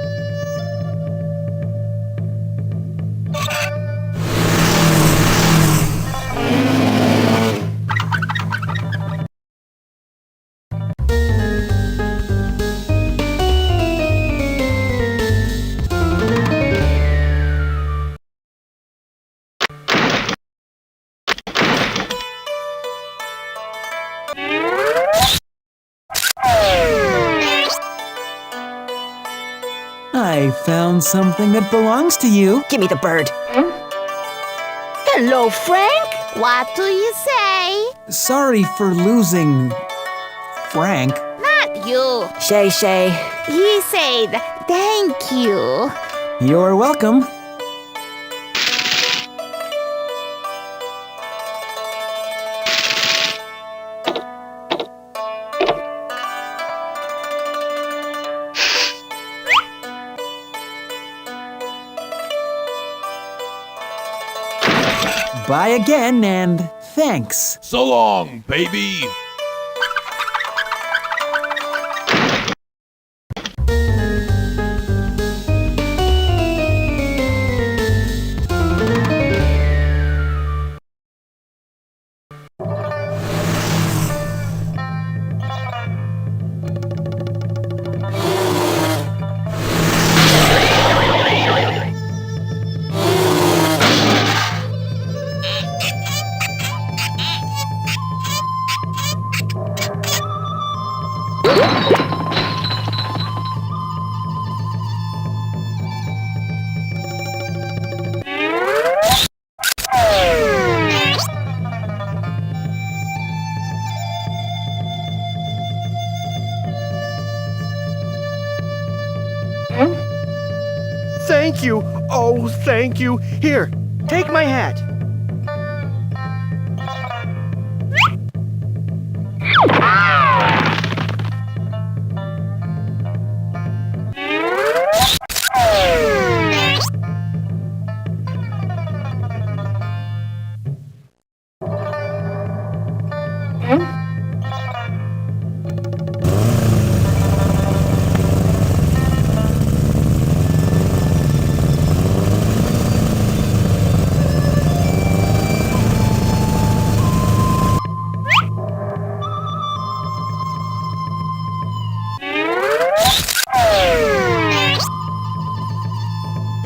I found something that belongs to you. Give me the bird. Hello, Frank. What do you say? Sorry for losing Frank. Not you. Shay Shay. He said thank you. You're welcome. Bye again, and thanks. So long, baby. Thank you. Oh, thank you. Here, take my hat.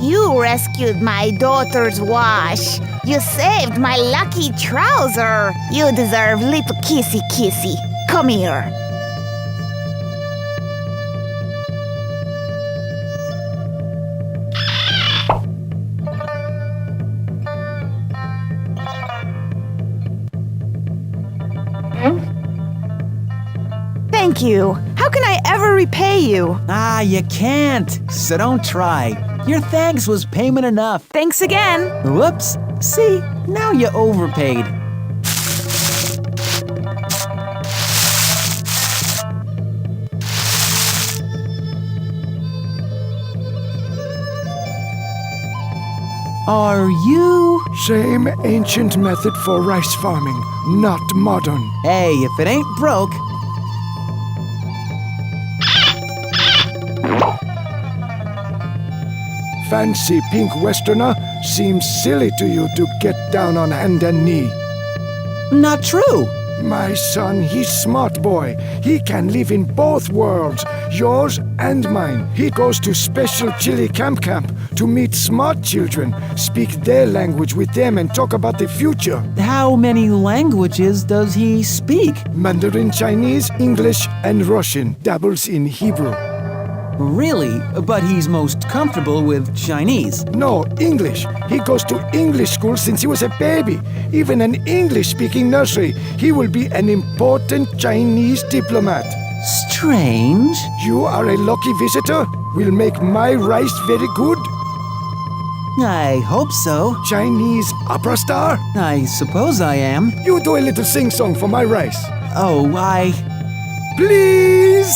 You rescued my daughter's wash. You saved my lucky trouser. You deserve little kissy kissy. Come here. Thank you. How can I ever repay you? Ah, you can't. So don't try. Your thanks was payment enough. Thanks again. Whoops. See, now you overpaid. Are you? Same ancient method for rice farming, not modern. Hey, if it ain't broke. Fancy pink westerner, seems silly to you to get down on hand and knee. Not true. My son, he's smart boy. He can live in both worlds, yours and mine. He goes to special chili camp to meet smart children, speak their language with them and talk about the future. How many languages does he speak? Mandarin, Chinese, English, and Russian. Dabbles in Hebrew. Really? But he's most comfortable with Chinese. No, English. He goes to English school since he was a baby. Even an English-speaking nursery. He will be an important Chinese diplomat. Strange. You are a lucky visitor. Will make my rice very good. I hope so. Chinese opera star? I suppose I am. You do a little sing-song for my rice. Oh, Please!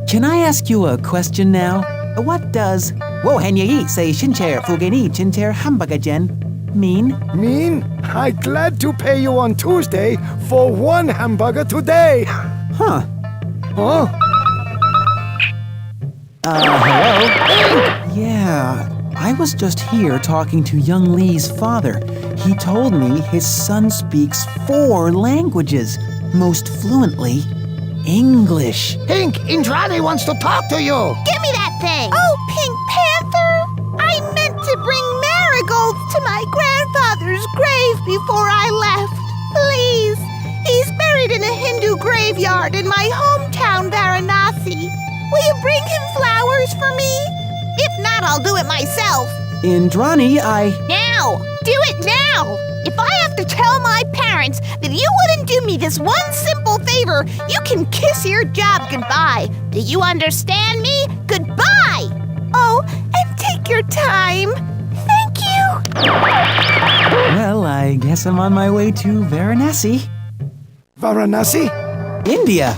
Can I ask you a question now? What does "wo hen yi say shincher fugeni chincher hamburger jen" mean? Mean? I'm glad to pay you on Tuesday for one hamburger today. Huh. Huh? Hello? Yeah, I was just here talking to young Lee's father. He told me his son speaks 4 languages, most fluently English. Pink, Indrani wants to talk to you. Give me that thing. Oh, Pink Panther. I meant to bring marigolds to my grandfather's grave before I left. Please, I'll do it myself. Indrani, Now! Do it now! If I have to tell my parents that you wouldn't do me this one simple favor, you can kiss your job goodbye. Do you understand me? Goodbye! Oh, and take your time. Thank you. Well, I guess I'm on my way to Varanasi. Varanasi? India.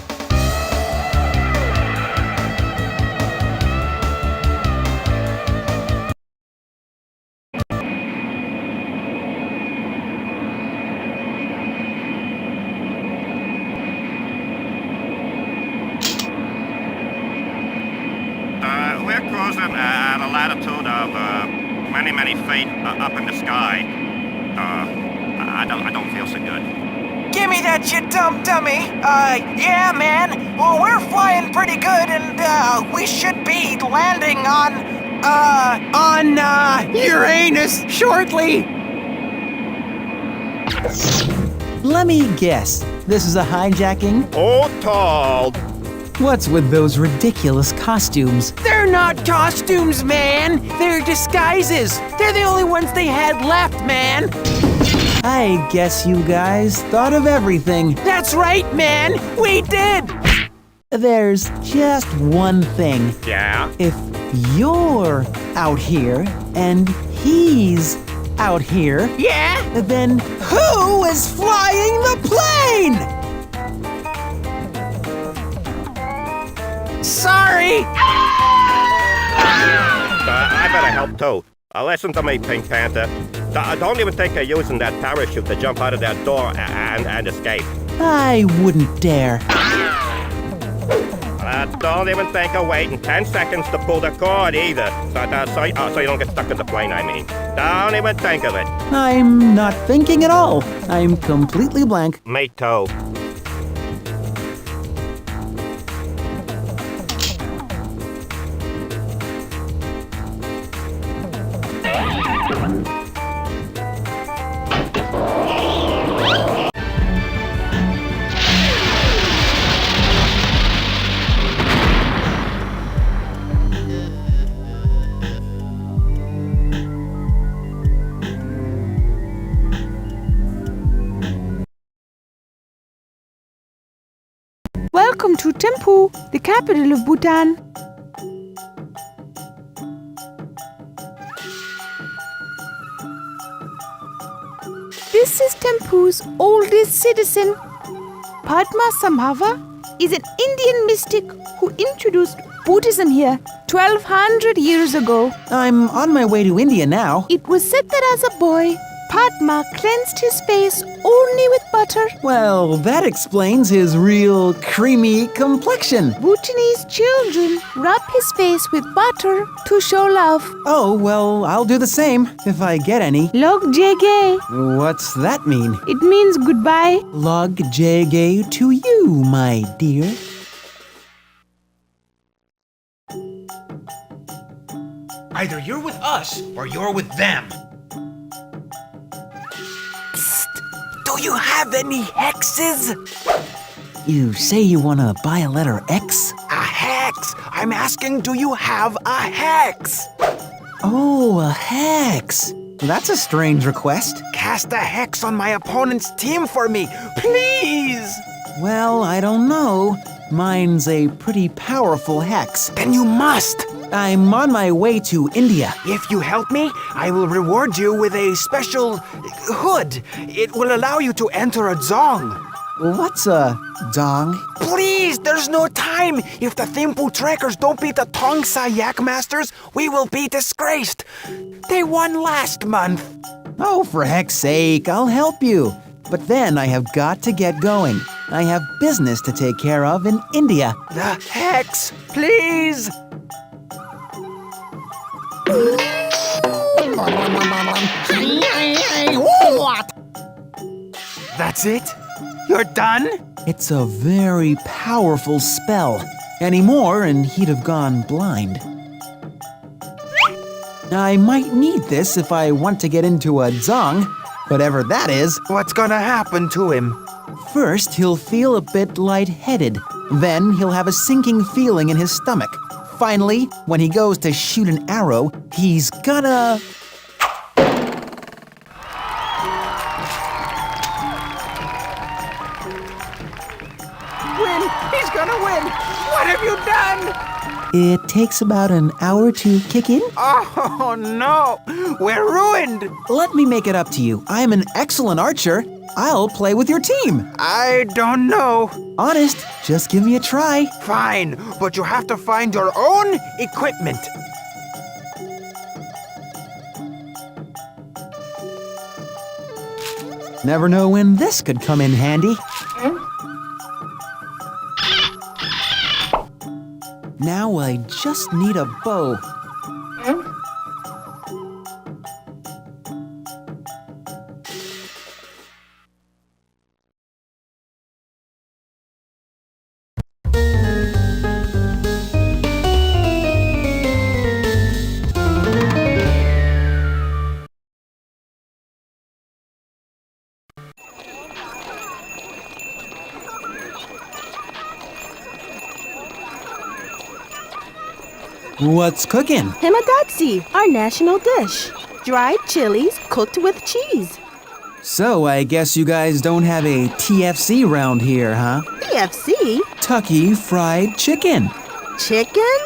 We're cruising at a latitude of many feet up in the sky. I don't feel so good. Give me that, you dumb dummy. Yeah, man. Well, we're flying pretty good, and we should be landing on Uranus shortly. Let me guess. This is a hijacking? Oh, tall. What's with those ridiculous costumes? They're not costumes, man. They're disguises. They're the only ones they had left, man. I guess you guys thought of everything. That's right, man. We did. There's just one thing. Yeah? If you're out here and he's out here, yeah, then who is flying the plane? Sorry! I better help too. Listen to me, Pink Panther. Don't even think of using that parachute to jump out of that door and escape. I wouldn't dare. Don't even think of waiting 10 seconds to pull the cord either. So you don't get stuck in the plane, I mean. Don't even think of it. I'm not thinking at all. I'm completely blank. Me too. Welcome to Thimphu, the capital of Bhutan. This is Thimphu's oldest citizen. Padma Sambhava is an Indian mystic who introduced Buddhism here 1200 years ago. I'm on my way to India now. It was said that as a boy, Padma cleansed his face only with butter. Well, that explains his real creamy complexion. Bhutanese children rub his face with butter to show love. Oh, well, I'll do the same if I get any. Log jege. What's that mean? It means goodbye. Log jege to you, my dear. Either you're with us or you're with them. Do you have any hexes? You say you want to buy a letter X? A hex! I'm asking, do you have a hex? Oh, a hex. That's a strange request. Cast a hex on my opponent's team for me, please! Well, I don't know. Mine's a pretty powerful hex. Then you must! I'm on my way to India. If you help me, I will reward you with a special hood. It will allow you to enter a dzong. What's a dong? Please, there's no time. If the Thimphu Trekkers don't beat the Tongsa Yak Masters, we will be disgraced. They won last month. Oh, for heck's sake, I'll help you. But then I have got to get going. I have business to take care of in India. The hex, please. What? That's it? You're done? It's a very powerful spell. Any more and he'd have gone blind. I might need this if I want to get into a dzong, whatever that is. What's gonna happen to him? First, he'll feel a bit lightheaded. Then he'll have a sinking feeling in his stomach. Finally, when he goes to shoot an arrow, he's gonna... Win! He's gonna win! What have you done? It takes about an hour to kick in. Oh, no! We're ruined! Let me make it up to you. I'm an excellent archer. I'll play with your team. I don't know. Honest, just give me a try. Fine, but you have to find your own equipment. Never know when this could come in handy. Now I just need a bow. What's cooking? Himadotsi, our national dish. Dried chilies cooked with cheese. So I guess you guys don't have a TFC round here, huh? TFC? Tucky Fried Chicken. Chicken?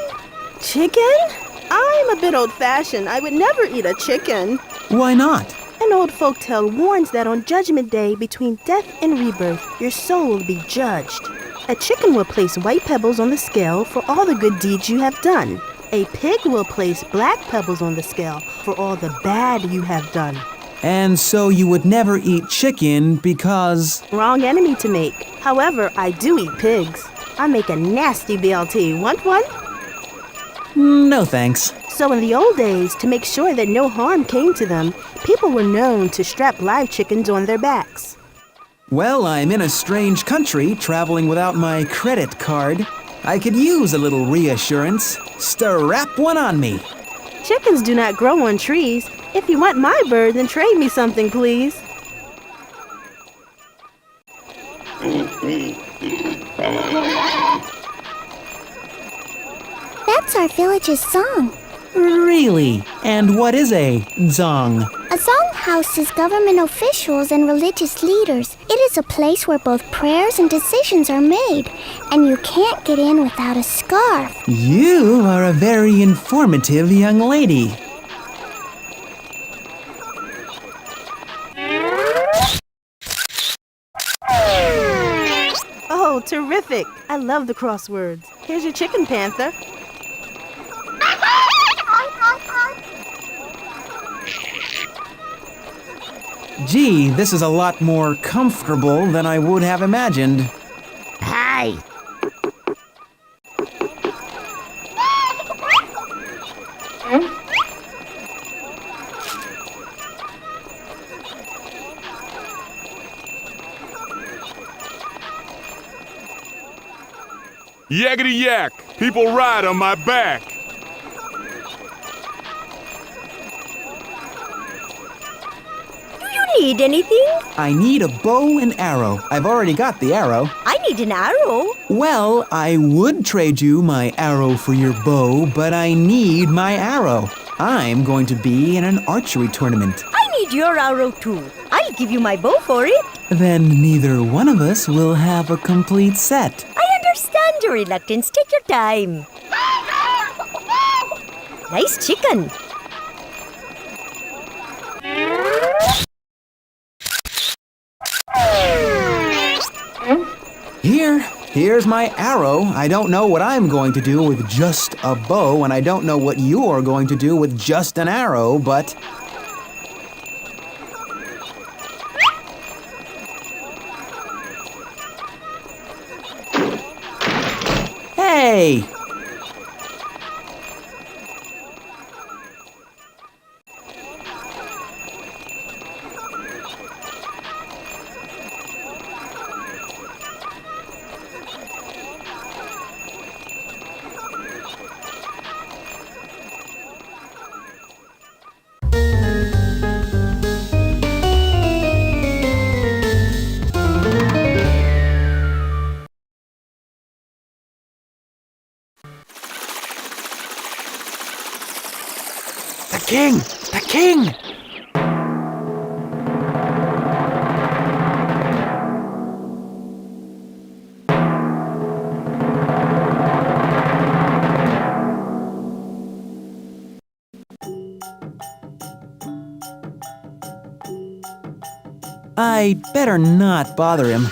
Chicken? I'm a bit old-fashioned. I would never eat a chicken. Why not? An old folktale warns that on Judgment Day, between death and rebirth, your soul will be judged. A chicken will place white pebbles on the scale for all the good deeds you have done. A pig will place black pebbles on the scale for all the bad you have done. And so you would never eat chicken because... Wrong enemy to make. However, I do eat pigs. I make a nasty BLT. Want one? No thanks. So in the old days, to make sure that no harm came to them, people were known to strap live chickens on their backs. Well, I'm in a strange country, traveling without my credit card. I could use a little reassurance. Strap one on me. Chickens do not grow on trees. If you want my bird, then trade me something, please. That's our village's song. Really? And what is a zong? A song houses government officials and religious leaders. It is a place where both prayers and decisions are made, and you can't get in without a scarf. You are a very informative young lady. Oh, terrific. I love the crosswords. Here's your chicken, Panther. Gee, this is a lot more comfortable than I would have imagined. Hi. Yakety yak! People ride on my back! Need anything? I need a bow and arrow. I've already got the arrow. I need an arrow. Well, I would trade you my arrow for your bow, but I need my arrow. I'm going to be in an archery tournament. I need your arrow too. I'll give you my bow for it. Then neither one of us will have a complete set. I understand your reluctance. Take your time. Nice chicken. Here's my arrow. I don't know what I'm going to do with just a bow, and I don't know what you're going to do with just an arrow, but... Hey! king! The king! I'd better not bother him.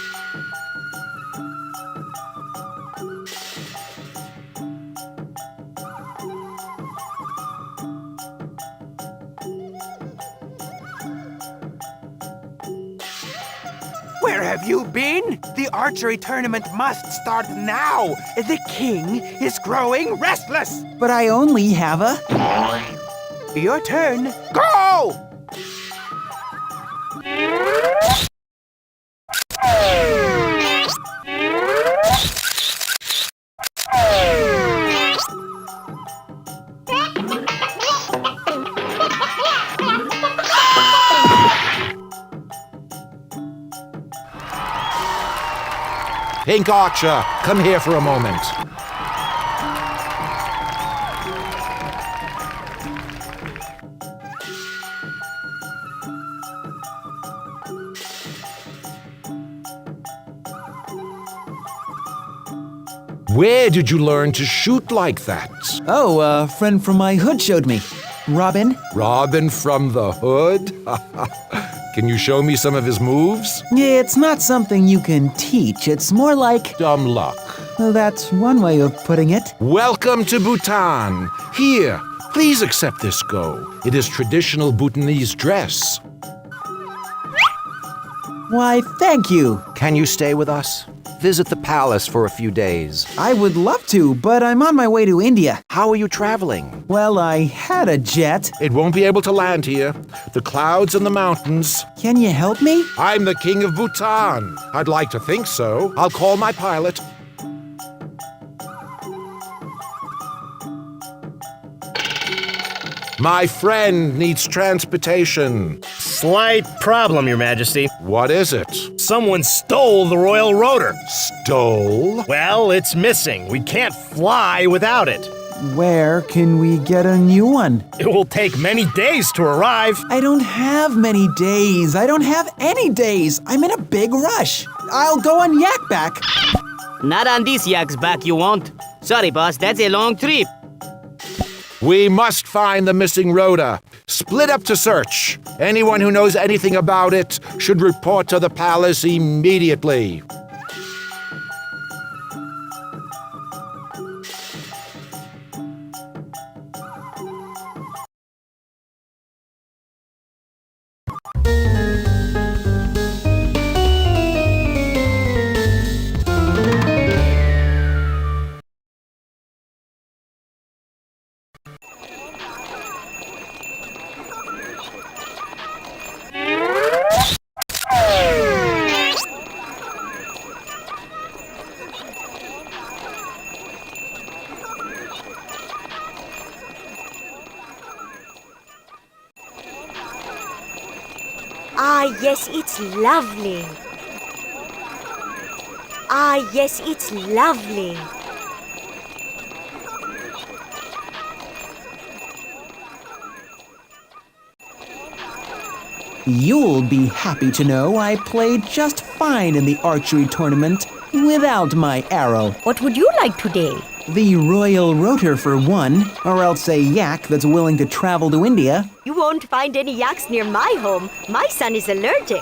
Where have you been? The archery tournament must start now. The king is growing restless. But I only have a... Your turn. Go! Pink Archer, come here for a moment. Where did you learn to shoot like that? Oh, a friend from my hood showed me. Robin? Robin from the hood? Can you show me some of his moves? It's not something you can teach. It's more like... Dumb luck. Well, that's one way of putting it. Welcome to Bhutan. Here, please accept this go. It is traditional Bhutanese dress. Why, thank you. Can you stay with us? Visit the palace for a few days. I would love to, but I'm on my way to India. How are you traveling? Well, I had a jet. It won't be able to land here. The clouds and the mountains. Can you help me? I'm the king of Bhutan. I'd like to think so. I'll call my pilot. My friend needs transportation. Slight problem, Your Majesty. What is it? Someone stole the royal rotor. Stole? Well, it's missing. We can't fly without it. Where can we get a new one? It will take many days to arrive. I don't have many days. I don't have any days. I'm in a big rush. I'll go on yak back. Not on this yak's back, you won't. Sorry, boss, that's a long trip. We must find the missing rotor. Split up to search. Anyone who knows anything about it should report to the palace immediately. Ah, yes, it's lovely. Ah, yes, it's lovely. You'll be happy to know I played just fine in the archery tournament without my arrow. What would you like today? The royal rotor for one, or else a yak that's willing to travel to India. You won't find any yaks near my home. My son is allergic.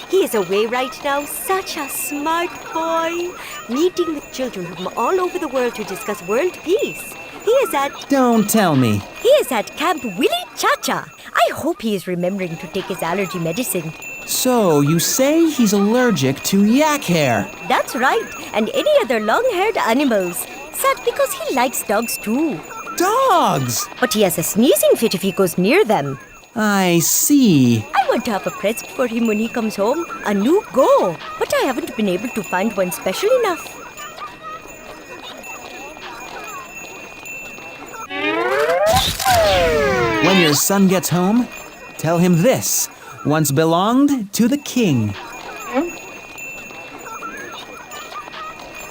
He is away right now, such a smart boy, meeting with children from all over the world to discuss world peace. He is at... Don't tell me. He is at Camp Willy Chacha. I hope he is remembering to take his allergy medicine. So, you say he's allergic to yak hair? That's right, and any other long-haired animals. Sad because he likes dogs too. Dogs? But he has a sneezing fit if he goes near them. I see. I want to have a present for him when he comes home, a new go, but I haven't been able to find one special enough. When your son gets home, tell him this once belonged to the king.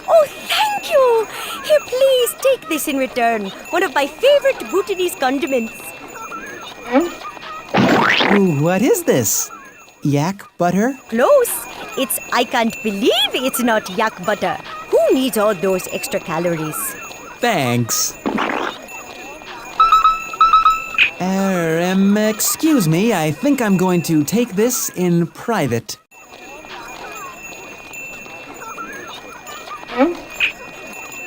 Oh, thank you! Here, please take this in return. One of my favorite Bhutanese condiments. What is this? Yak butter? Close. It's I can't believe it's not yak butter. Who needs all those extra calories? Thanks. Excuse me, I think I'm going to take this in private.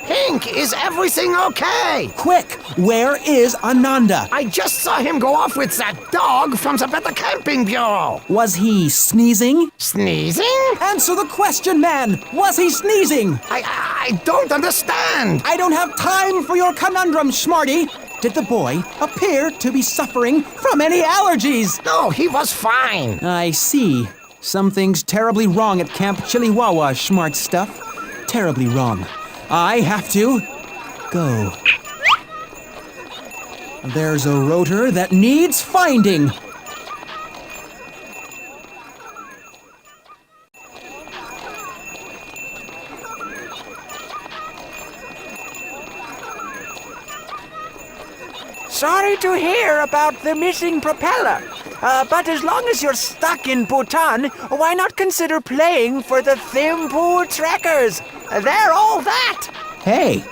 Pink, is everything okay? Quick, where is Ananda? I just saw him go off with that dog from the Better Camping Bureau. Was he sneezing? Sneezing? Answer the question, man! Was he sneezing? I don't understand. I don't have time for your conundrum, Smarty. Did the boy appear to be suffering from any allergies? No, he was fine. I see. Something's terribly wrong at Camp Chiliwawa, smart stuff. Terribly wrong. I have to go. There's a rotor that needs finding. Sorry to hear about the missing propeller. But as long as you're stuck in Bhutan, why not consider playing for the Thimphu Trekkers? They're all that! Hey!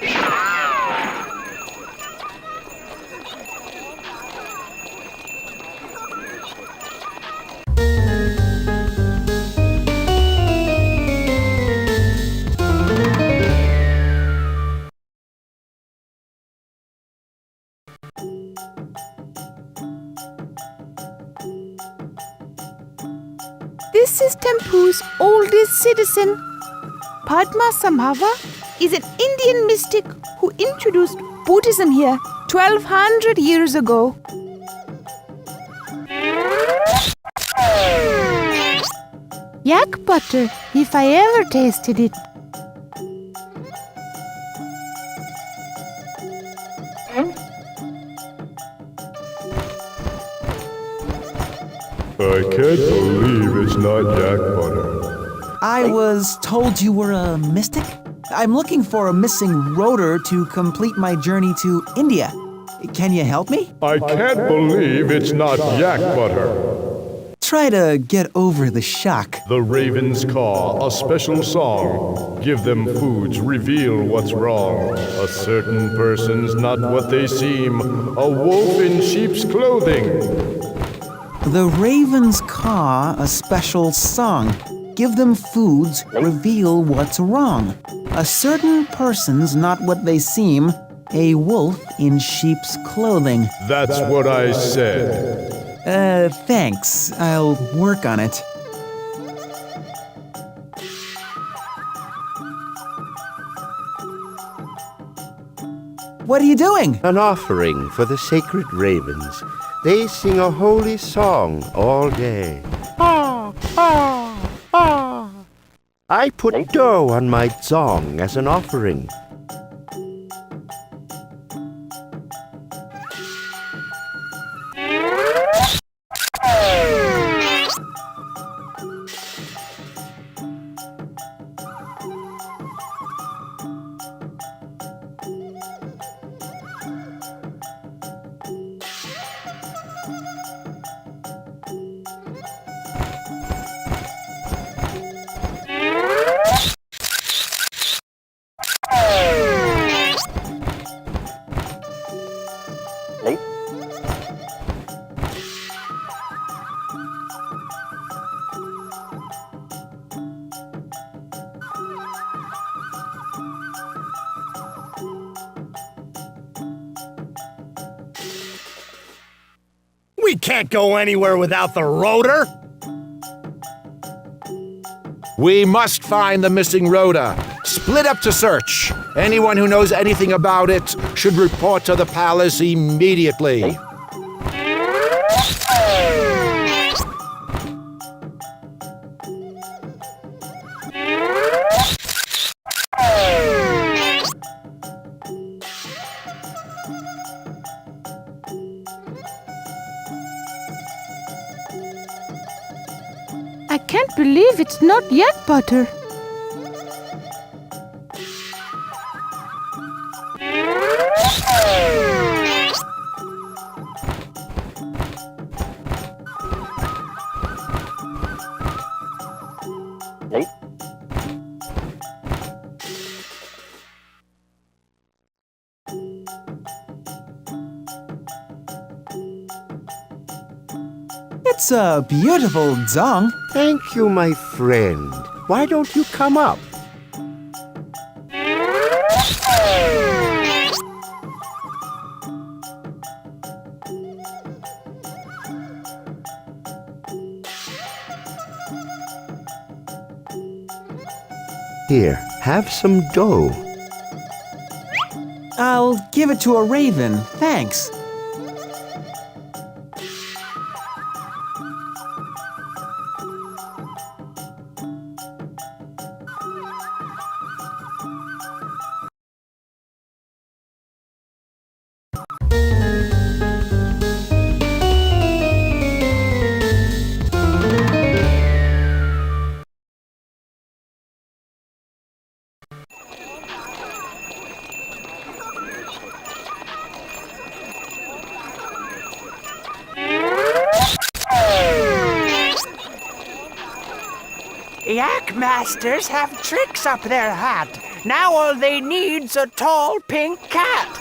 This is Thimphu's oldest citizen. Padma Sambhava is an Indian mystic who introduced Buddhism here 1200 years ago. Yak butter, if I ever tasted it. I can't believe it's not yak butter. I was told you were a mystic? I'm looking for a missing rotor to complete my journey to India. Can you help me? I can't believe it's not yak butter. Try to get over the shock. The ravens caw, a special song. Give them foods, reveal what's wrong. A certain person's not what they seem. A wolf in sheep's clothing. The ravens caw a special song. Give them foods, reveal what's wrong. A certain person's not what they seem. A wolf in sheep's clothing. That's what I said. Thanks. I'll work on it. What are you doing? An offering for the sacred ravens. They sing a holy song all day. I put dough on my zong as an offering. We can't go anywhere without the rotor. We must find the missing rotor. Split up to search. Anyone who knows anything about it should report to the palace immediately. I can't believe it's not yak butter. That's a beautiful song. Thank you, my friend. Why don't you come up? Here, have some dough. I'll give it to a raven, thanks. Yak masters have tricks up their hat. Now all they need's a tall pink cat.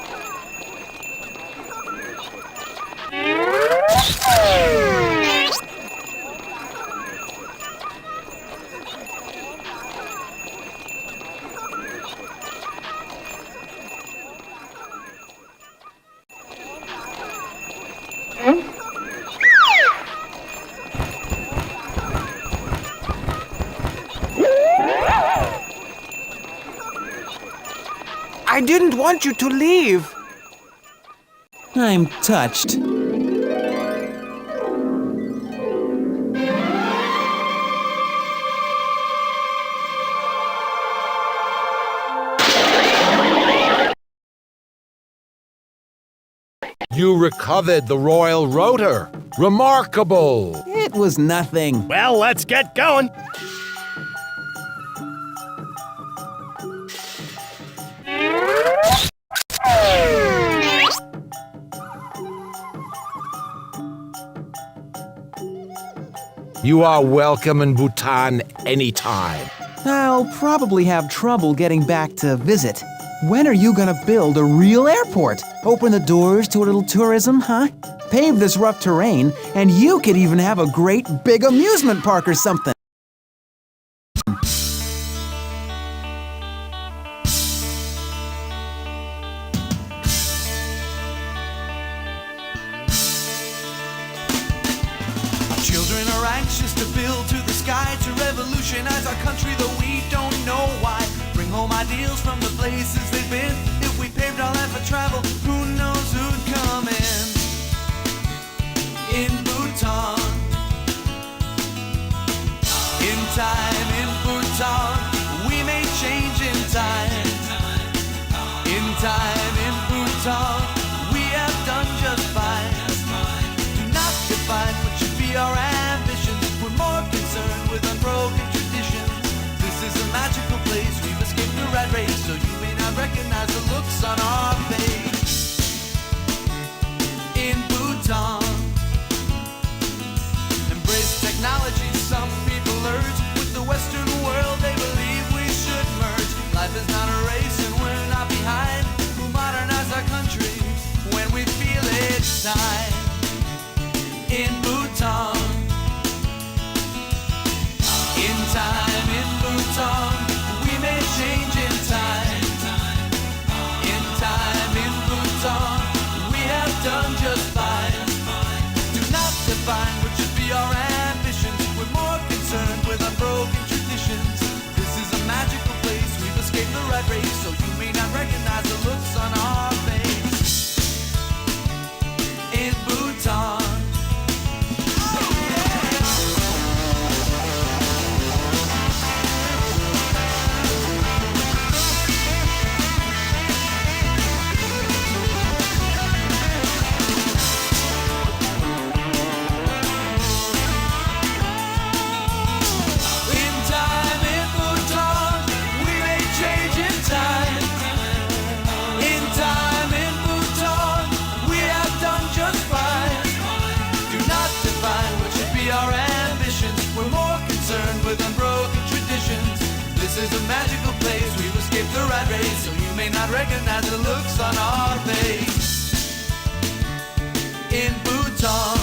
I didn't want you to leave. I'm touched. You recovered the royal rotor. Remarkable. It was nothing. Well, let's get going. You are welcome in Bhutan anytime. I'll probably have trouble getting back to visit. When are you gonna build a real airport? Open the doors to a little tourism, huh? Pave this rough terrain, and you could even have a great big amusement park or something. Children are anxious to build to the sky, to revolutionize our country, though we don't know why. Bring home ideals from the places they've been. If we paved our land for travel, who knows who'd come in? In Bhutan, in time, in Bhutan, we may change in time. In time, in Bhutan, we have done just fine. Do not define what should be our ambitions. We're more concerned with unbroken traditions. This is a magical place. We've escaped the rat race, so you may not recognize the looks on our face. In Bhutan, embrace technology, some people urge. With the Western world, they believe we should merge. Life is not a race, and we're not behind. We'll modernize our country when we feel it's time. In Bhutan, in time, in Bhutan, we may change in time. In time, in Bhutan, we have done just fine. Do not define what should be our ambitions. We're more concerned with unbroken traditions. This is a magical place. We've escaped the rat race, so you may not recognize the looks on our face. In Bhutan. This is a magical place. We've escaped the rat race, so you may not recognize the looks on our face. In Bhutan,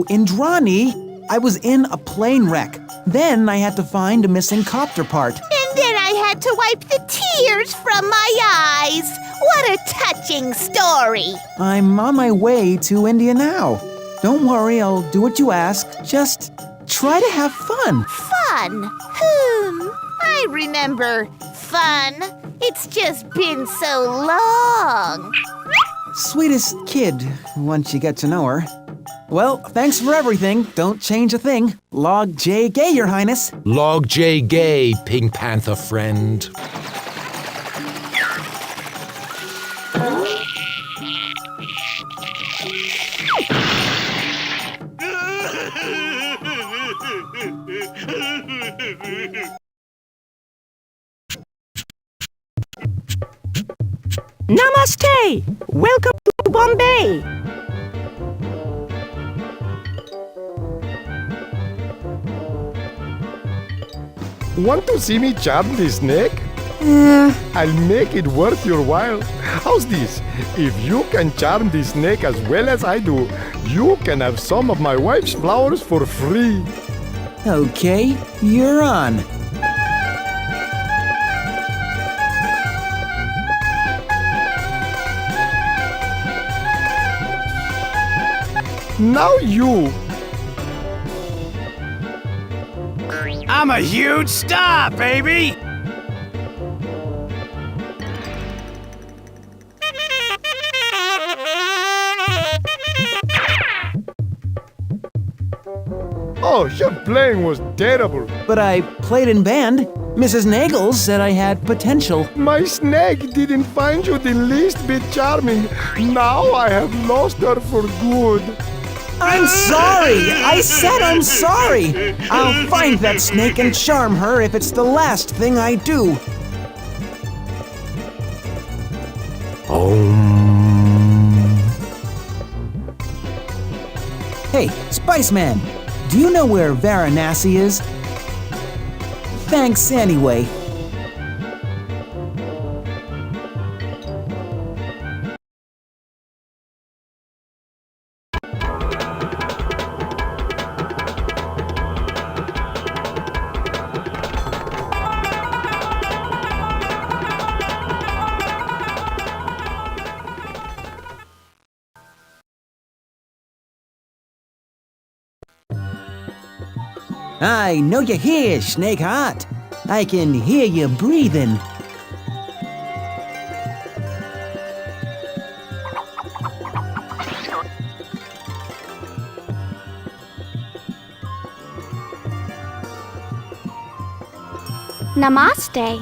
Indrani, I was in a plane wreck. Then I had to find a missing copter part. And then I had to wipe the tears from my eyes. What a touching story. I'm on my way to India now. Don't worry, I'll do what you ask. Just try to have fun. Fun? I remember fun. It's just been so long. Sweetest kid, once you get to know her. Well, thanks for everything. Don't change a thing. Log J Gay, Your Highness. Log J Gay, Pink Panther friend. Namaste! Welcome to Bombay! Want to see me charm the snake? I'll make it worth your while. How's this? If you can charm the snake as well as I do, you can have some of my wife's flowers for free. Okay, you're on. Now you. I'm a huge star, baby! Oh, your playing was terrible. But I played in band. Mrs. Nagel said I had potential. My snake didn't find you the least bit charming. Now I have lost her for good. I'm sorry! I said I'm sorry! I'll find that snake and charm her if it's the last thing I do. Hey, Spice Man, do you know where Varanasi is? Thanks anyway. I know you're here, Snake Heart. I can hear you breathing. Namaste.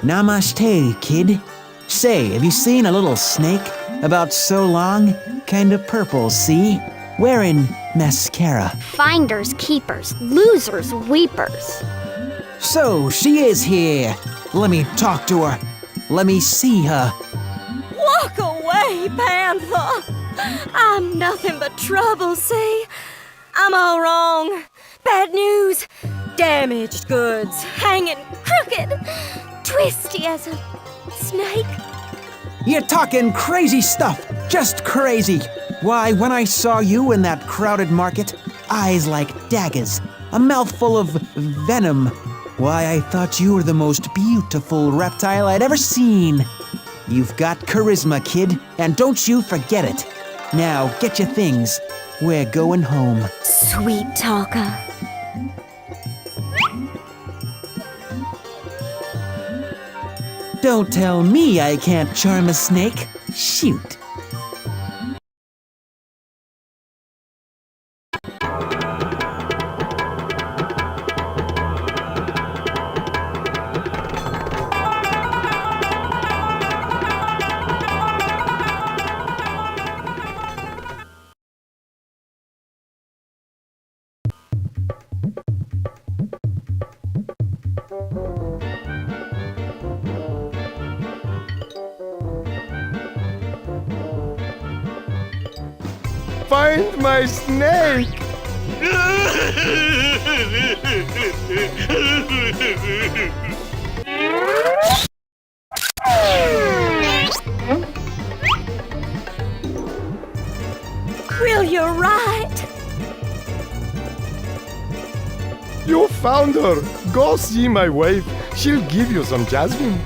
Namaste, kid. Say, have you seen a little snake? About so long, kind of purple, see? Wearing mascara. Finders, keepers, losers, weepers. So, she is here. Let me talk to her. Let me see her. Walk away, Panther! I'm nothing but trouble, see? I'm all wrong. Bad news. Damaged goods. Hanging crooked. Twisty as a snake. You're talking crazy stuff. Just crazy. Why, when I saw you in that crowded market, eyes like daggers, a mouthful of venom. Why, I thought you were the most beautiful reptile I'd ever seen. You've got charisma, kid, and don't you forget it. Now, get your things. We're going home. Sweet talker. Don't tell me I can't charm a snake. Shoot. Find my snake! Will you write? found her. Go see my wife. She'll give you some jasmine.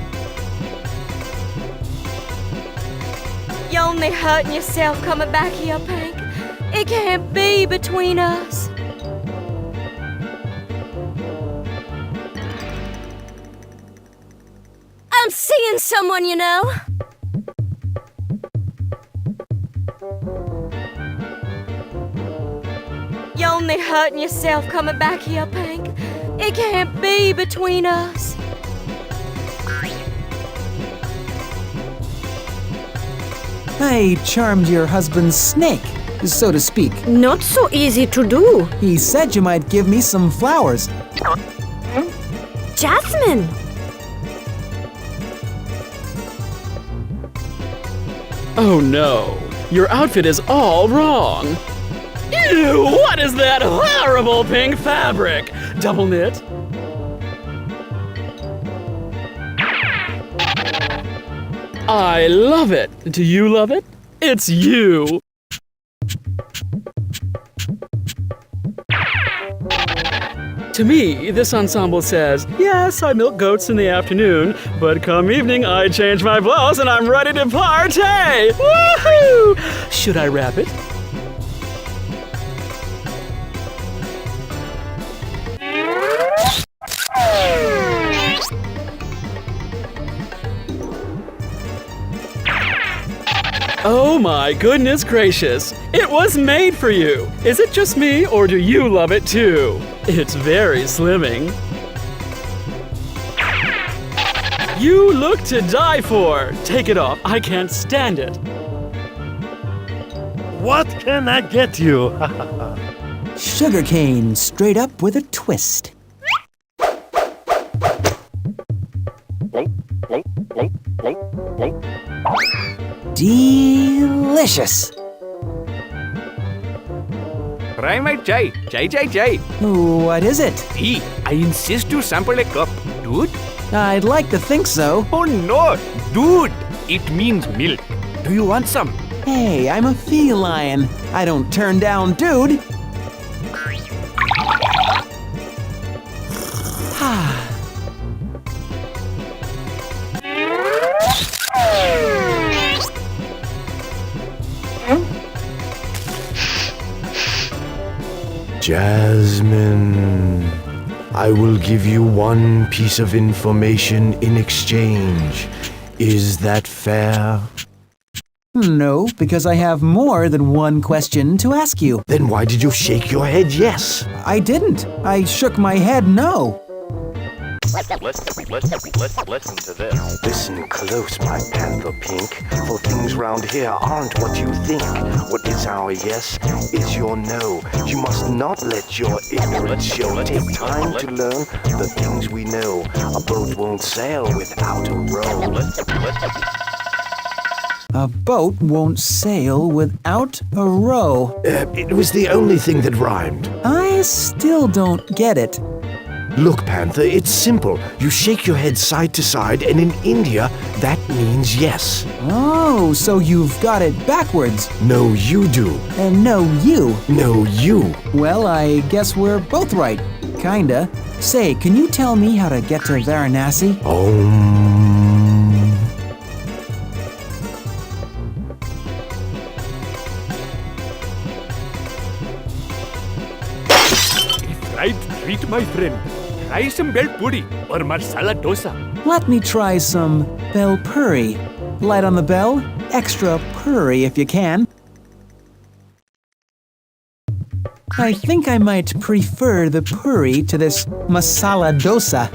You're only hurting yourself coming back here, Pink. It can't be between us. I'm seeing someone, you know. You're only hurting yourself coming back here, Pink. It can't be between us. I charmed your husband's snake, so to speak. Not so easy to do. He said you might give me some flowers. Jasmine! Oh no, your outfit is all wrong. Ew, what is that horrible pink fabric? Double knit? I love it. Do you love it? It's you. To me, this ensemble says, yes, I milk goats in the afternoon, but come evening, I change my blouse and I'm ready to party! Woohoo! Should I wrap it? Oh my goodness gracious! It was made for you! Is it just me, or do you love it too? It's very slimming. You look to die for! Take it off, I can't stand it. What can I get you? Sugarcane, straight up with a twist. Delicious. Try my chai. Chai. What is it? Tea. I insist you sample a cup. Dude? I'd like to think so. Oh no, dude. It means milk. Do you want some? Hey, I'm a feline. I don't turn down dude. Jasmine, I will give you one piece of information in exchange. Is that fair? No, because I have more than one question to ask you. Then why did you shake your head yes? I didn't. I shook my head no. Listen to this. Listen close, my panther Pink, for things round here aren't what you think. What is our yes is your no. You must not let your ignorance show. Take time to learn the things we know. A boat won't sail without a row. A boat won't sail without a row. It was the only thing that rhymed. I still don't get it. Look, Panther, it's simple. You shake your head side to side, and in India, that means yes. Oh, so you've got it backwards. No, you do. And no, you. No, you. Well, I guess we're both right. Kinda. Say, can you tell me how to get to Varanasi? Fried treat, my friend. Try some bel puri or masala dosa. Let me try some bell puri. Light on the bell, extra puri if you can. I think I might prefer the puri to this masala dosa.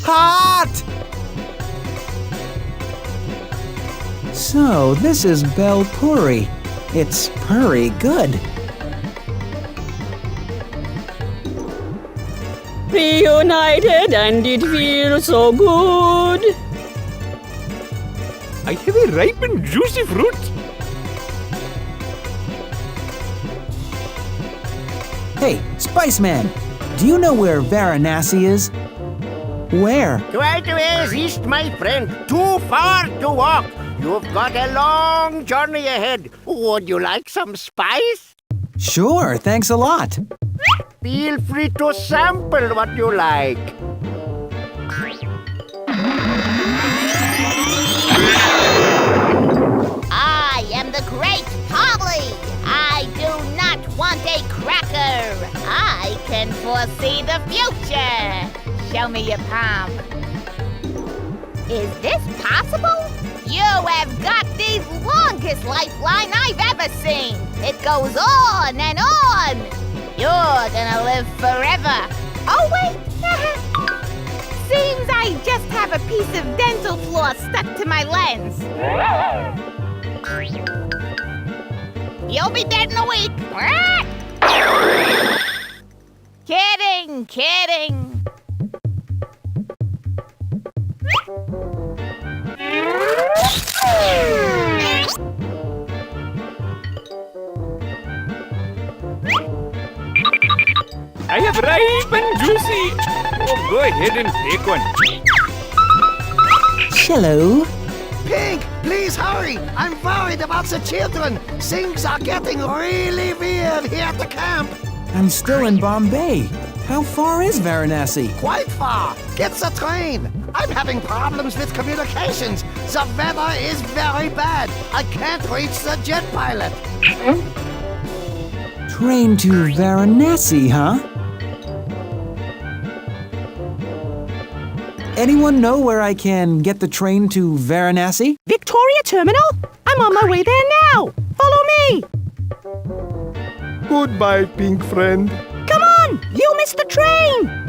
Hot! So, this is bell puri. It's puri good. Reunited and it feels so good. I have a ripe and juicy fruit. Hey, Spice Man, do you know where Varanasi is? Where? 12 ways east, my friend. Too far to walk. You've got a long journey ahead. Would you like some spice? Sure, thanks a lot. Feel free to sample what you like. I am the great Polly. I do not want a cracker. I can foresee the future. Show me your palm. Is this possible? You have got the longest lifeline I've ever seen. It goes on and on. You're gonna live forever. Oh, wait. Seems I just have a piece of dental floss stuck to my lens. You'll be dead in a week. Kidding, kidding. I have ripe and juicy. Oh, go ahead and take one. Hello. Pink, please hurry. I'm worried about the children. Things are getting really weird here at the camp. I'm still in Bombay. How far is Varanasi? Quite far. Get the train. I'm having problems with communications. The weather is very bad. I can't reach the jet pilot. Train to Varanasi, huh? Anyone know where I can get the train to Varanasi? Victoria Terminal? I'm on my way there now. Follow me. Goodbye, pink friend. Come on, you missed the train.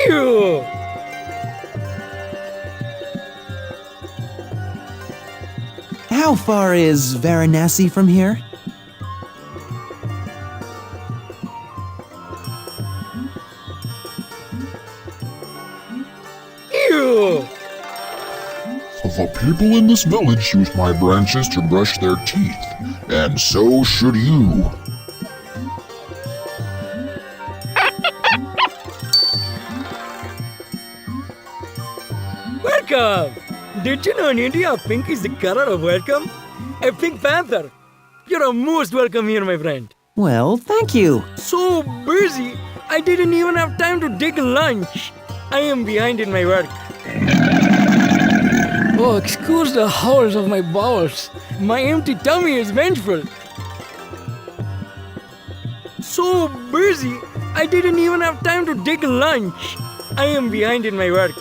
Ew! How far is Varanasi from here? Ew! The people in this village use my branches to brush their teeth, and so should you. Welcome! Did you know in India pink is the color of welcome? A Pink Panther! You're most welcome here, my friend. Well, thank you. So busy, I didn't even have time to take lunch. I am behind in my work. Oh, excuse the howls of my bowels. My empty tummy is vengeful. So busy, I didn't even have time to take lunch. I am behind in my work.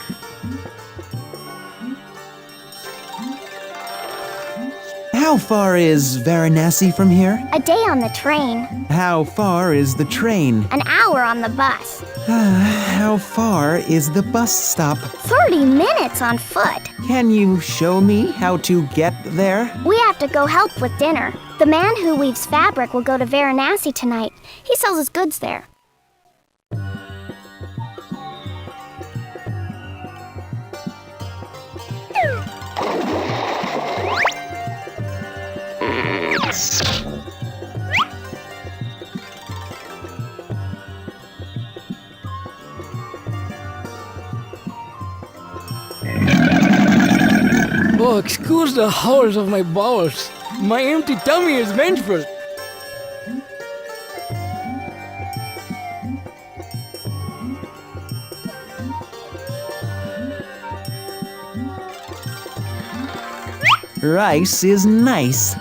How far is Varanasi from here? A day on the train. How far is the train? An hour on the bus. How far is the bus stop? 30 minutes on foot. Can you show me how to get there? We have to go help with dinner. The man who weaves fabric will go to Varanasi tonight. He sells his goods there. Oh, excuse the howls of my bowels. My empty tummy is vengeful. Rice is nice.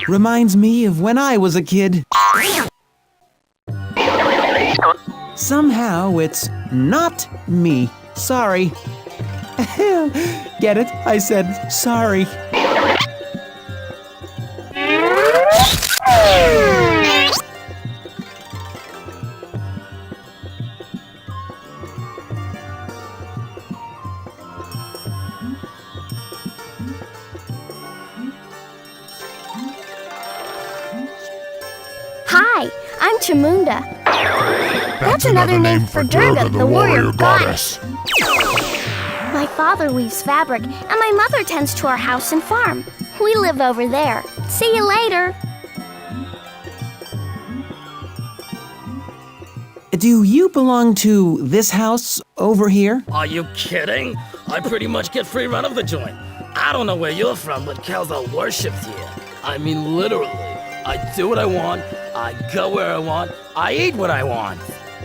Reminds me of when I was a kid. Somehow it's not me. Sorry. Get it? I said sorry. I'm Chamunda. That's another name for Durga, the warrior goddess. My father weaves fabric, and my mother tends to our house and farm. We live over there. See you later. Do you belong to this house over here? Are you kidding? I pretty much get free run of the joint. I don't know where you're from, but cows are worshipped here. I mean literally. I do what I want, I go where I want, I eat what I want.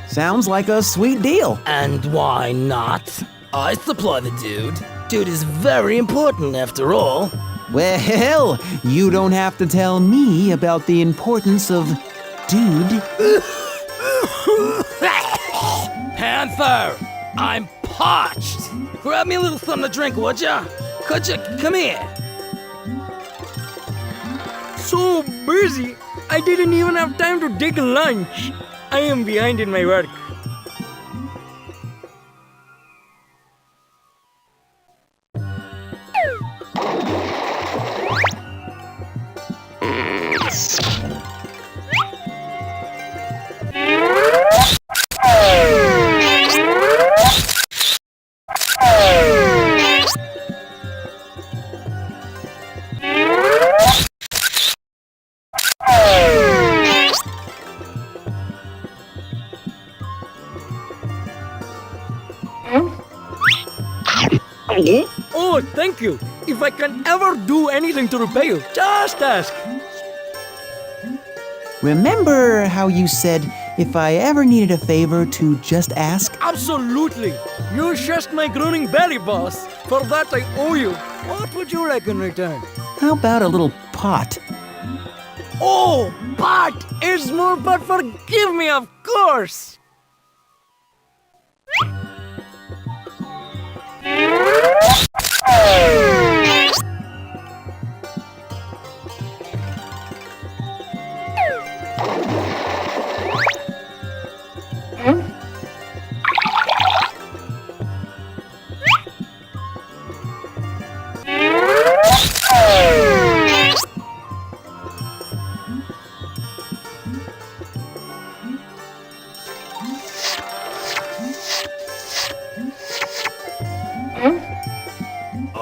Sounds like a sweet deal. And why not? I supply the dude. Dude is very important after all. Well, you don't have to tell me about the importance of dude. Panther! I'm parched! Grab me a little something to drink, would ya? Could ya? Come here. So busy, I didn't even have time to take lunch. I am behind in my work. Oh, thank you. If I can ever do anything to repay you, just ask. Remember how you said if I ever needed a favor to just ask? Absolutely. You just my groaning belly, boss. For that I owe you. What would you like in return? How about a little pot? Oh, pot is more, but forgive me, of course.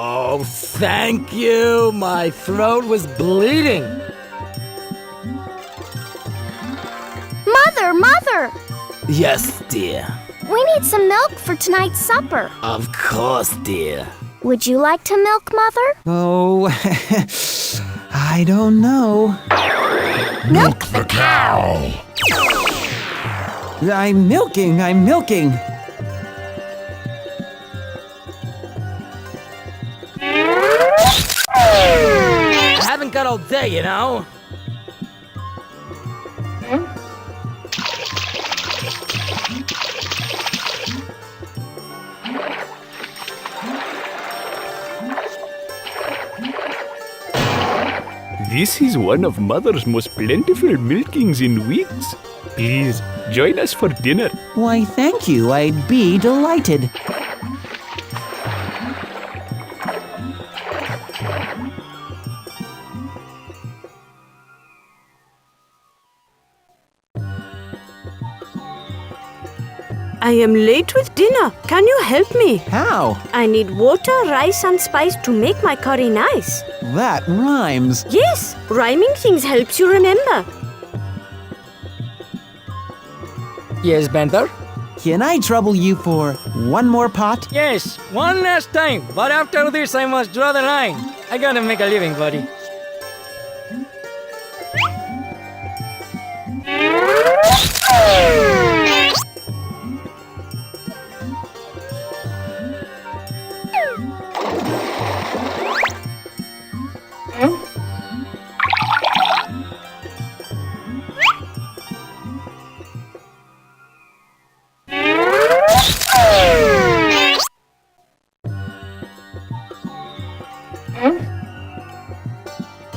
Oh, thank you. My throat was bleeding. Mother! Yes, dear. We need some milk for tonight's supper. Of course, dear. Would you like to milk, Mother? Oh, I don't know. Milk the cow! I'm milking. I haven't got all day, you know? This is one of Mother's most plentiful milkings in weeks. Please, join us for dinner. Why, thank you. I'd be delighted. I am late with dinner. Can you help me? How? I need water, rice and spice to make my curry nice. That rhymes. Yes, rhyming things helps you remember. Yes, Panther? Can I trouble you for one more pot? Yes, one last time. But after this, I must draw the line. I gotta make a living, buddy.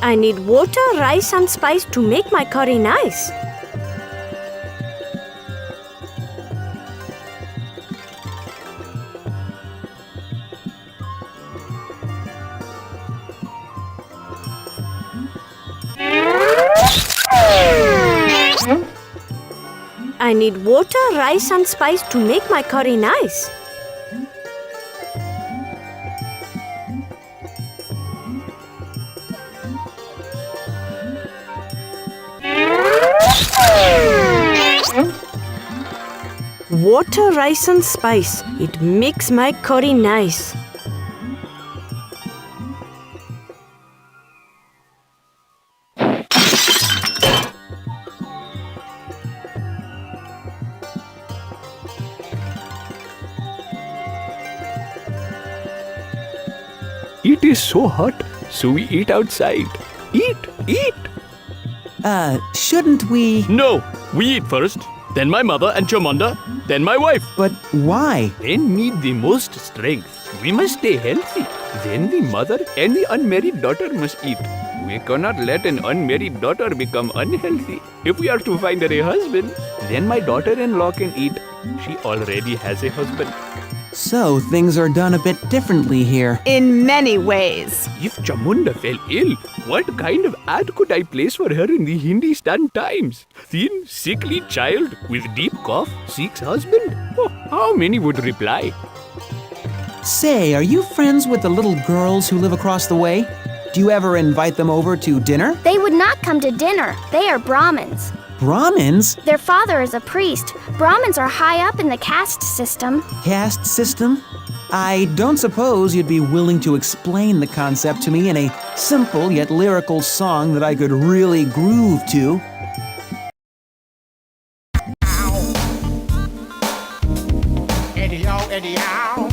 I need water, rice and spice to make my curry nice. I need water, rice and spice to make my curry nice. Water, rice and spice. It makes my curry nice. It is so hot, so we eat outside. Eat! Shouldn't we? No! We eat first, then my mother and Chamunda, then my wife. But why? Men need the most strength. We must stay healthy. Then the mother and the unmarried daughter must eat. We cannot let an unmarried daughter become unhealthy. If we are to find her a husband, then my daughter-in-law can eat. She already has a husband. So things are done a bit differently here. In many ways. If Chamunda fell ill, what kind of ad could I place for her in the Hindustan Times? Thin, sickly child with deep cough seeks husband? Oh, how many would reply? Say, are you friends with the little girls who live across the way? Do you ever invite them over to dinner? They would not come to dinner. They are Brahmins. Brahmins? Their father is a priest. Brahmins are high up in the caste system. Caste system? I don't suppose you'd be willing to explain the concept to me in a simple yet lyrical song that I could really groove to. Eddie-o, Eddie-o.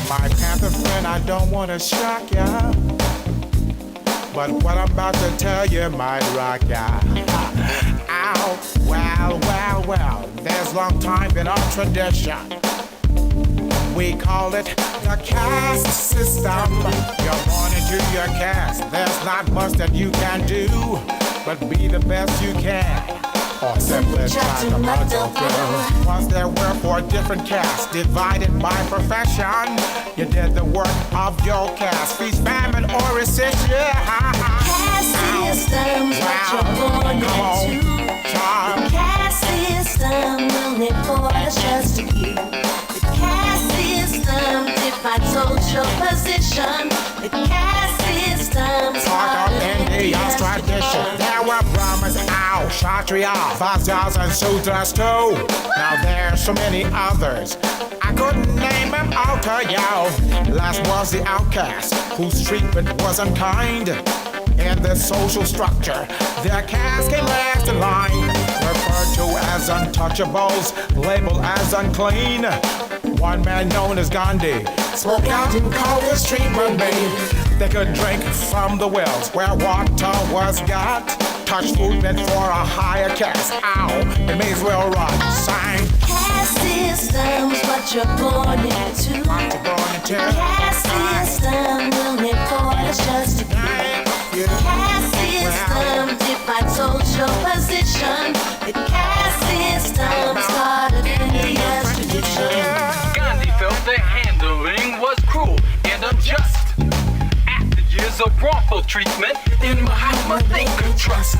My Panther friend, I don't want to shock ya, but what I'm about to tell you might rock ya. Ow, well, there's long time been our tradition. We call it the caste system. You're born into your caste. There's not much that you can do, but be the best you can. Or simply try to muddle through. Once there were 4 different castes divided by profession, you did the work of your caste. Feast, famine, or recession. Caste system's what you're born into. The caste system will enforce just to you. The caste system defines social position. The caste system's part of India's tradition. There were Brahmins, Kshatriya, Vaisyas, and Sudras too. Now there's so many others, I couldn't name them all to you. Last was the outcast, whose treatment was unkind. In the social structure, their caste came last in line. Referred to as untouchables, labeled as unclean. One man known as Gandhi spoke out and called his treatment made. They could drink from the wells where water was got. Touch food meant for a higher caste. Ow, it may as well run. Sign. caste system's what you're born into. The caste system will enforce just to be. The caste system defines social position. The caste system started India's tradition. Gandhi felt the handling was cruel and unjust. After years of wrongful treatment, in Mahatma they could trust.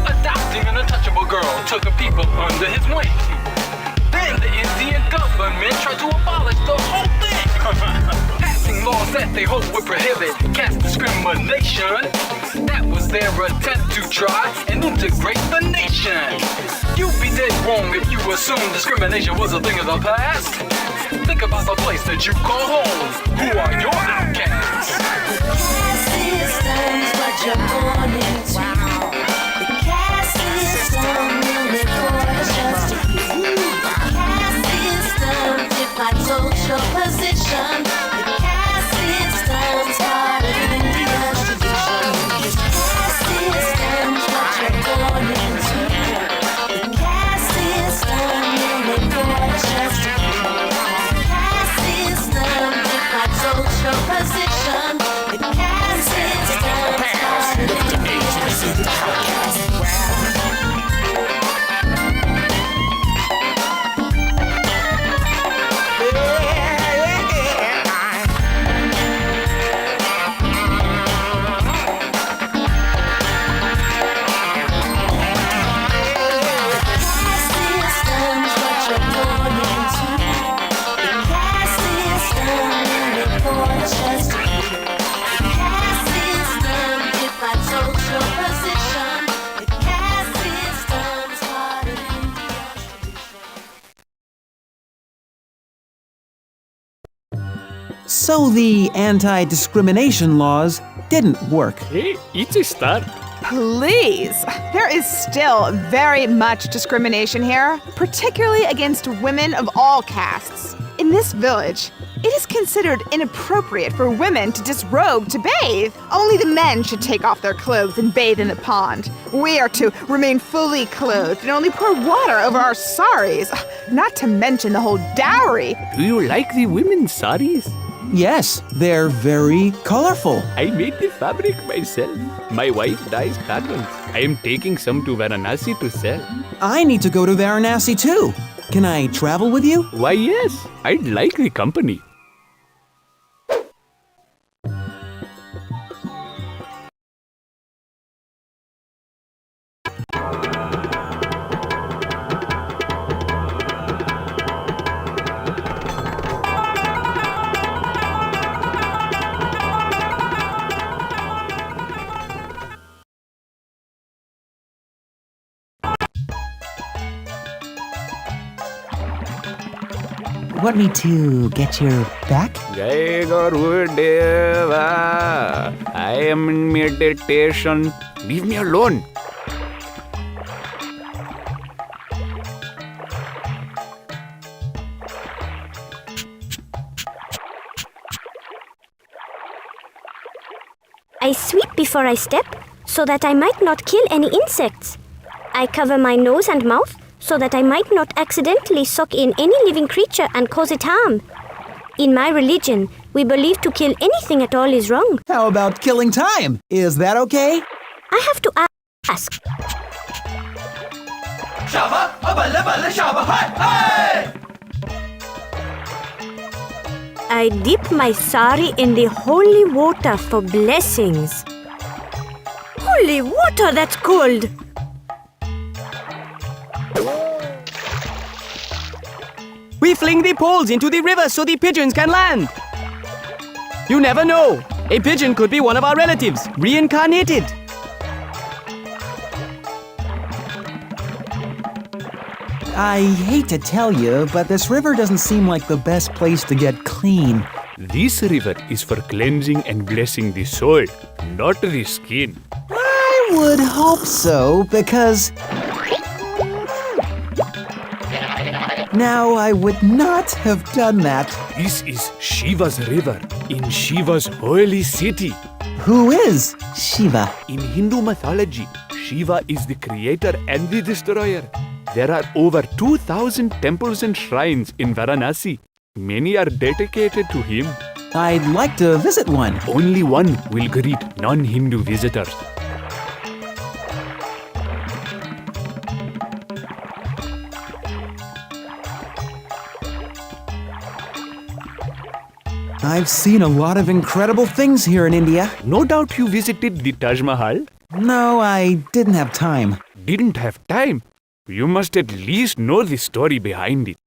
Adopting an untouchable girl took the people under his wing. Then the Indian government tried to abolish the whole thing. Passing laws that they hoped would prohibit caste discrimination. That was their attempt to try and integrate the nation. You'd be dead wrong if you assume discrimination was a thing of the past. Think about the place that you call home. Who are your outcasts? Caste system's what you're born into. The caste system will enforce just to be. The caste system defines social position. The caste system started India's tradition. The caste system's what you're born into. The caste system will enforce just to be. The caste system defines social position. The caste system started India's tradition. So the anti-discrimination laws didn't work. Hey, it's a start. Please! There is still very much discrimination here, particularly against women of all castes. In this village, it is considered inappropriate for women to disrobe to bathe. Only the men should take off their clothes and bathe in the pond. We are to remain fully clothed and only pour water over our saris, not to mention the whole dowry. Do you like the women's saris? Yes, they're very colorful. I made the fabric myself. My wife dyes patterns. I am taking some to Varanasi to sell. I need to go to Varanasi too. Can I travel with you? Why, yes. I'd like the company. Want me to get your back? Jai Gurudeva. I am in meditation. Leave me alone. I sweep before I step, so that I might not kill any insects. I cover my nose and mouth, so that I might not accidentally suck in any living creature and cause it harm. In my religion, we believe to kill anything at all is wrong. How about killing time? Is that okay? I have to ask. I dip my sari in the holy water for blessings. Holy water, that's cold! We fling the poles into the river so the pigeons can land. You never know. A pigeon could be one of our relatives, reincarnated. I hate to tell you, but this river doesn't seem like the best place to get clean. This river is for cleansing and blessing the soul, not the skin. I would hope so, because... Now, I would not have done that. This is Shiva's river in Shiva's holy city. Who is Shiva? In Hindu mythology, Shiva is the creator and the destroyer. There are over 2,000 temples and shrines in Varanasi. Many are dedicated to him. I'd like to visit one. Only one will greet non-Hindu visitors. I've seen a lot of incredible things here in India. No doubt you visited the Taj Mahal. No, I didn't have time. Didn't have time? You must at least know the story behind it.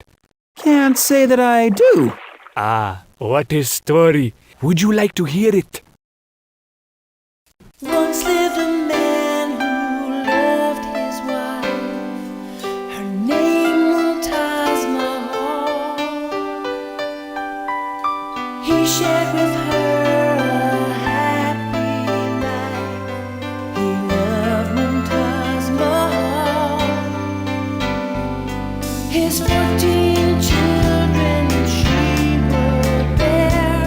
Can't say that I do. Ah, what a story. Would you like to hear it? Once lived a man who loved his wife. Her name was Mahal. He shared with her a happy life. He loved Mumtaz Mahal. His 14 children she would bear.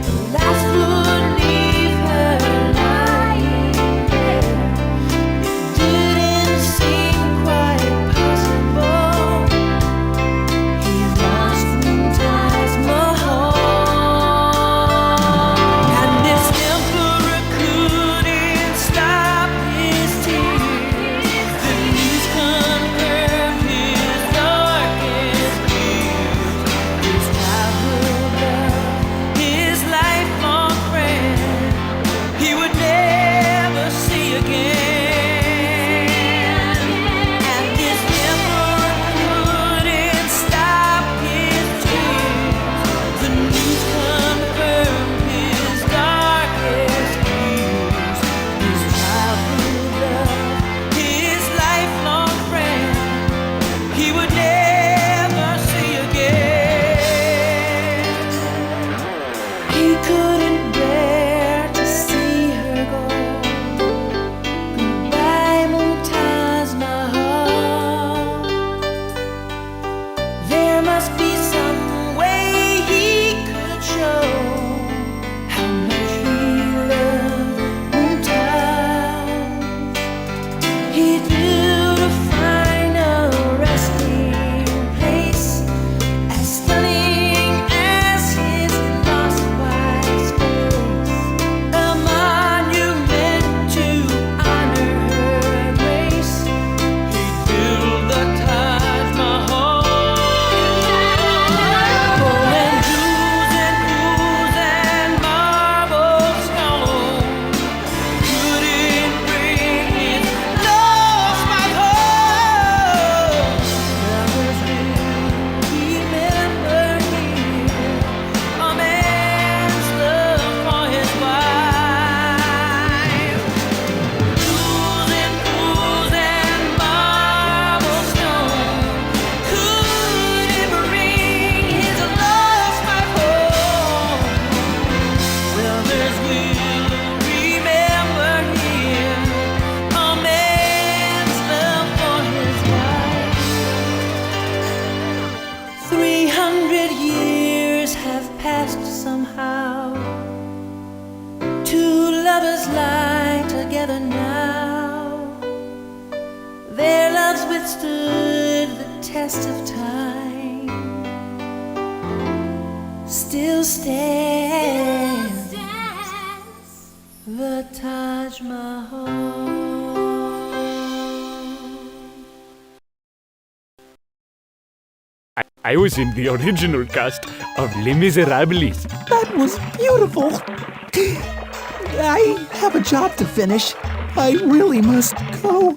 The last would leave her lying there. It didn't seem quite possible. He lost Mumtaz Mahal. And this emperor couldn't stop his tears. The news confirmed his darkest test of time still stands the Taj Mahal. I was in the original cast of Les Miserables. That was beautiful. I have a job to finish. I really must go.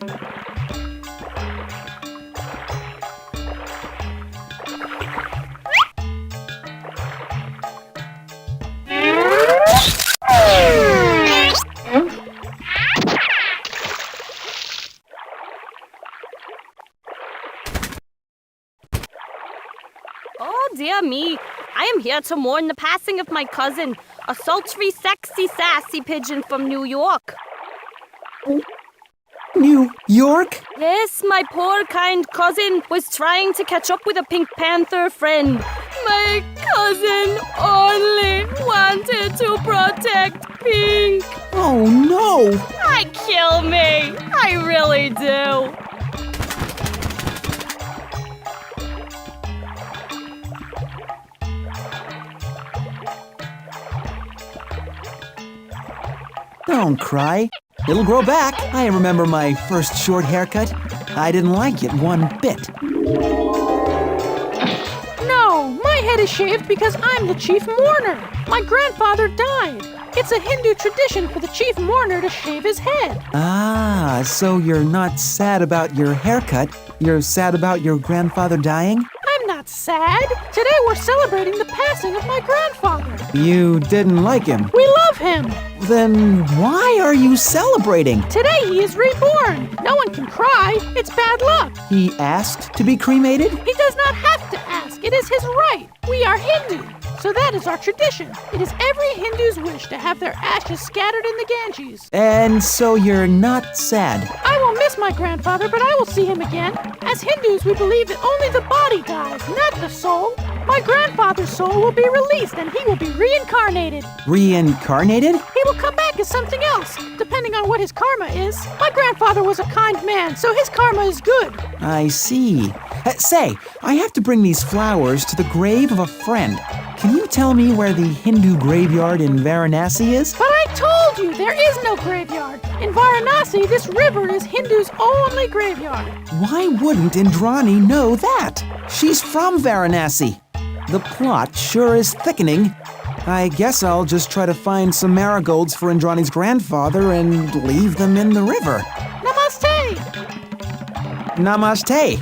Oh, dear me. I am here to mourn the passing of my cousin, a sultry, sexy, sassy pigeon from New York. New York? Yes, my poor, kind cousin was trying to catch up with a Pink Panther friend. My cousin only wanted to protect Pink. Oh, no! Kill me. I really do. Don't cry. It'll grow back. I remember my first short haircut. I didn't like it one bit. No, my head is shaved because I'm the chief mourner. My grandfather died. It's a Hindu tradition for the chief mourner to shave his head. Ah, so you're not sad about your haircut. You're sad about your grandfather dying? I'm not sad. Today we're celebrating the passing of my grandfather. You didn't like him. We love him. Then why are you celebrating? Today he is reborn. No one can cry. It's bad luck. He asked to be cremated? He does not have to ask. It is his right. We are Hindu, so that is our tradition. It is every Hindu's wish to have their ashes scattered in the Ganges. And so you're not sad? I will miss my grandfather, but I will see him again. As Hindus, we believe that only the body dies, not the soul. My grandfather's soul will be released and he will be reincarnated. Reincarnated? He will come back as something else, depending on what his karma is. My grandfather was a kind man, so his karma is good. I see. Say, I have to bring these flowers to the grave of a friend. Can you tell me where the Hindu graveyard in Varanasi is? But I told you, there is no graveyard. In Varanasi, this river is Hindu's only graveyard. Why wouldn't Indrani know that? She's from Varanasi. The plot sure is thickening. I guess I'll just try to find some marigolds for Indrani's grandfather and leave them in the river. Namaste! Namaste!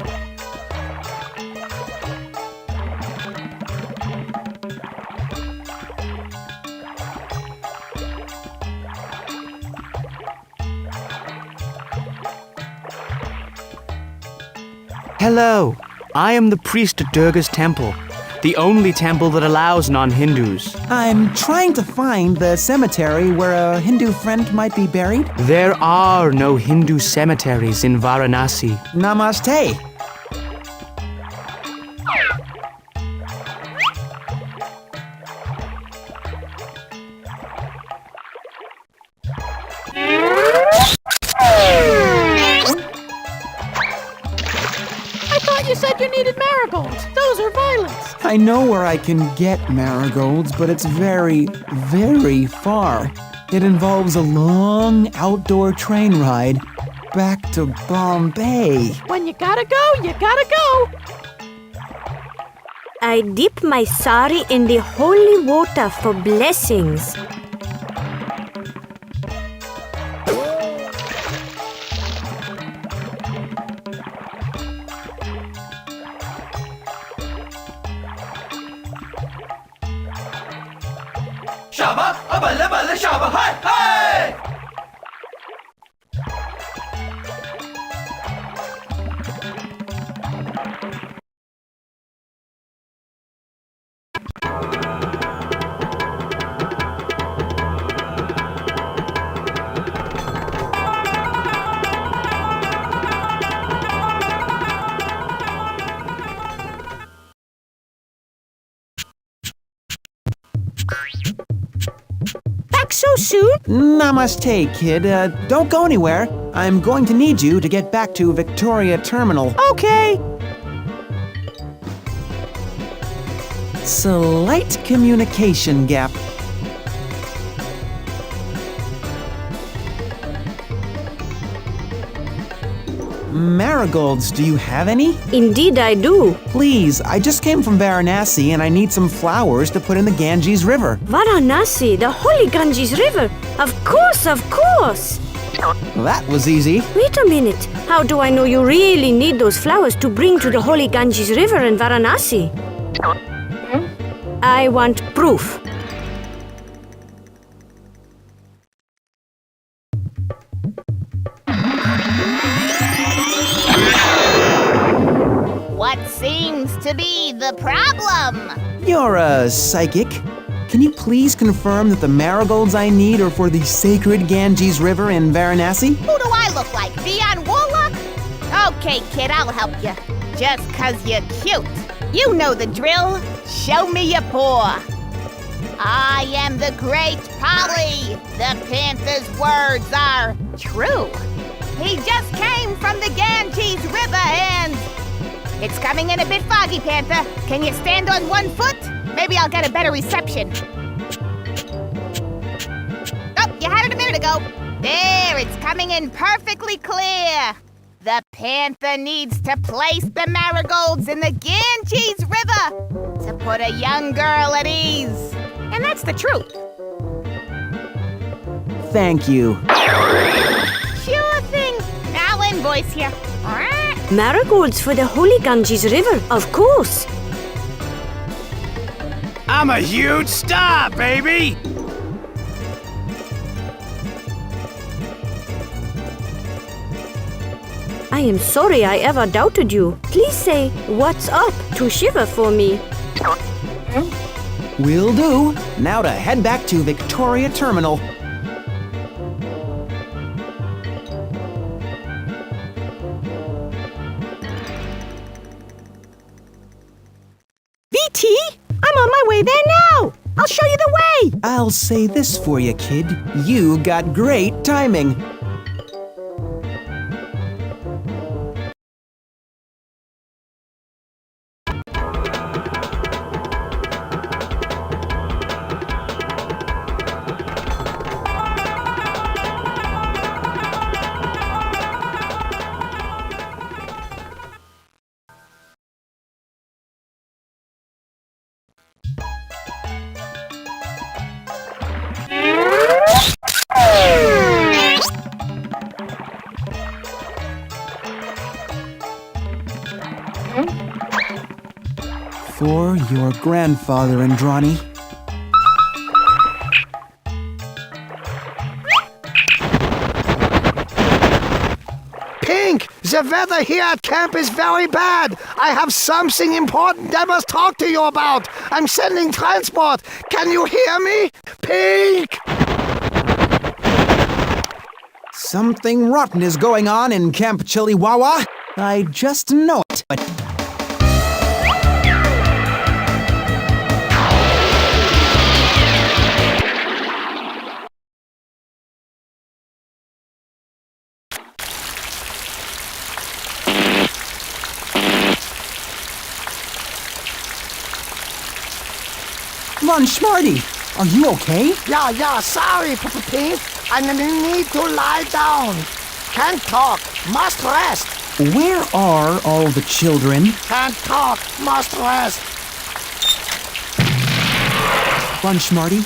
Hello, I am the priest at Durga's temple, the only temple that allows non-Hindus. I'm trying to find the cemetery where a Hindu friend might be buried. There are no Hindu cemeteries in Varanasi. Namaste. You said you needed marigolds. Those are violets. I know where I can get marigolds, but it's very, very far. It involves a long outdoor train ride back to Bombay. When you gotta go, you gotta go. I dip my sari in the holy water for blessings. Shaba, abala bala shaba, hi, hi! So soon? Namaste, kid. Don't go anywhere. I'm going to need you to get back to Victoria Terminal. Okay. Slight communication gap. Marigolds, do you have any? Indeed I do. Please, I just came from Varanasi and I need some flowers to put in the Ganges River. Varanasi, the holy Ganges River. Of course, of course. That was easy. Wait a minute. How do I know you really need those flowers to bring to the holy Ganges River in Varanasi? I want proof. What seems to be the problem? You're a psychic. Can you please confirm that the marigolds I need are for the sacred Ganges River in Varanasi? Who do I look like, Dionne Warlock? Okay, kid, I'll help you. Just 'cause you're cute. You know the drill. Show me your paw. I am the great Polly. The Panther's words are true. He just came from the Ganges River and... It's coming in a bit foggy, Panther. Can you stand on one foot? Maybe I'll get a better reception. Oh, you had it a minute ago. There, it's coming in perfectly clear. The Panther needs to place the marigolds in the Ganges River to put a young girl at ease. And that's the truth. Thank you. Sure thing. Now invoice you. Marigolds for the holy Ganges River, of course. I'm a huge star, baby! I am sorry I ever doubted you. Please say, what's up to Shiva for me. Will do. Now to head back to Victoria Terminal. VT, I'm on my way there now. I'll show you the way. I'll say this for you, kid. You got great timing. For your grandfather, Andrani. Pink, the weather here at camp is very bad. I have something important I must talk to you about. I'm sending transport. Can you hear me? Pink! Something rotten is going on in Camp Chiliwawa. I just know it. Von Schmarty, are you okay? Yeah, sorry, Pink. I need to lie down. Can't talk, must rest. Where are all the children? Can't talk, must rest. Von Schmarty?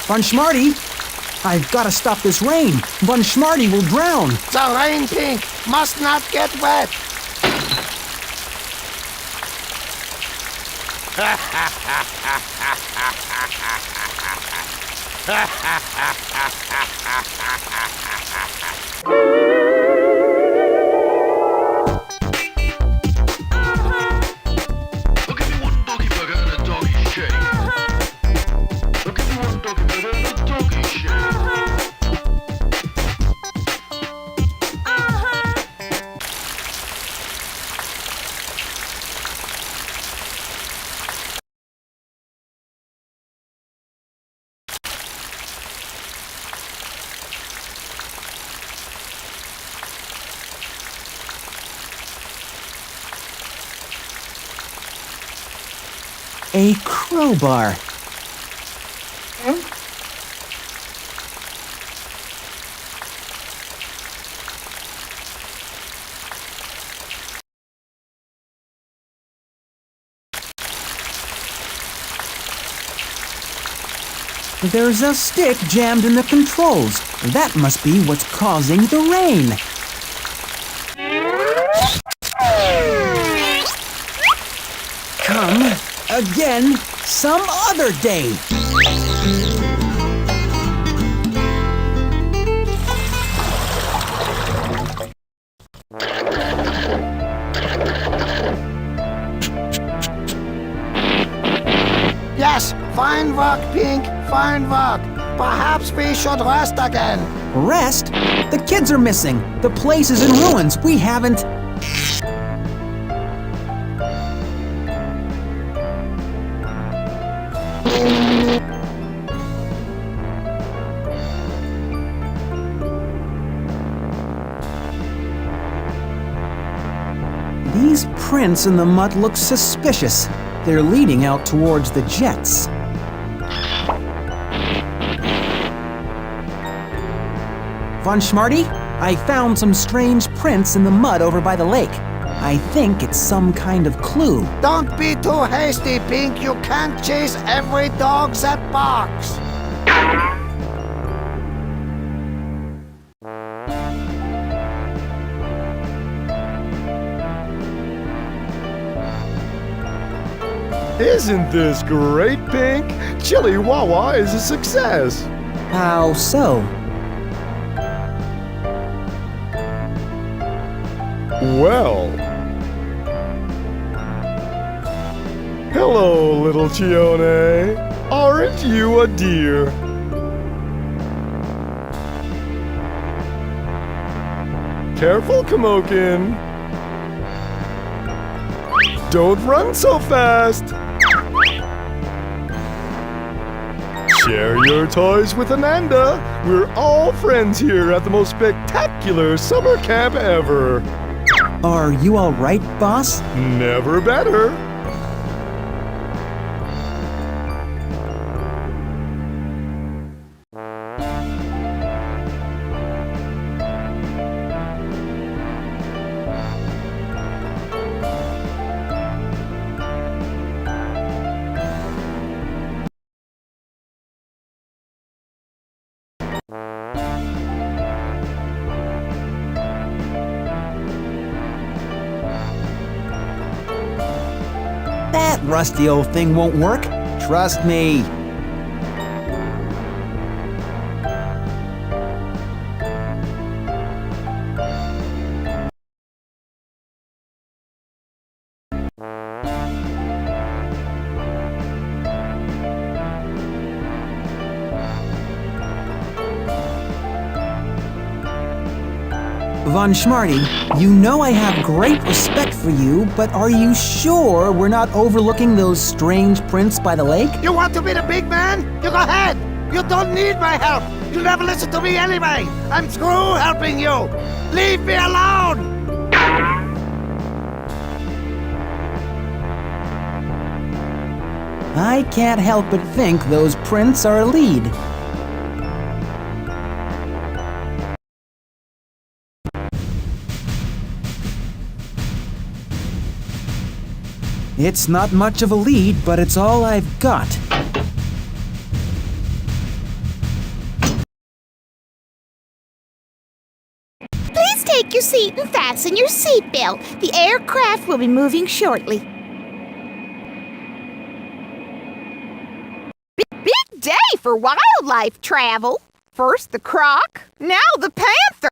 Von Schmarty? I've got to stop this rain. Von Schmarty will drown. The rain, Pink, must not get wet. A crowbar. There's a stick jammed in the controls. That must be what's causing the rain. Come again some other day. Yes, fine work, Pink, fine work. Perhaps we should rest again. Rest? The kids are missing. The place is in ruins. We haven't... These prints in the mud look suspicious. They're leading out towards the jets. Von Schmarty, I found some strange prints in the mud over by the lake. I think it's some kind of clue. Don't be too hasty, Pink. You can't chase every dog that barks. Isn't this great, Pink? Chili Wawa is a success. How so? Well. Hello, little Chione. Aren't you a dear? Careful, Kamokin. Don't run so fast. Share your toys with Ananda. We're all friends here at the most spectacular summer camp ever. Are you all right, boss? Never better. That rusty old thing won't work. Trust me. Von Schmarty, you know I have great respect for you, but are you sure we're not overlooking those strange prints by the lake? You want to be the big man? You go ahead. You don't need my help. You never listen to me anyway. I'm through helping you. Leave me alone. I can't help but think those prints are a lead. It's not much of a lead, but it's all I've got. Please take your seat and fasten your seatbelt. The aircraft will be moving shortly. Big day for wildlife travel. First the croc, now the panther.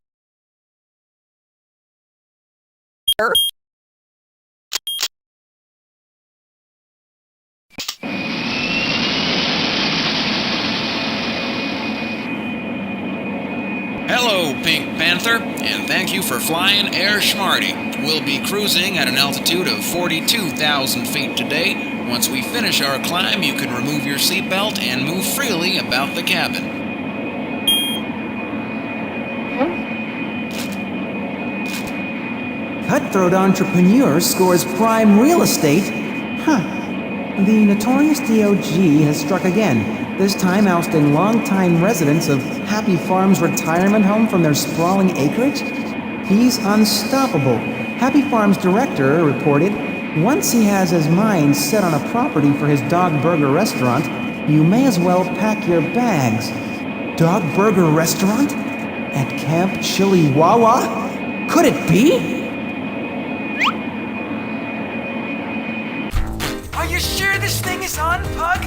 Hello, Pink Panther, and thank you for flying Air Schmarty. We'll be cruising at an altitude of 42,000 feet today. Once we finish our climb, you can remove your seatbelt and move freely about the cabin. Cutthroat entrepreneur scores prime real estate? Huh. The notorious DOG has struck again, this time ousting longtime residents of Happy Farm's retirement home from their sprawling acreage. He's unstoppable. Happy Farm's director reported, once he has his mind set on a property for his dog burger restaurant, you may as well pack your bags. Dog burger restaurant? At Camp Chili Wawa? Could it be? Are you sure this thing is on, Pug?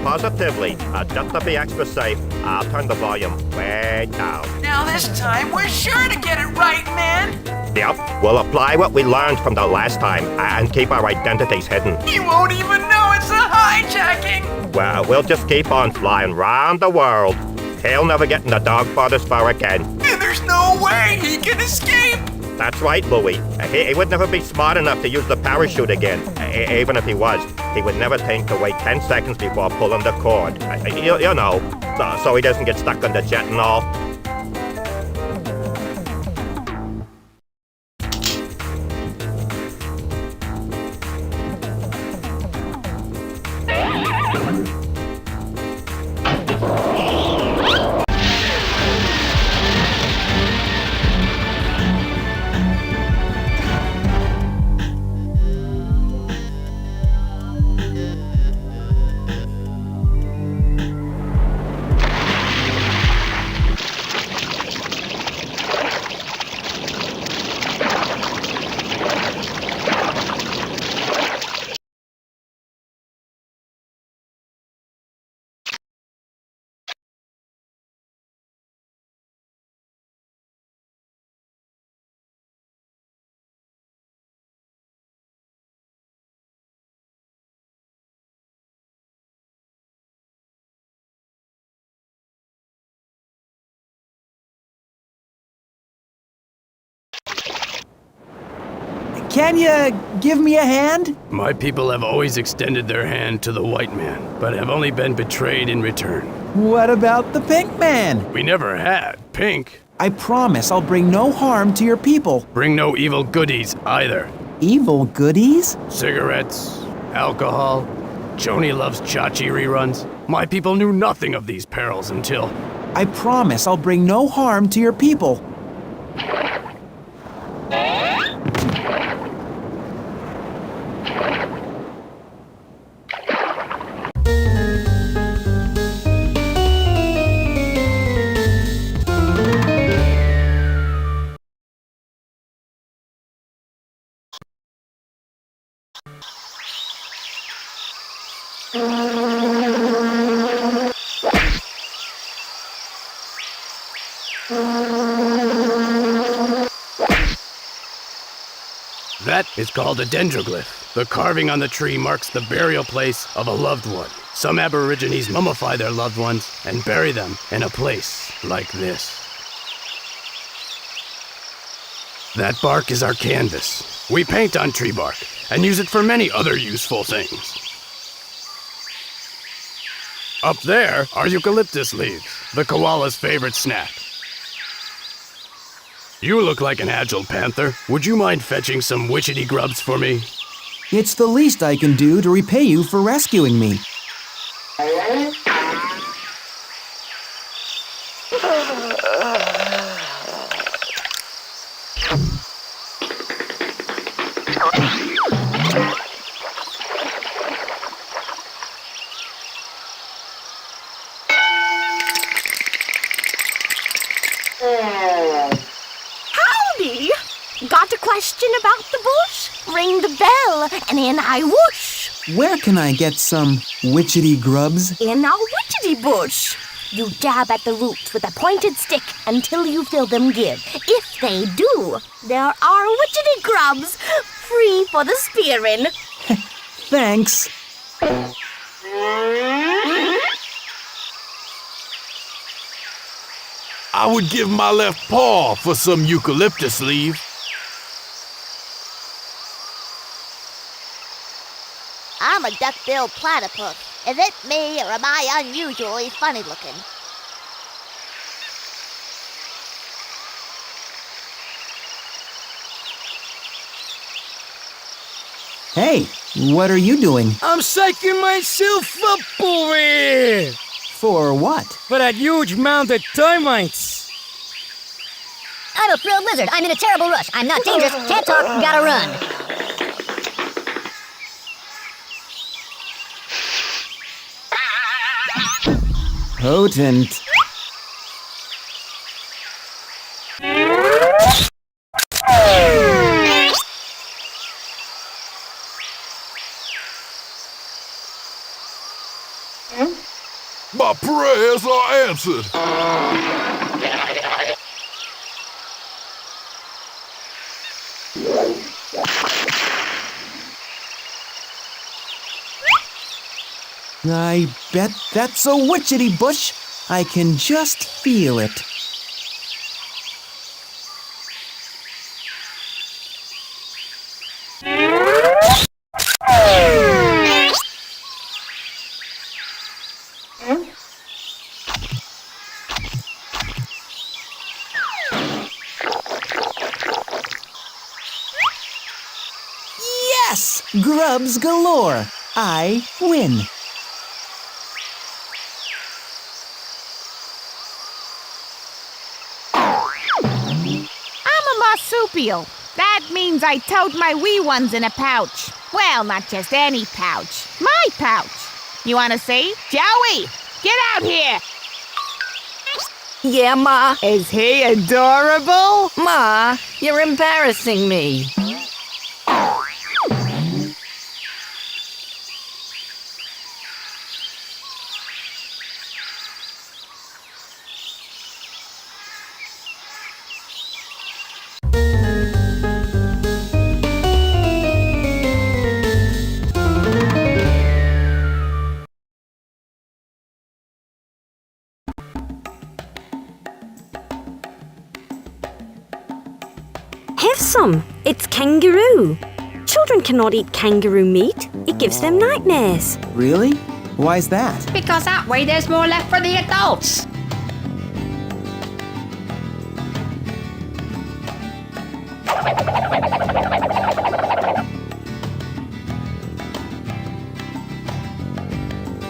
Positively. Just to be extra safe, I'll turn the volume way down. Now this time, we're sure to get it right, man. Yep, we'll apply what we learned from the last time and keep our identities hidden. He won't even know it's a hijacking. Well, we'll just keep on flying round the world. He'll never get in the dog father's fur again. And there's no way he can escape. That's right, Louie. He would never be smart enough to use the parachute again. Even if he was, he would never think to wait 10 seconds before pulling the cord. You know, so he doesn't get stuck on the jet and all. Can you give me a hand? My people have always extended their hand to the white man, but have only been betrayed in return. What about the Pink Man? We never had. Pink. I promise I'll bring no harm to your people. Bring no evil goodies either. Evil goodies? Cigarettes, alcohol. Joni loves Chachi reruns. My people knew nothing of these perils until... I promise I'll bring no harm to your people. That is called a dendroglyph. The carving on the tree marks the burial place of a loved one. Some Aborigines mummify their loved ones and bury them in a place like this. That bark is our canvas. We paint on tree bark and use it for many other useful things. Up there are eucalyptus leaves, the koala's favorite snack. You look like an agile panther. Would you mind fetching some witchetty grubs for me? It's the least I can do to repay you for rescuing me. Got a question about the bush? Ring the bell, and in I whoosh. Where can I get some witchetty grubs? In our witchetty bush. You dab at the roots with a pointed stick until you feel them give. If they do, there are witchetty grubs, free for the spearing. Thanks. I would give my left paw for some eucalyptus leaf. I'm a duck-billed platypus. Is it me, or am I unusually funny-looking? Hey, what are you doing? I'm psyching myself up over here! For what? For that huge mound of termites! I'm a thrilled lizard. I'm in a terrible rush. I'm not dangerous. Can't talk. Gotta run. Potent. My prayers are answered. I bet that's a witchetty bush. I can just feel it. Yes! Grubs galore. I win. Marsupial. That means I tote my wee ones in a pouch. Well, not just any pouch. My pouch. You want to see? Joey, get out here. Yeah, Ma. Is he adorable? Ma, you're embarrassing me. Some. It's kangaroo. Children cannot eat kangaroo meat. It gives them nightmares. Really? Why's that? Because that way there's more left for the adults.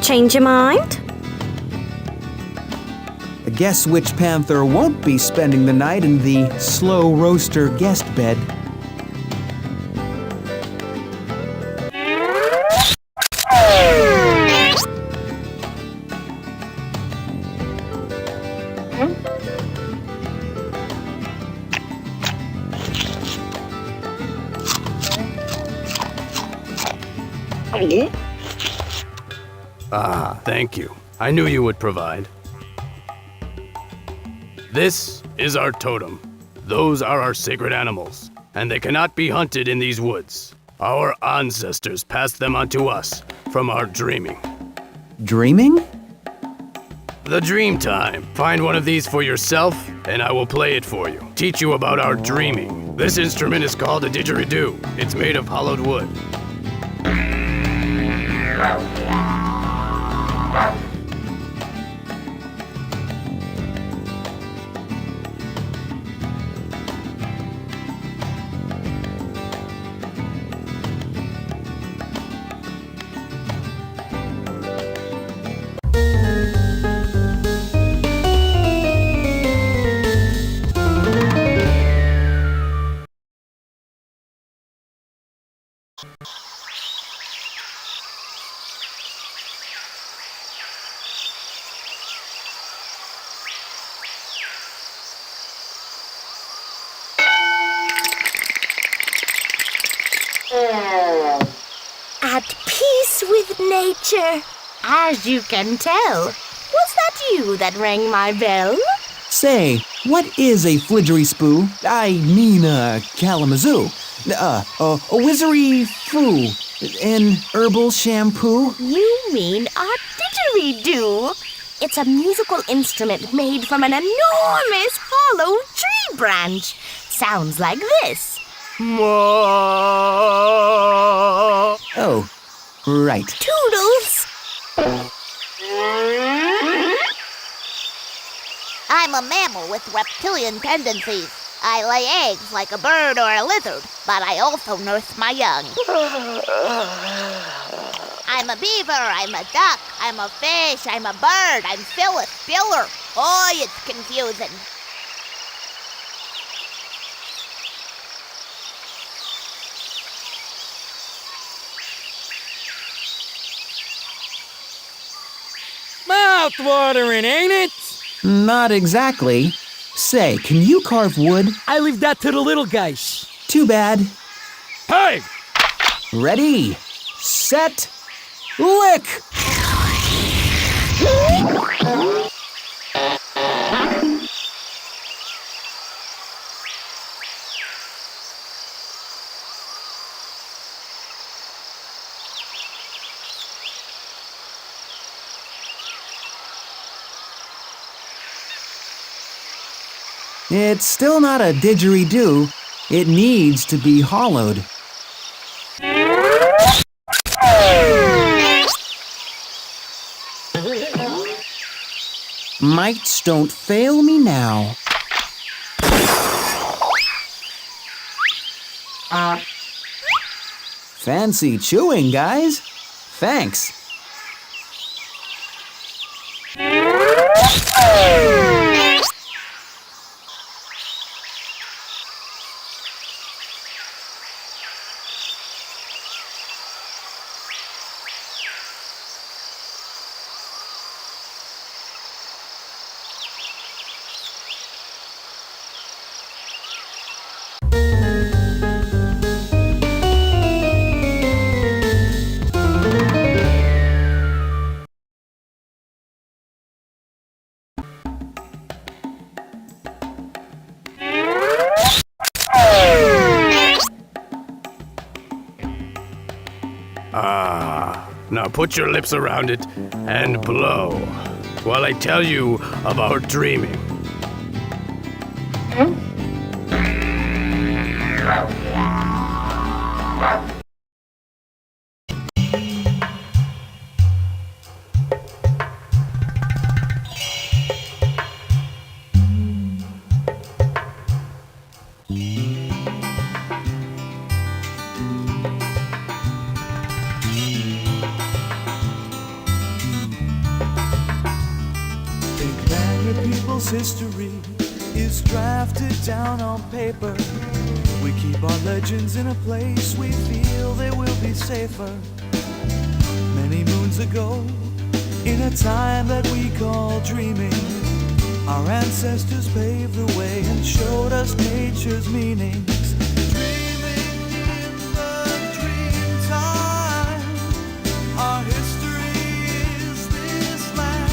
Change your mind? Guess which panther won't be spending the night in the slow roaster guest bed. Ah, thank you. I knew you would provide. This is our totem. Those are our sacred animals, and they cannot be hunted in these woods. Our ancestors passed them on to us from our dreaming. Dreaming? The dream time. Find one of these for yourself, and I will play it for you. Teach you about our dreaming. This instrument is called a didgeridoo. It's made of hollowed wood. At peace with nature, as you can tell. Was that you that rang my bell? Say, what is a flidgery-spoo? I mean, Kalamazoo. A wizzery-foo. An herbal shampoo? You mean a didgeridoo. It's a musical instrument made from an enormous hollow tree branch. Sounds like this. Oh, right. Toodles! I'm a mammal with reptilian tendencies. I lay eggs like a bird or a lizard, but I also nurse my young. I'm a beaver, I'm a duck, I'm a fish, I'm a bird, I'm Phyllis, Bueller. Oh, it's confusing. Mouth-watering, ain't it? Not exactly. Say, can you carve wood? I leave that to the little guys. Too bad. Hey! Ready, set, lick! It's still not a didgeridoo. It needs to be hollowed. Mites don't fail me now. Fancy chewing, guys. Thanks. Now put your lips around it and blow while I tell you about dreaming. History is drafted down on paper. We keep our legends in a place we feel they will be safer. Many moons ago, in a time that we call dreaming, our ancestors paved the way and showed us nature's meanings. Dreaming in the dream time, our history is this land.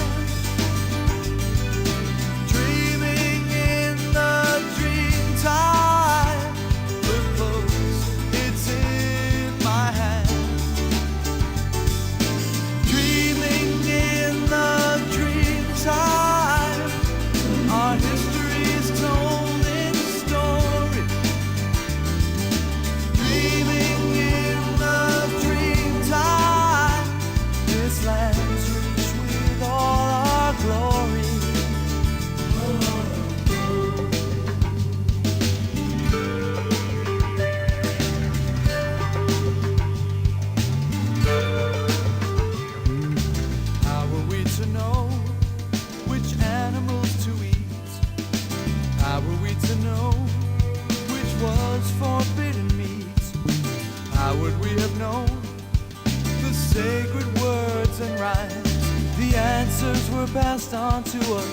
Passed on to us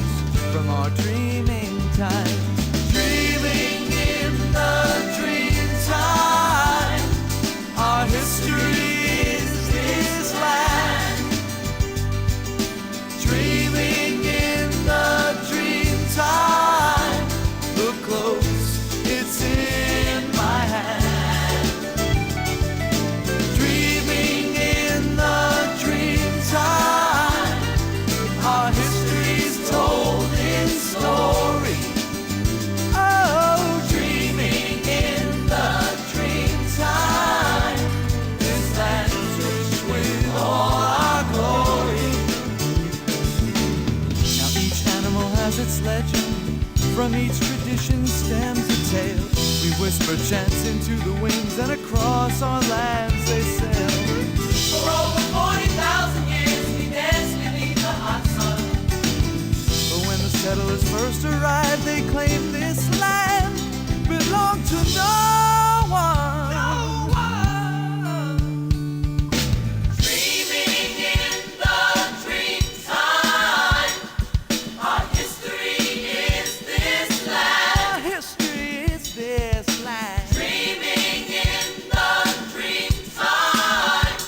from our dreaming times. Dreaming in the dream time, our history is this land. Dreaming in the dream time, look close, it's in my hand. Dreaming in the dream time, our history's told in story. Oh, dreaming in the dream time, this land's rich with all our glory. Now each animal has its legend from each tradition. magician stems a tale. We whisper chants into the winds, and across our lands they sail. For over 40,000 years we danced beneath the hot sun. But when the settlers first arrived, they claimed this land belonged to no one. Dreaming in the dream time. Our history is this land. Our history is this land. Dreaming in the dream time.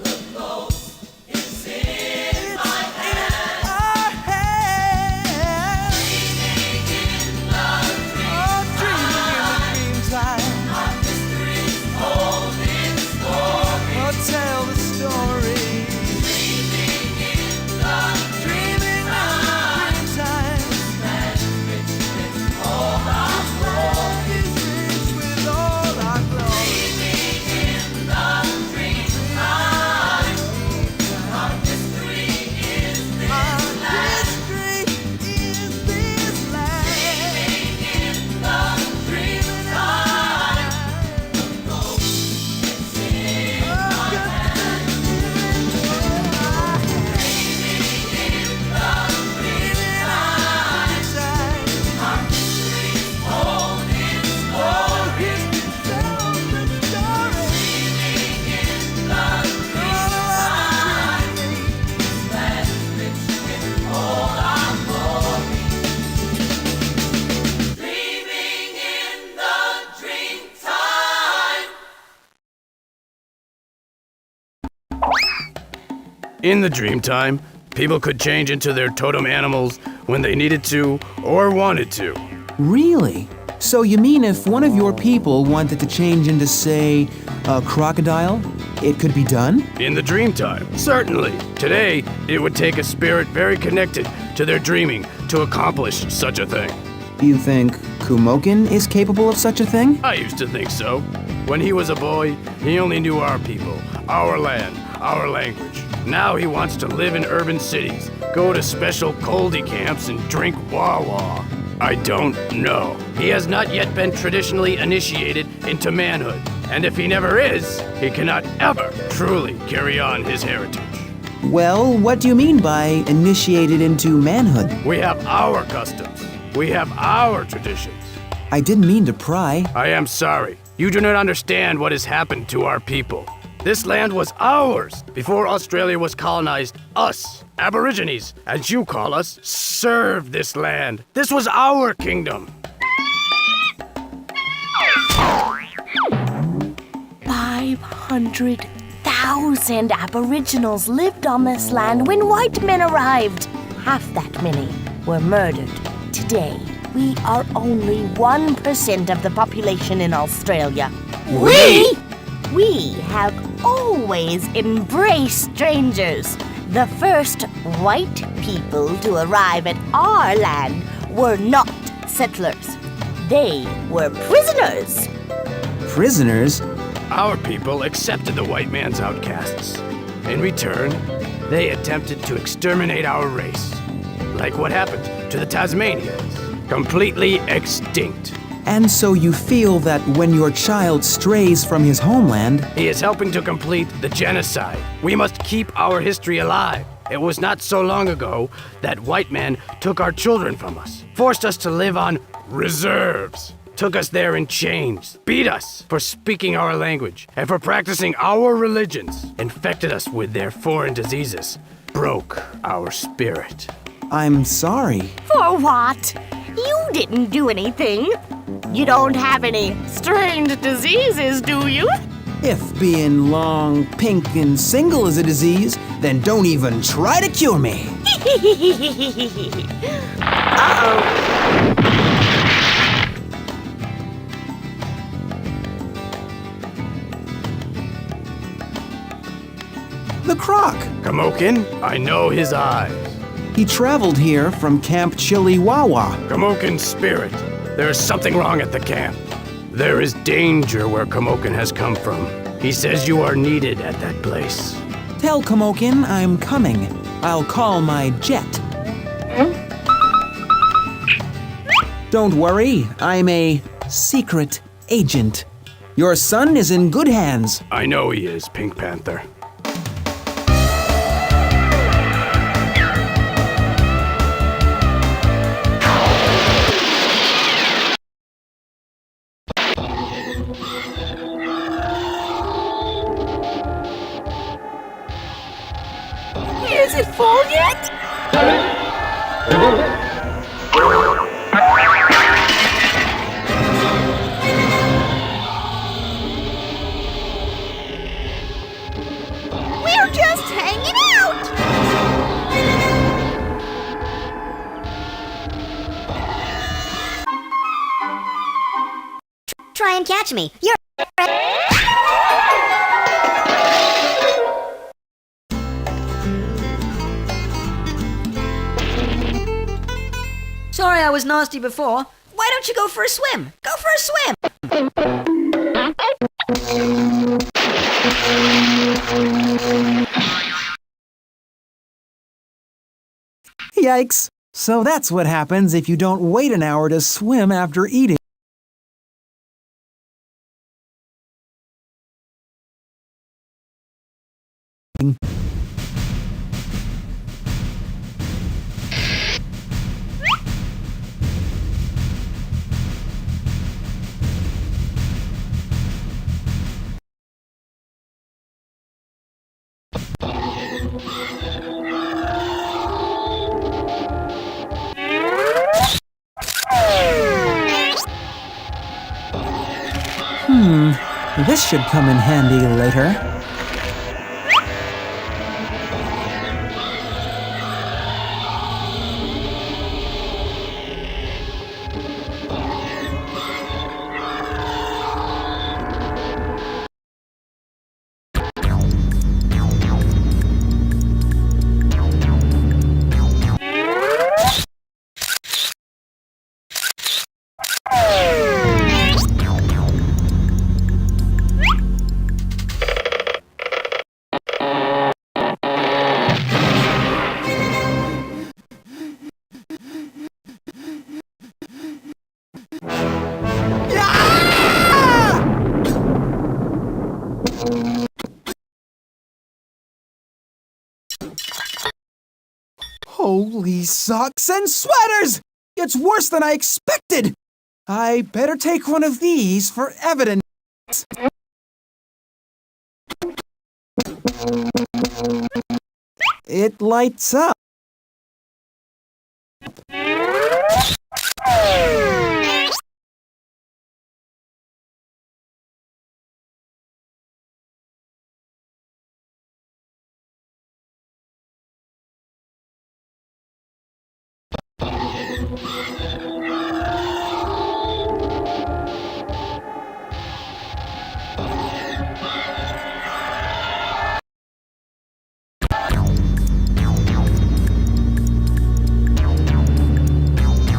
The ghost is in my hand. Our hand. Dreaming in the dream Dreaming in the dream time. Our history's told in story. Oh, tell the story. Dreaming in the Dreaming in the dream time. land rich with all our glory. Is rich with all our glory. Dreaming in the dream time. Our history is this Our land. history is this land. Dreaming in the dream time. The ghost is in my hand. Dreaming in the dream time. Our history's told in story. Dreaming in the dream time. Land rich with all our glory. Dreaming in the dream time. In the dream time, people could change into their totem animals when they needed to or wanted to. Really? So you mean if one of your people wanted to change into, say, a crocodile, it could be done? In the dream time, certainly. Today, it would take a spirit very connected to their dreaming to accomplish such a thing. You think Kumokin is capable of such a thing? I used to think so. When he was a boy, he only knew our people, our land, our language. Now he wants to live in urban cities, go to special coldy camps, and drink wah-wah. I don't know. He has not yet been traditionally initiated into manhood, and if he never is, he cannot ever truly carry on his heritage. Well, what do you mean by initiated into manhood? We have our customs. We have our traditions. I didn't mean to pry. I am sorry. You do not understand what has happened to our people. This land was ours before Australia was colonized. Us, Aborigines, as you call us, served this land. This was our kingdom. 500,000 Aboriginals lived on this land when white men arrived. Half that many were murdered. Today, we are only 1% of the population in Australia. We? We have always embraced strangers. The first white people to arrive at our land were not settlers. They were prisoners. Prisoners? Our people accepted the white man's outcasts. In return, they attempted to exterminate our race. Like what happened to the Tasmanians. Completely extinct. And so you feel that when your child strays from his homeland, he is helping to complete the genocide. We must keep our history alive. It was not so long ago that white men took our children from us, forced us to live on reserves, took us there in chains, beat us for speaking our language and for practicing our religions, infected us with their foreign diseases, broke our spirit. I'm sorry. For what? You didn't do anything. You don't have any strange diseases, do you? If being long, pink, and single is a disease, then don't even try to cure me. Uh-oh. The croc. Kumokin, I know his eyes. He traveled here from Camp Chiliwawa. Kumokin's spirit. There is something wrong at the camp. There is danger where Kumokin has come from. He says you are needed at that place. Tell Kumokin I'm coming. I'll call my jet. Don't worry, I'm a secret agent. Your son is in good hands. I know he is, Pink Panther. Is it full yet? We're just hanging out! Try and catch me. You're... Sorry I was nasty before. Why don't you go for a swim? Go for a swim! Yikes. So that's what happens if you don't wait an hour to swim after eating. This should come in handy later. Holy socks and sweaters! It's worse than I expected! I better take one of these for evidence. It lights up.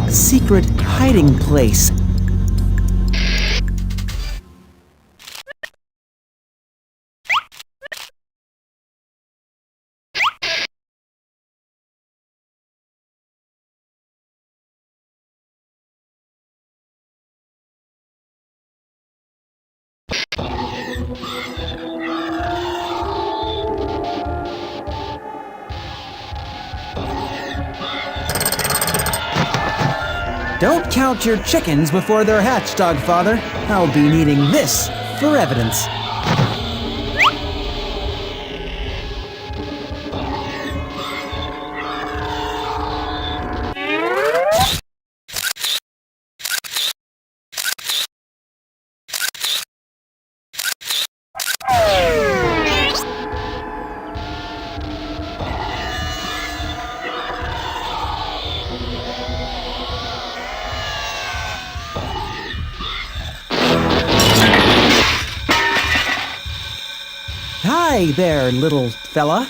Secret hiding place. Don't count your chickens before they're hatched, Dogfather. I'll be needing this for evidence. Hi there, little fella.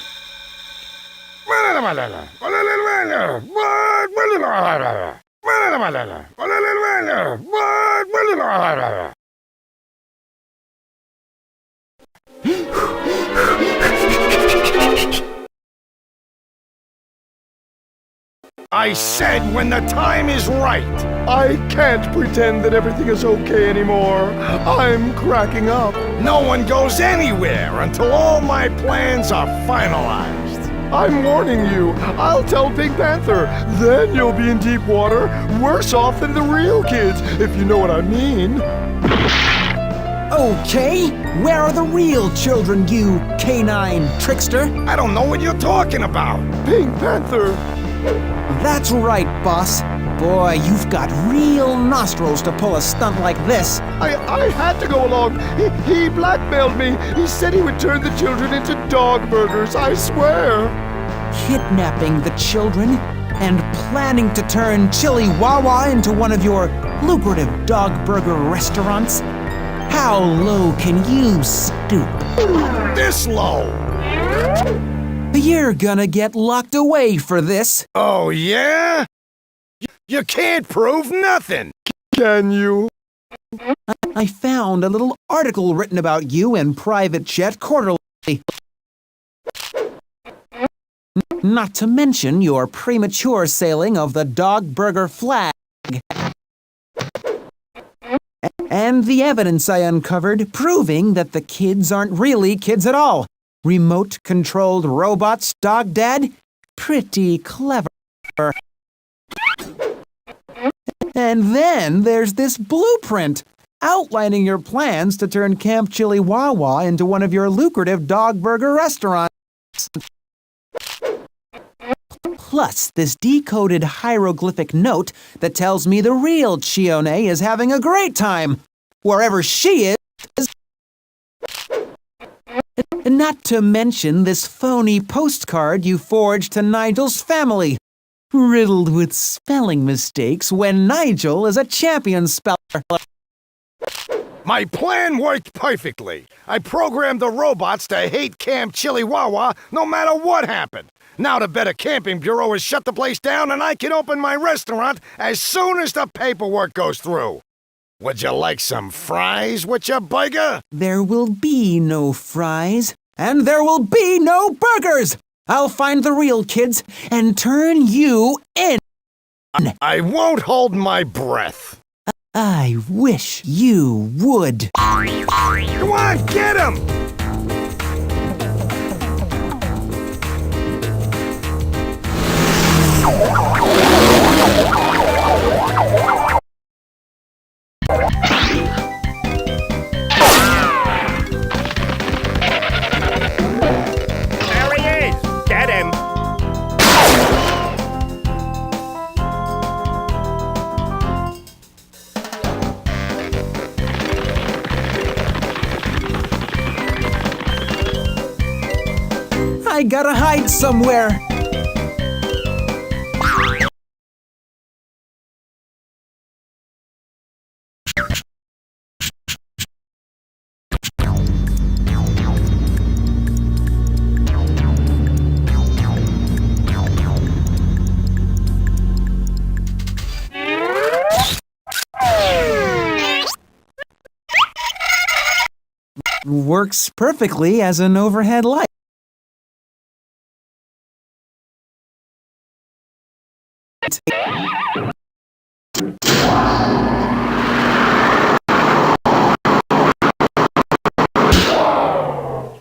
I said when the time is right. I can't pretend that everything is okay anymore. I'm cracking up. No one goes anywhere until all my plans are finalized. I'm warning you. I'll tell Pink Panther. Then you'll be in deep water, worse off than the real kids, if you know what I mean. Okay, where are the real children, you canine trickster? I don't know what you're talking about. Pink Panther. That's right, boss. Boy, you've got real nostrils to pull a stunt like this. I had to go along. He blackmailed me. He said he would turn the children into dog burgers, I swear. Kidnapping the children and planning to turn Chili Wawa into one of your lucrative dog burger restaurants? How low can you stoop? This low. You're gonna get locked away for this. Oh, yeah? You can't prove nothing, can you? I found a little article written about you in Private Jet Quarterly. Not to mention your premature sailing of the dog burger flag. And the evidence I uncovered proving that the kids aren't really kids at all. Remote-controlled robots, dog dad? Pretty clever. And then there's this blueprint outlining your plans to turn Camp Chili Wawa into one of your lucrative dog burger restaurants. Plus this decoded hieroglyphic note that tells me the real Chione is having a great time, wherever she is. Not to mention this phony postcard you forged to Nigel's family, riddled with spelling mistakes when Nigel is a champion speller. My plan worked perfectly. I programmed the robots to hate Camp Chili Wawa no matter what happened. Now the Better Camping Bureau has shut the place down and I can open my restaurant as soon as the paperwork goes through. Would you like some fries with your burger? There will be no fries, and there will be no burgers! I'll find the real kids and turn you in. I won't hold my breath. I wish you would. Come on, get him! There he is! Get him! I gotta hide somewhere. Works perfectly as an overhead light.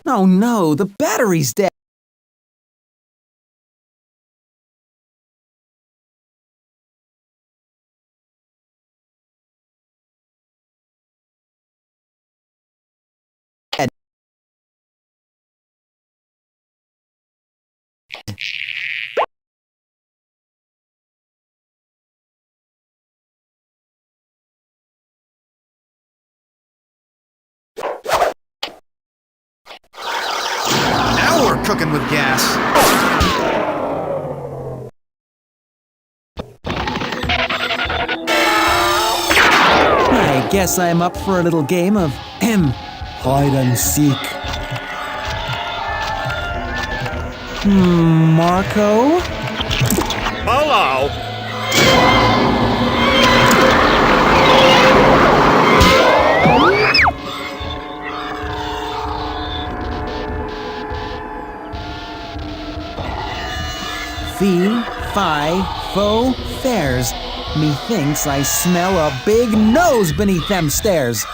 Oh no, the battery's dead. Now we're cooking with gas. I guess I'm up for a little game of hide and seek. Marco? Hello! Fee, fi, fo, fares. Methinks I smell a big nose beneath them stairs.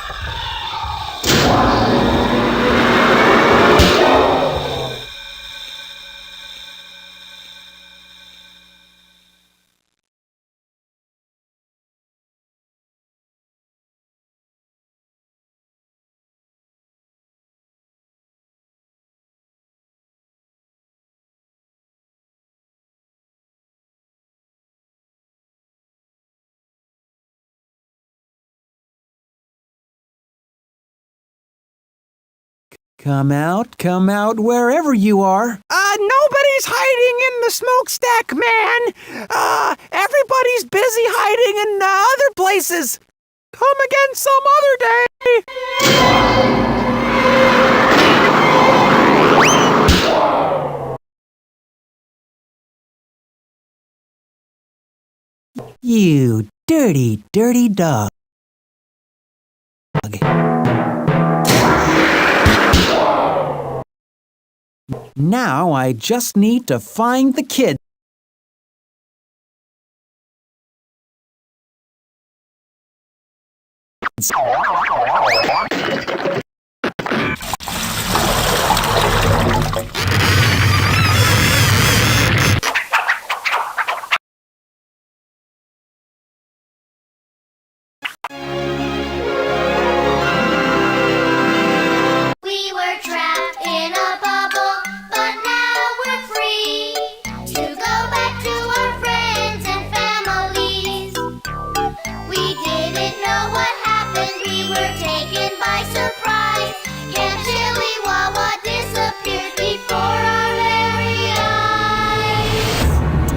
Come out, wherever you are. Nobody's hiding in the smokestack, man. Everybody's busy hiding in other places. Come again some other day. You dirty, dirty dog. Now I just need to find the kid. We were trapped in a bubble, but now we're free to go back to our friends and families. We didn't know what happened, we were taken by surprise. Camp Chili Wawa disappeared before our very eyes.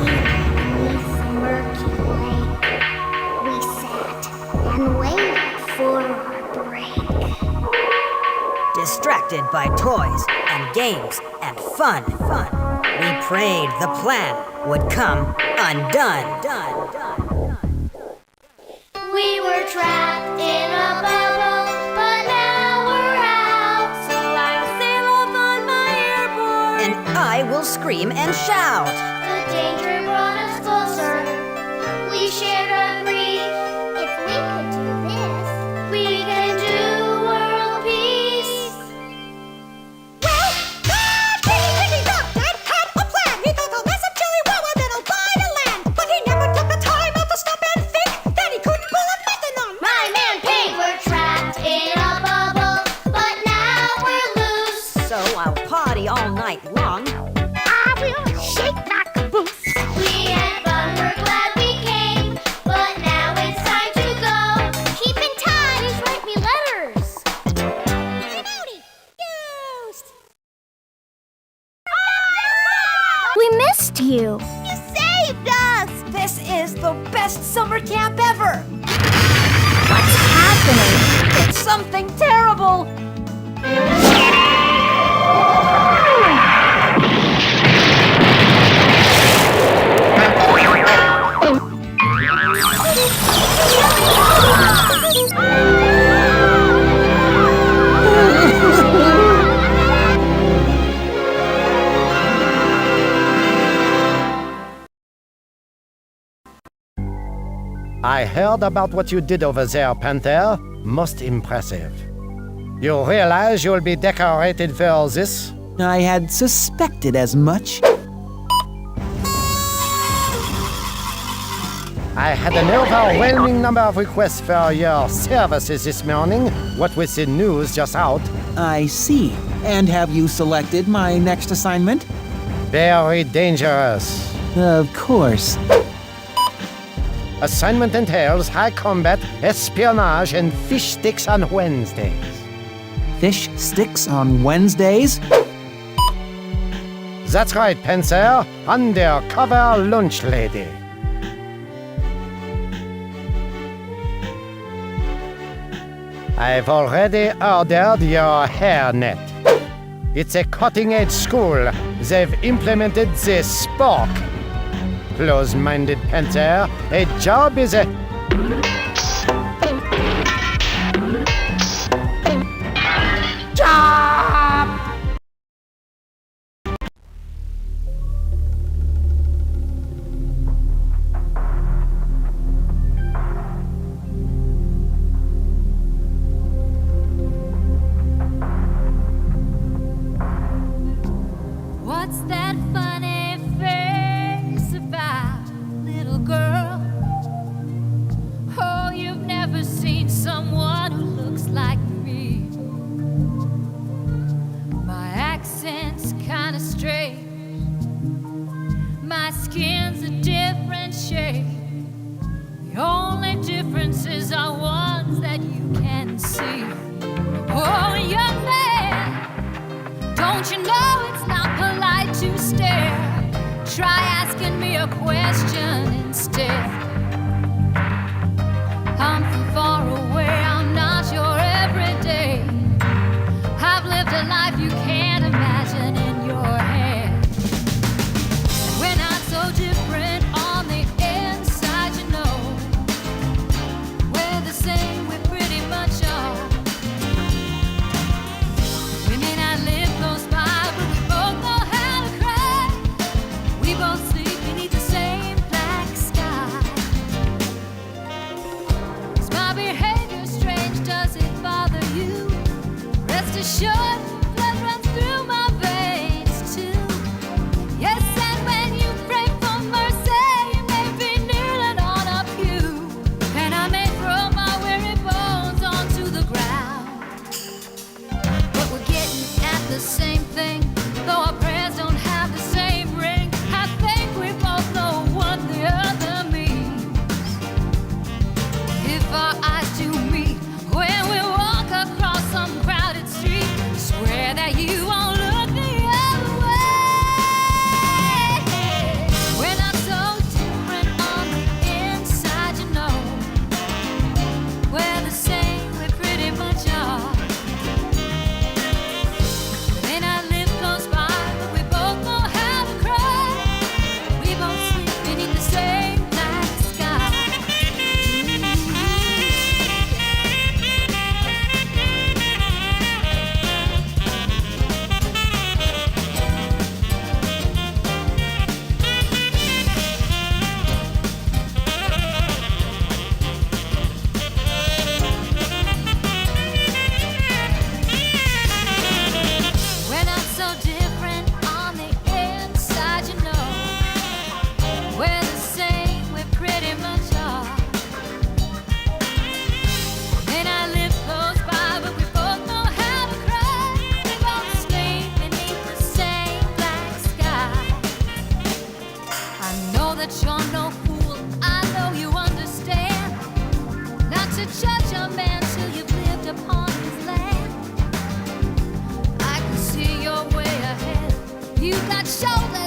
Deep beneath the murky lake, we sat and waited for our break. Distracted by toys and games and fun, we prayed the plan would come undone. We were trapped in a bubble, but now we're out. So I'll sail off on my airboard, And I will scream and shout. the danger brought us closer. We shared our grief. If we could do this, we can do world peace. Well, God, pretty duck, Dad had a plan. He thought a massive chili wawa that'll buy the land. But he never took the time out to stop and think that he couldn't pull a nothing on my man Pink. We're trapped in a bubble, but now we're loose. So I'll party all night long. I will shake my caboose. We had fun, we're glad we came, but now it's time to go. Keep in touch, write me letters. Howdy, Ghost. We missed you. You saved us! This is the best summer camp ever. What's happening? It's something terrible. I heard about what you did over there, Panter. Most impressive. You realize you'll be decorated for this? I had suspected as much. I had an overwhelming number of requests for your services this morning, what with the news just out. I see. And have you selected my next assignment? Very dangerous. Of course. Assignment entails high combat, espionage, and fish sticks on Wednesdays. Fish sticks on Wednesdays? That's right, Panter. Undercover lunch lady. I've already ordered your hairnet. It's a cutting-edge school. They've implemented the spork. Close-minded Panter, a job is a... job! What's that funny face about, little girl? Oh, you've never seen someone who looks like me. My accent's kinda strange. My skin's a different shade. The only differences are ones that you can see. Oh, young man, don't you know it's not polite to stare? Try asking me a question instead. I'm from far away, I'm not your everyday. I've lived a life you can't imagine in your head. We're not so different on the inside, you know. We're the same, we pretty much are. We may not live close by, but we both know how to cry. We both sleep beneath the same black sky. Is my behavior strange? Does it bother you? Rest assured, blood runs through my veins too. Yes, and when you pray for mercy, you may be kneeling on a pew, and I may throw my weary bones onto the ground. But we're getting at the same thing, though our prayers don't have the same ring. I think we both know what the other means. If our eyes do meet when we walk across some crowded street, swear that you won't look the other way. We're not so different on the inside, you know. We're the same, we pretty much are. May not live close by, but we both know how to cry. We both sleep beneath the same black sky. We're not so different on the inside, you know. We're the same, we pretty much are. May not live close by, but we both know how to cry. We both sleep beneath the same black sky. I know that you're no fool, I know you understand. Not to judge a man till you've lived upon his land. I can see your way ahead. You got shoulders